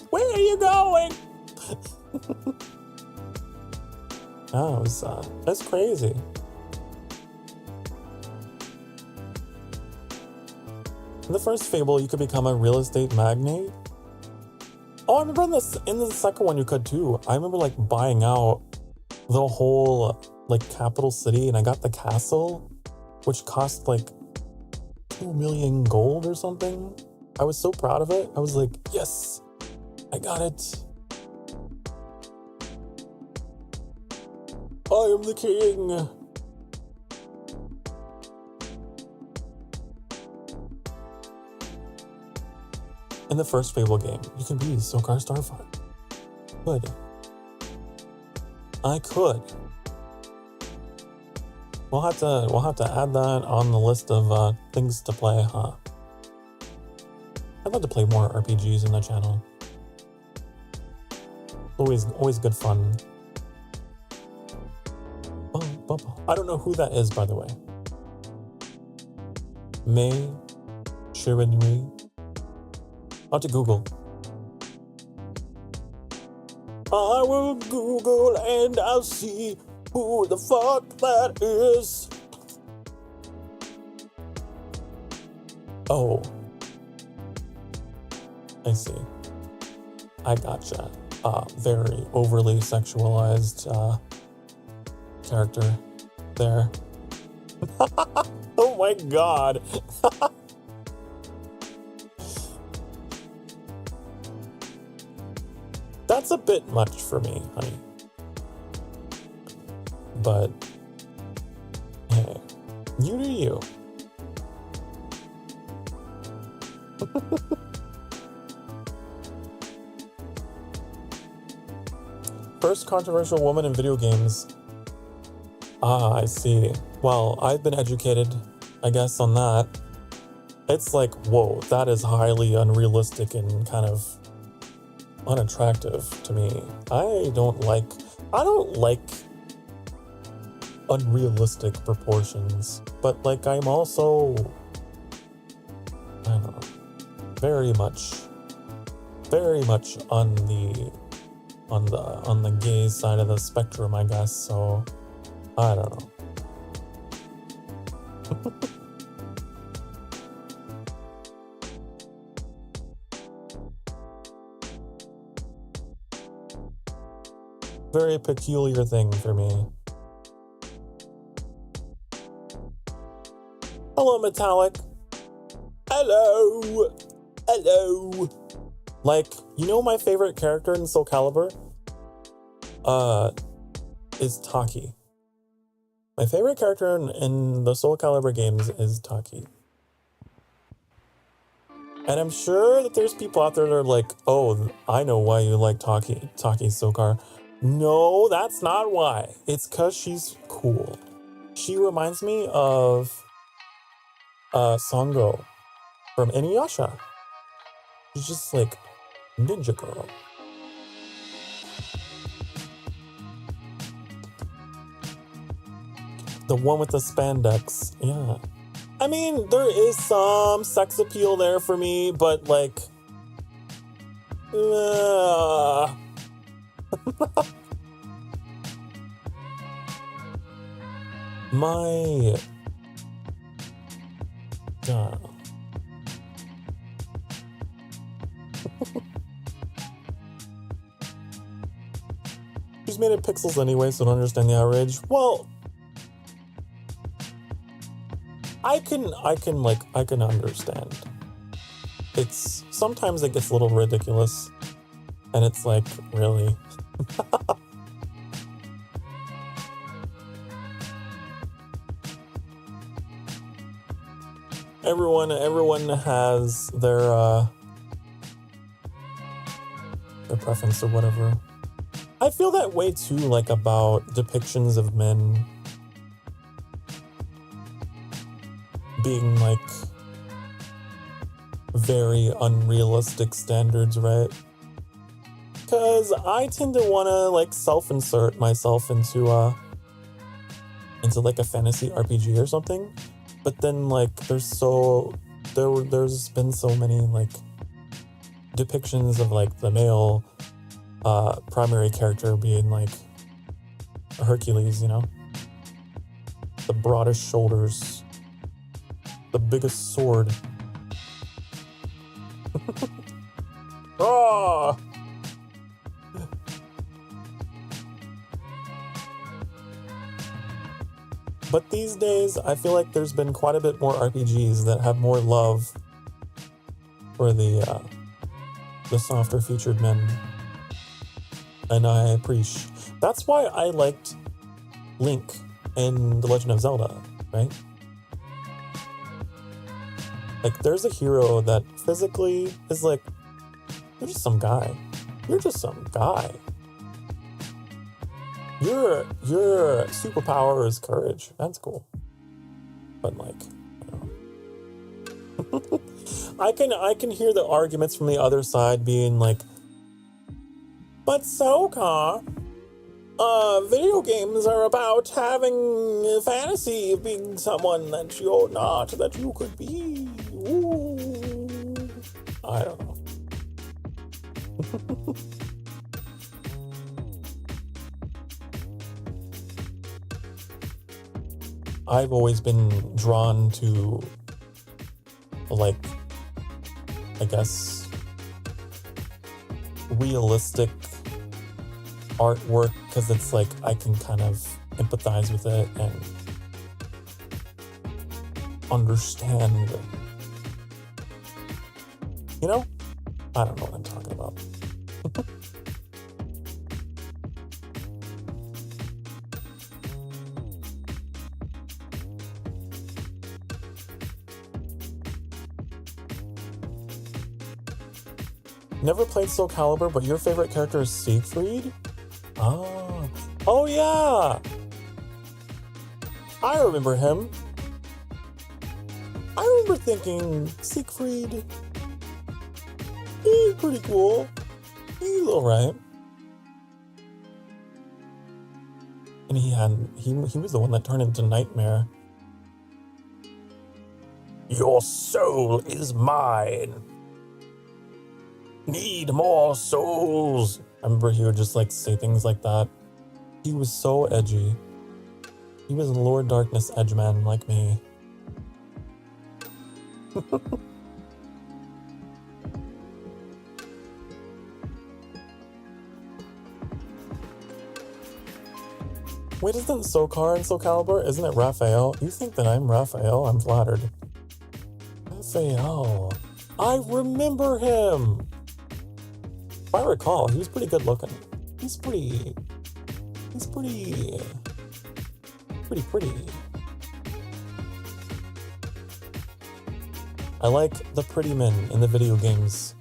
Where are you going? Oh, that's crazy. In the first Fable, you could become a real estate magnate. Oh, I remember in the second one you could too. I remember like buying out the whole like capital city, and I got the castle, which cost like 2 million gold or something. I was so proud of it. I was like, yes, I got it. I am the king. in the first Fable game. You can be Sokar Starfire. Could. I could. We'll have to add that on the list of things to play, huh? I'd love to play more RPGs in the channel. Always good fun. I don't know who that is, by the way. May Shirinui. I'll have to Google. I will Google and I'll see who the fuck that is. Oh. I see. I gotcha. Very overly sexualized character there. Oh my god. That's a bit much for me, honey. But hey, you do you. First controversial woman in video games. Ah, I see. Well, I've been educated, I guess, on that. It's like, whoa, that is highly unrealistic and kind of unattractive to me. I don't like unrealistic proportions, but like I'm also, I don't know, very much on the gay side of the spectrum, I guess. So I don't know. Very peculiar thing for me. Hello, Metallic. Hello. Hello. Like, you know my favorite character in Soul Calibur? Is Taki. My favorite character in the Soul Calibur games is Taki. And I'm sure that there's people out there that are like, oh, I know why you like Taki Sokar. No, that's not why. It's because she's cool. She reminds me of Sango from Inuyasha. She's just like ninja girl. The one with the spandex, yeah. I mean, there is some sex appeal there for me, but like, my God. She's made it pixels anyway, so I don't understand the outrage. Well, I can understand. It's sometimes it gets a little ridiculous, and it's like, really? Everyone has their preference or whatever. I feel that way too, like about depictions of men being like very unrealistic standards, right? Because I tend to want to like self-insert myself into like a fantasy RPG or something, but then like there's been so many like depictions of like the male primary character being like a Hercules, you know, the broadest shoulders, the biggest sword. Oh! But these days, I feel like there's been quite a bit more RPGs that have more love for the softer featured men. And I appreciate. That's why I liked Link in The Legend of Zelda, right? Like, there's a hero that physically is like You're just some guy. You're just some guy. Your superpower is courage. That's cool. But like, I don't know. I can hear the arguments from the other side being like, but Sokar, video games are about having a fantasy of being someone that you're not, that you could be. Ooh. I don't know. I've always been drawn to, like, I guess, realistic artwork, because it's like I can kind of empathize with it and understand, you know? I don't know what I'm talking about. Never played Soul Calibur, but your favorite character is Siegfried? Oh yeah! I remember him. I remember thinking, Siegfried, he's pretty cool. He's alright. And he was the one that turned into Nightmare. Your soul is mine. Need more souls. I remember he would just like say things like that. He was so edgy. He was Lord Darkness Edgeman like me. Wait, isn't Sokar in Soul Calibur? Isn't it Raphael? You think that I'm Raphael? I'm flattered. Raphael. I remember him. If I recall, he was pretty good looking. He's pretty. I like the pretty men in the video games.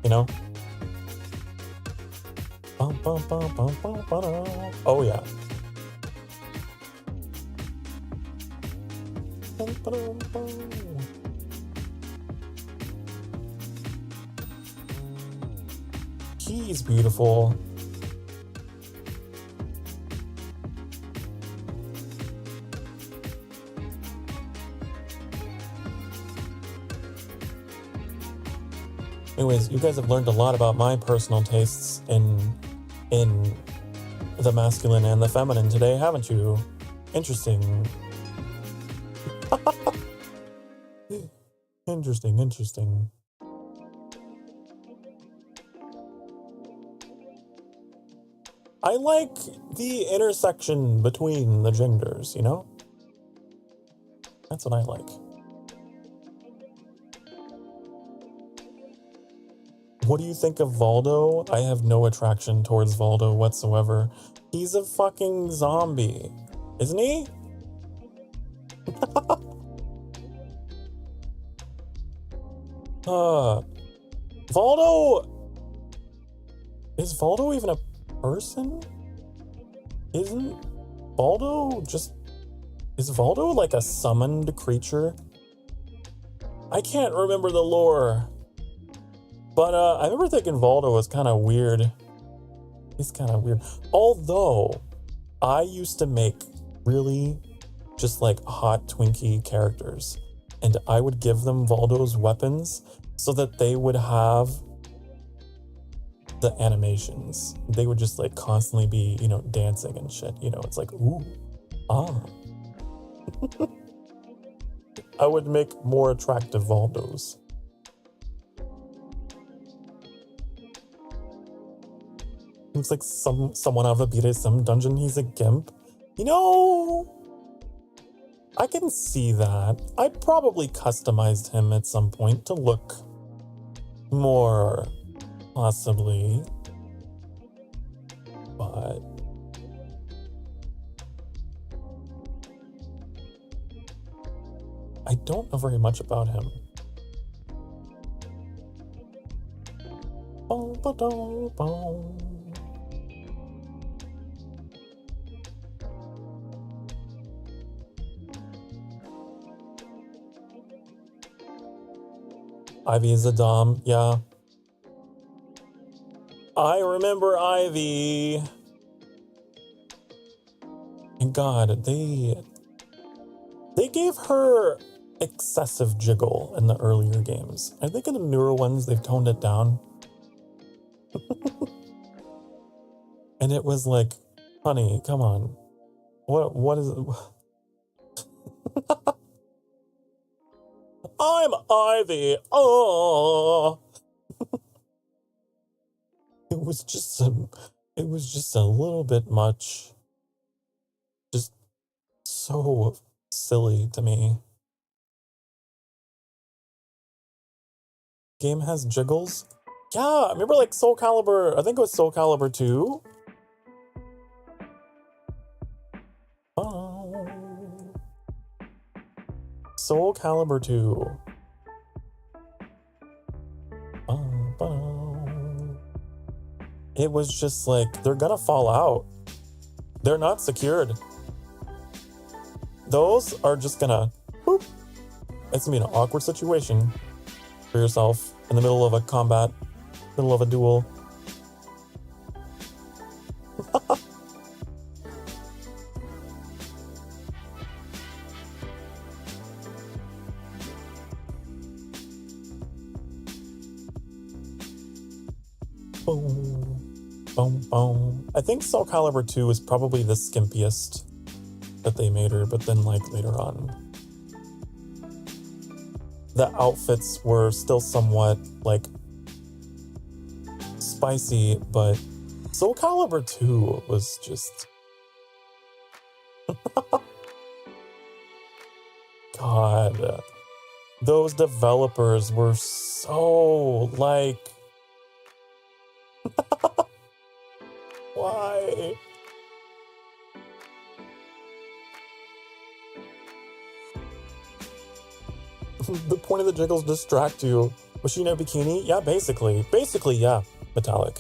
You know? Oh yeah. He's beautiful. Anyways, you guys have learned a lot about my personal tastes in the masculine and the feminine today, haven't you? Interesting. Interesting. I like the intersection between the genders, you know? That's what I like. What do you think of Voldo? I have no attraction towards Voldo whatsoever. He's a fucking zombie, isn't he? Voldo... Is Voldo even a person? Isn't Voldo just... Is Voldo like a summoned creature? I can't remember the lore. But I remember thinking Voldo was kind of weird. He's kind of weird. Although, I used to make really just like hot Twinkie characters. And I would give them Voldo's weapons so that they would have the animations. They would just like constantly be, you know, dancing and shit. You know, it's like, ooh, ah. I would make more attractive Voldos. Looks like someone out of a BDSM dungeon. He's a gimp. You know, I can see that. I probably customized him at some point to look more, possibly. But I don't know very much about him. Boom, ba-dum, boom. Ivy is a dom, yeah. I remember Ivy. And God, they gave her excessive jiggle in the earlier games. I think in the newer ones they've toned it down. And it was like, honey, come on. What is it? I'm Ivy. Oh. It was just a little bit much. Just so silly to me. Game has jiggles? Yeah, remember like Soul Calibur, I think it was Soul Calibur 2? Oh. Soul Calibur 2. It was just like, they're gonna fall out. They're not secured. Those are just gonna, whoop. It's gonna be an awkward situation for yourself in the middle of a combat, middle of a duel. Boom, boom, boom. I think Soul Calibur 2 is probably the skimpiest that they made her, but then like later on, the outfits were still somewhat like spicy, but Soul Calibur 2 was just God, those developers were so like why? The point of the jiggles distract you. Was she in a bikini? Yeah, basically. Basically, yeah. Metallic.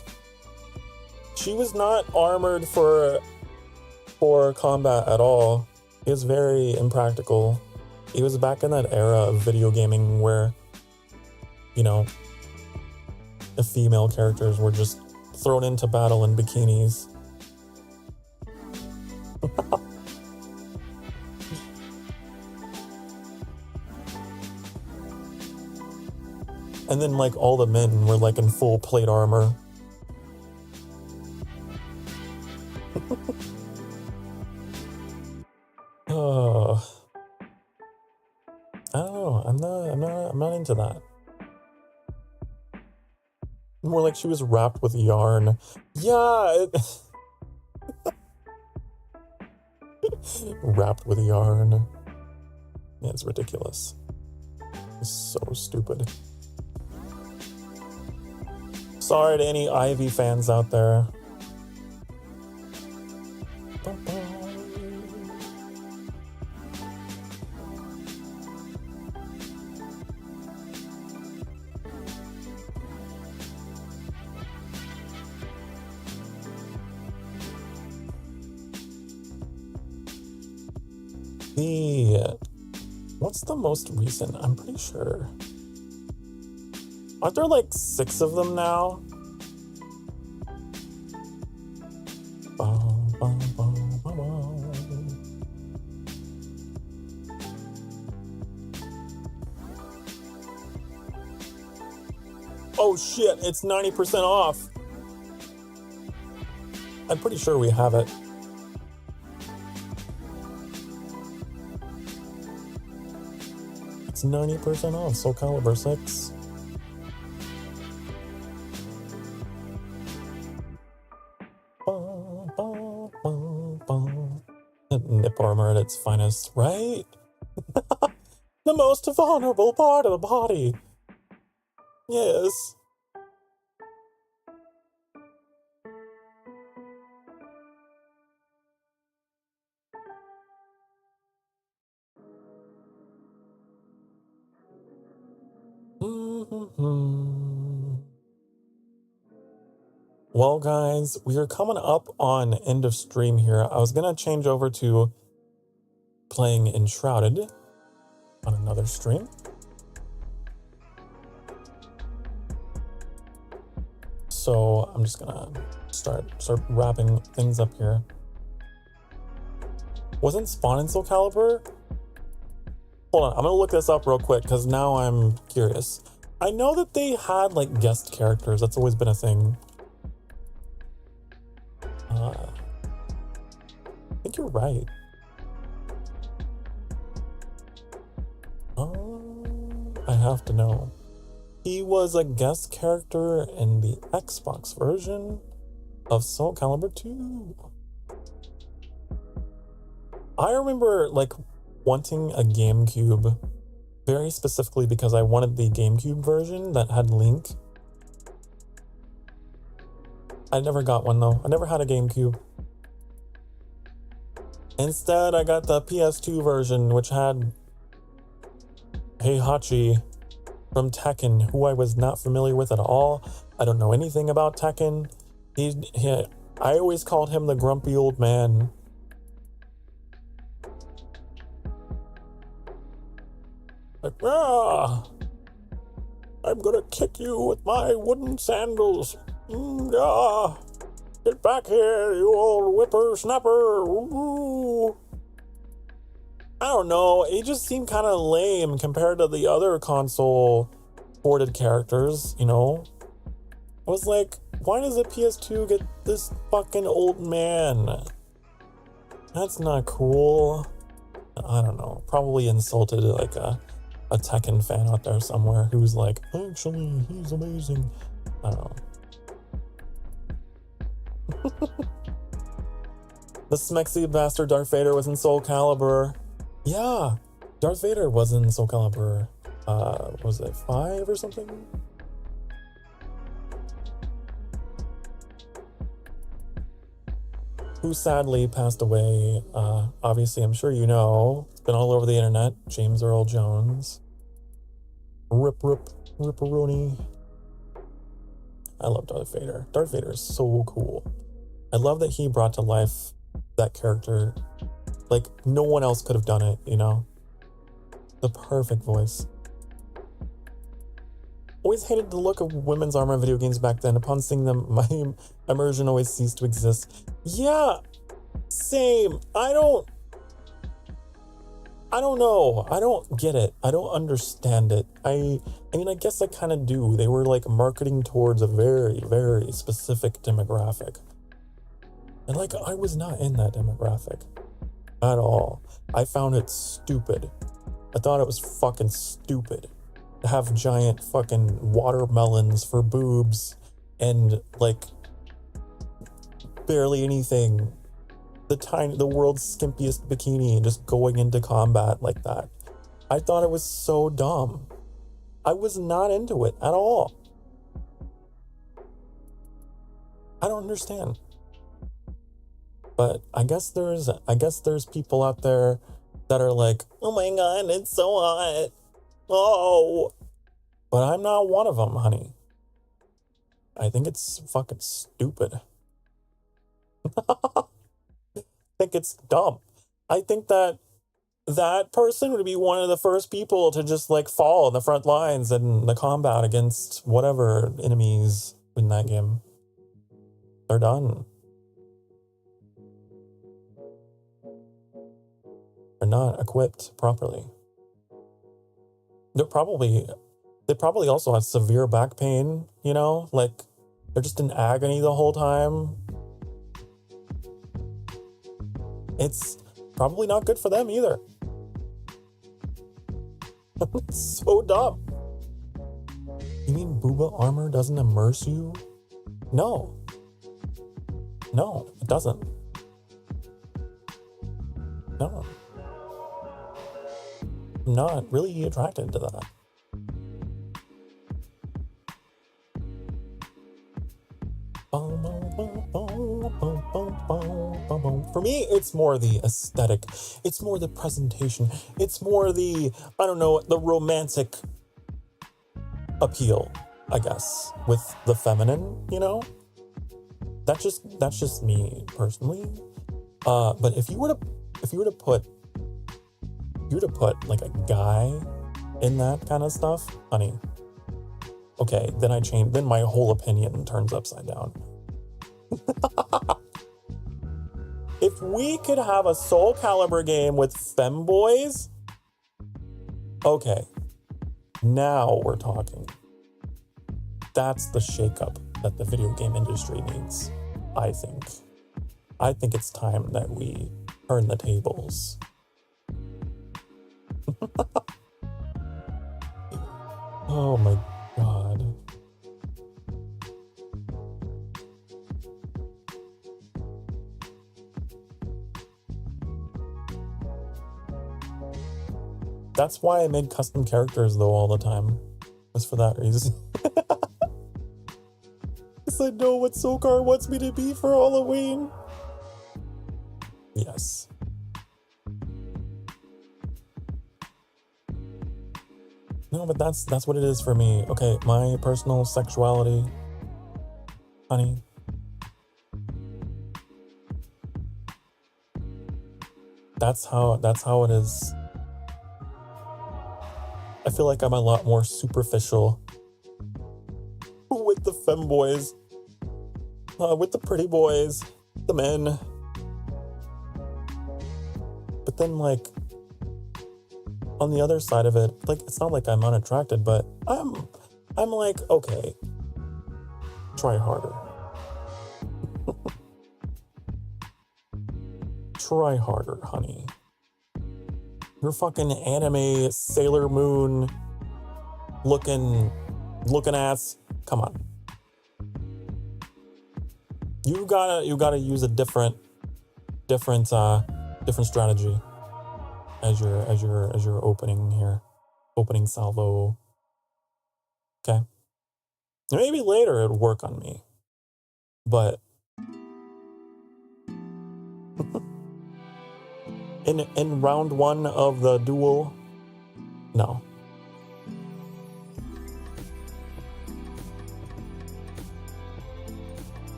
She was not armored for combat at all. It was very impractical. It was back in that era of video gaming where, you know, the female characters were just thrown into battle in bikinis. And then like all the men were like in full plate armor. Oh, I don't know. I'm not into that. More like she was wrapped with yarn. Yeah. Wrapped with yarn. Yeah, it's ridiculous. It's so stupid. Sorry to any Ivy fans out there. What's the most recent? I'm pretty sure. Aren't there like 6 of them now? Oh shit, it's 90% off. I'm pretty sure we have it. It's 90% off, Soul Calibur 6. Nip armor at its finest, right? The most vulnerable part of the body. Yes. Well, guys, we are coming up on end of stream here. I was going to change over to playing Enshrouded on another stream. So I'm just going to start wrapping things up here. Wasn't Spawn in Soul Calibur? Hold on, I'm going to look this up real quick because now I'm curious. I know that they had like guest characters. That's always been a thing. I think you're right. I have to know. He was a guest character in the Xbox version of Soul Calibur 2. I remember like wanting a GameCube very specifically because I wanted the GameCube version that had Link. I never got one though. I never had a GameCube. Instead, I got the PS2 version, which had Heihachi from Tekken, who I was not familiar with at all. I don't know anything about Tekken. I always called him the grumpy old man. Like, I'm gonna kick you with my wooden sandals. Get back here, you old whippersnapper. Ooh. I don't know, it just seemed kind of lame compared to the other console ported characters, you know? I was like, why does the PS2 get this fucking old man? That's not cool. I don't know, probably insulted like a Tekken fan out there somewhere who's like, actually, he's amazing. I don't know. The smexy bastard Darth Vader was in Soul Calibur. Yeah, Darth Vader was in Soul Calibur. Was it 5 or something? Who sadly passed away. Obviously, I'm sure you know. It's been all over the internet. James Earl Jones. Ripperoni. I love Darth Vader. Darth Vader is so cool. I love that he brought to life that character. Like, no one else could have done it, you know? The perfect voice. Always hated the look of women's armor in video games back then. Upon seeing them, my immersion always ceased to exist. Yeah, same. I don't know. I don't get it. I don't understand it. I mean, I guess I kind of do. They were like marketing towards a very, very specific demographic. And like, I was not in that demographic at all. I found it stupid. I thought it was fucking stupid to have giant fucking watermelons for boobs and like barely anything. The world's skimpiest bikini just going into combat like that. I thought it was so dumb. I was not into it at all. I don't understand. But I guess there's people out there that are like, oh my god, it's so hot. Oh. But I'm not one of them, honey. I think it's fucking stupid. I think it's dumb. I think that person would be one of the first people to just like fall in the front lines in the combat against whatever enemies in that game. They're done. They're not equipped properly. They probably also have severe back pain, you know? Like, they're just in agony the whole time. It's probably not good for them either. It's so dumb. You mean booba armor doesn't immerse you? No. No, it doesn't. No. I'm not really attracted to that. For me, it's more the aesthetic. It's more the presentation. It's more the, I don't know, the romantic appeal, I guess, with the feminine, you know? That's just me personally. But if you were to put like a guy in that kind of stuff, honey, okay, then my whole opinion turns upside down. If we could have a Soul Calibur game with femboys, okay, now we're talking. That's the shakeup that the video game industry needs, I think. I think it's time that we turn the tables. Oh my god. That's why I made custom characters though all the time. Just for that reason. Because I know what Sokar wants me to be for Halloween. Yes. No, but that's what it is for me. Okay, my personal sexuality, honey. That's how it is. I feel like I'm a lot more superficial with the femboys, with the pretty boys, the men. But then, like, on the other side of it, like, it's not like I'm unattracted, but I'm like, okay, try harder. Try harder, honey. Your fucking anime Sailor Moon looking ass. Come on. You gotta use a different strategy as your opening here. Opening salvo. Okay. Maybe later it'll work on me. But in round one of the duel, no.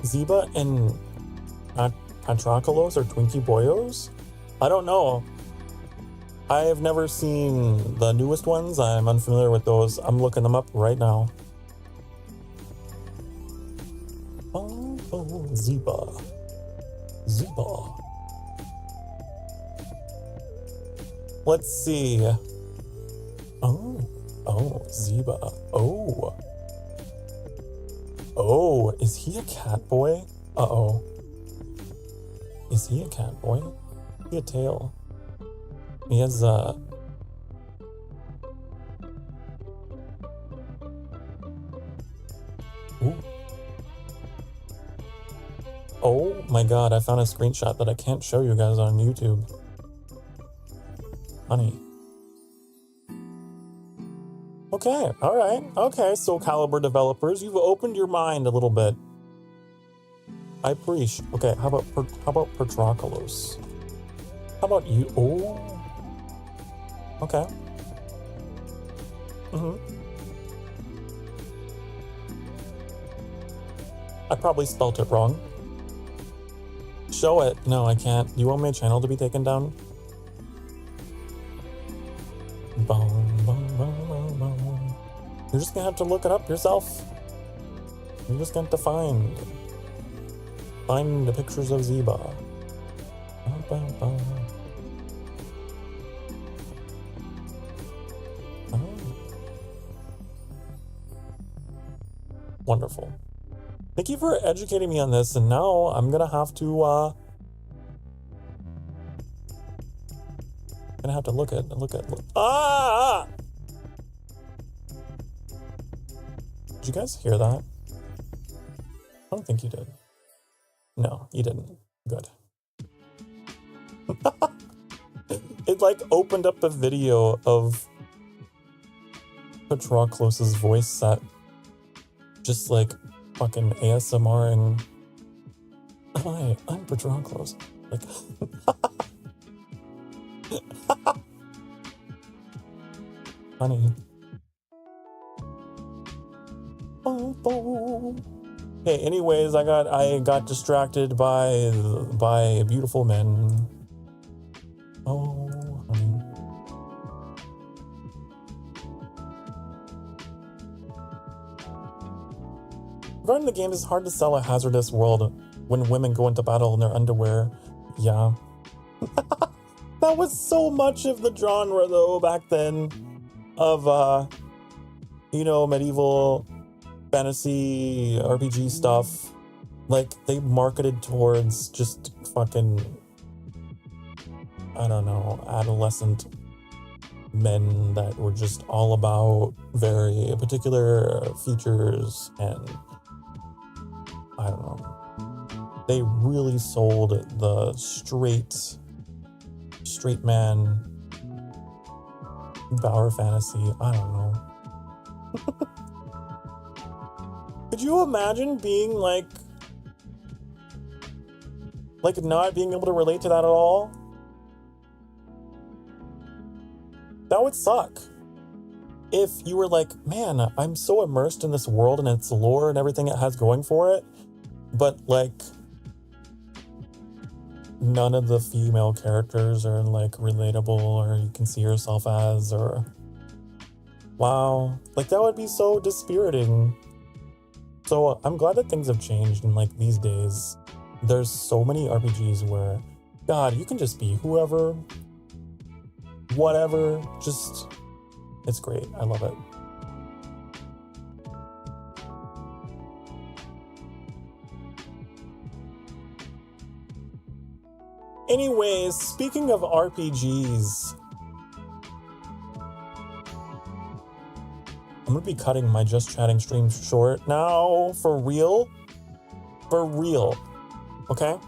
Ziba and Patroclos or Twinkie Boyos? I don't know. I have never seen the newest ones. I'm unfamiliar with those. I'm looking them up right now. Oh, Ziba. Let's see. Oh, Ziba. Oh, is he a cat boy? Uh-oh. Is he a cat boy? Is he a tail? He has Ooh. Oh my god, I found a screenshot that I can't show you guys on YouTube. Honey. Okay, alright. Okay, Soul Calibur developers, you've opened your mind a little bit. I appreciate. Okay, how about Patroclos? How about you? Oh. Okay. I probably spelt it wrong. Show it. No, I can't. Do you want my channel to be taken down? You're just gonna have to look it up yourself. You're just gonna have to find the pictures of Ziba. Wonderful. Thank you for educating me on this, and now I'm gonna have to look at ah! Did you guys hear that? I don't think you did. No, you didn't. Good. It like opened up a video of Patroclos's voice set. Just like fucking ASMR and hi, I'm Patroclos. Like honey. Hey, anyways, I got distracted by beautiful men. Oh, honey. Regarding the game, it's hard to sell a hazardous world when women go into battle in their underwear. Yeah. That was so much of the genre, though, back then. Of, medieval fantasy RPG stuff. Like, they marketed towards just fucking, I don't know, adolescent men that were just all about very particular features, and I don't know. They really sold the straight man Bower fantasy. I don't know. Could you imagine being like not being able to relate to that at all? That would suck. If you were like, man, I'm so immersed in this world and its lore and everything it has going for it, but like none of the female characters are like relatable or you can see yourself as, or wow, like that would be so dispiriting. So I'm glad that things have changed, and like these days there's so many RPGs where, God, you can just be whoever, whatever, just, it's great. I love it. Anyways, speaking of RPGs, I'm gonna be cutting my Just Chatting stream short now, for real. For real. Okay?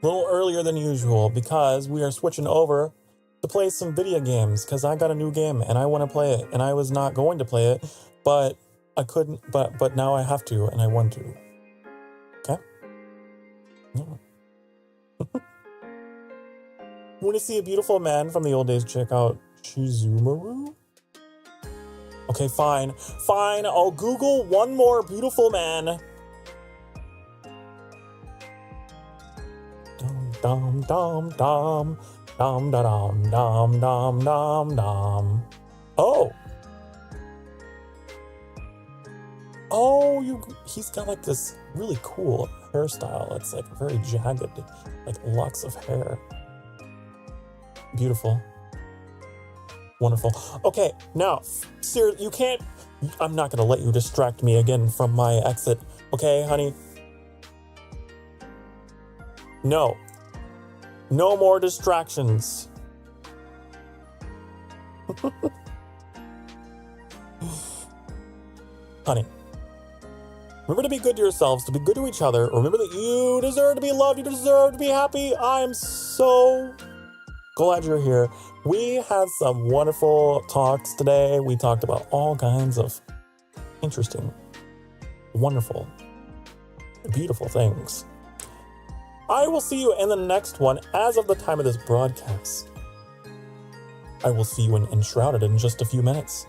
A little earlier than usual because we are switching over to play some video games because I got a new game and I want to play it, and I was not going to play it, but I couldn't, but now I have to, and I want to. Okay? Yeah. Want to see a beautiful man from the old days? Check out Shizumaru. Okay, fine. Fine, I'll Google one more beautiful man. Dum dum dum dum dum dum dum dum dum. Oh. Oh, he's got like this really cool hairstyle. It's like very jagged, like locks of hair. Beautiful. Wonderful. Okay, now, seriously, you can't, I'm not gonna let you distract me again from my exit. Okay, honey? No. No more distractions. Honey, remember to be good to yourselves, to be good to each other. Remember that you deserve to be loved, you deserve to be happy. I'm so glad you're here. We had some wonderful talks today. We talked about all kinds of interesting, wonderful, beautiful things. I will see you in the next one. As of the time of this broadcast, I will see you in Enshrouded in just a few minutes.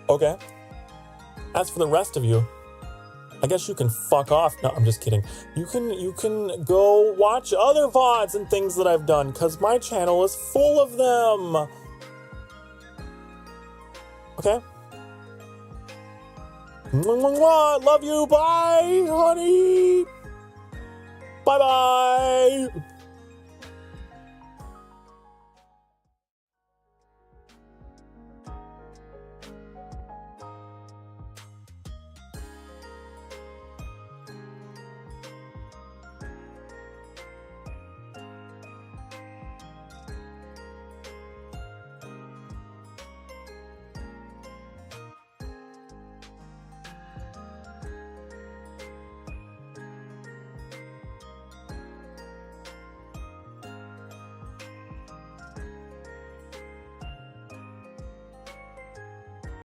Okay? As for the rest of you, I guess you can fuck off. No, I'm just kidding. You can go watch other VODs and things that I've done, because my channel is full of them. Okay? Love you. Bye, honey. Bye-bye.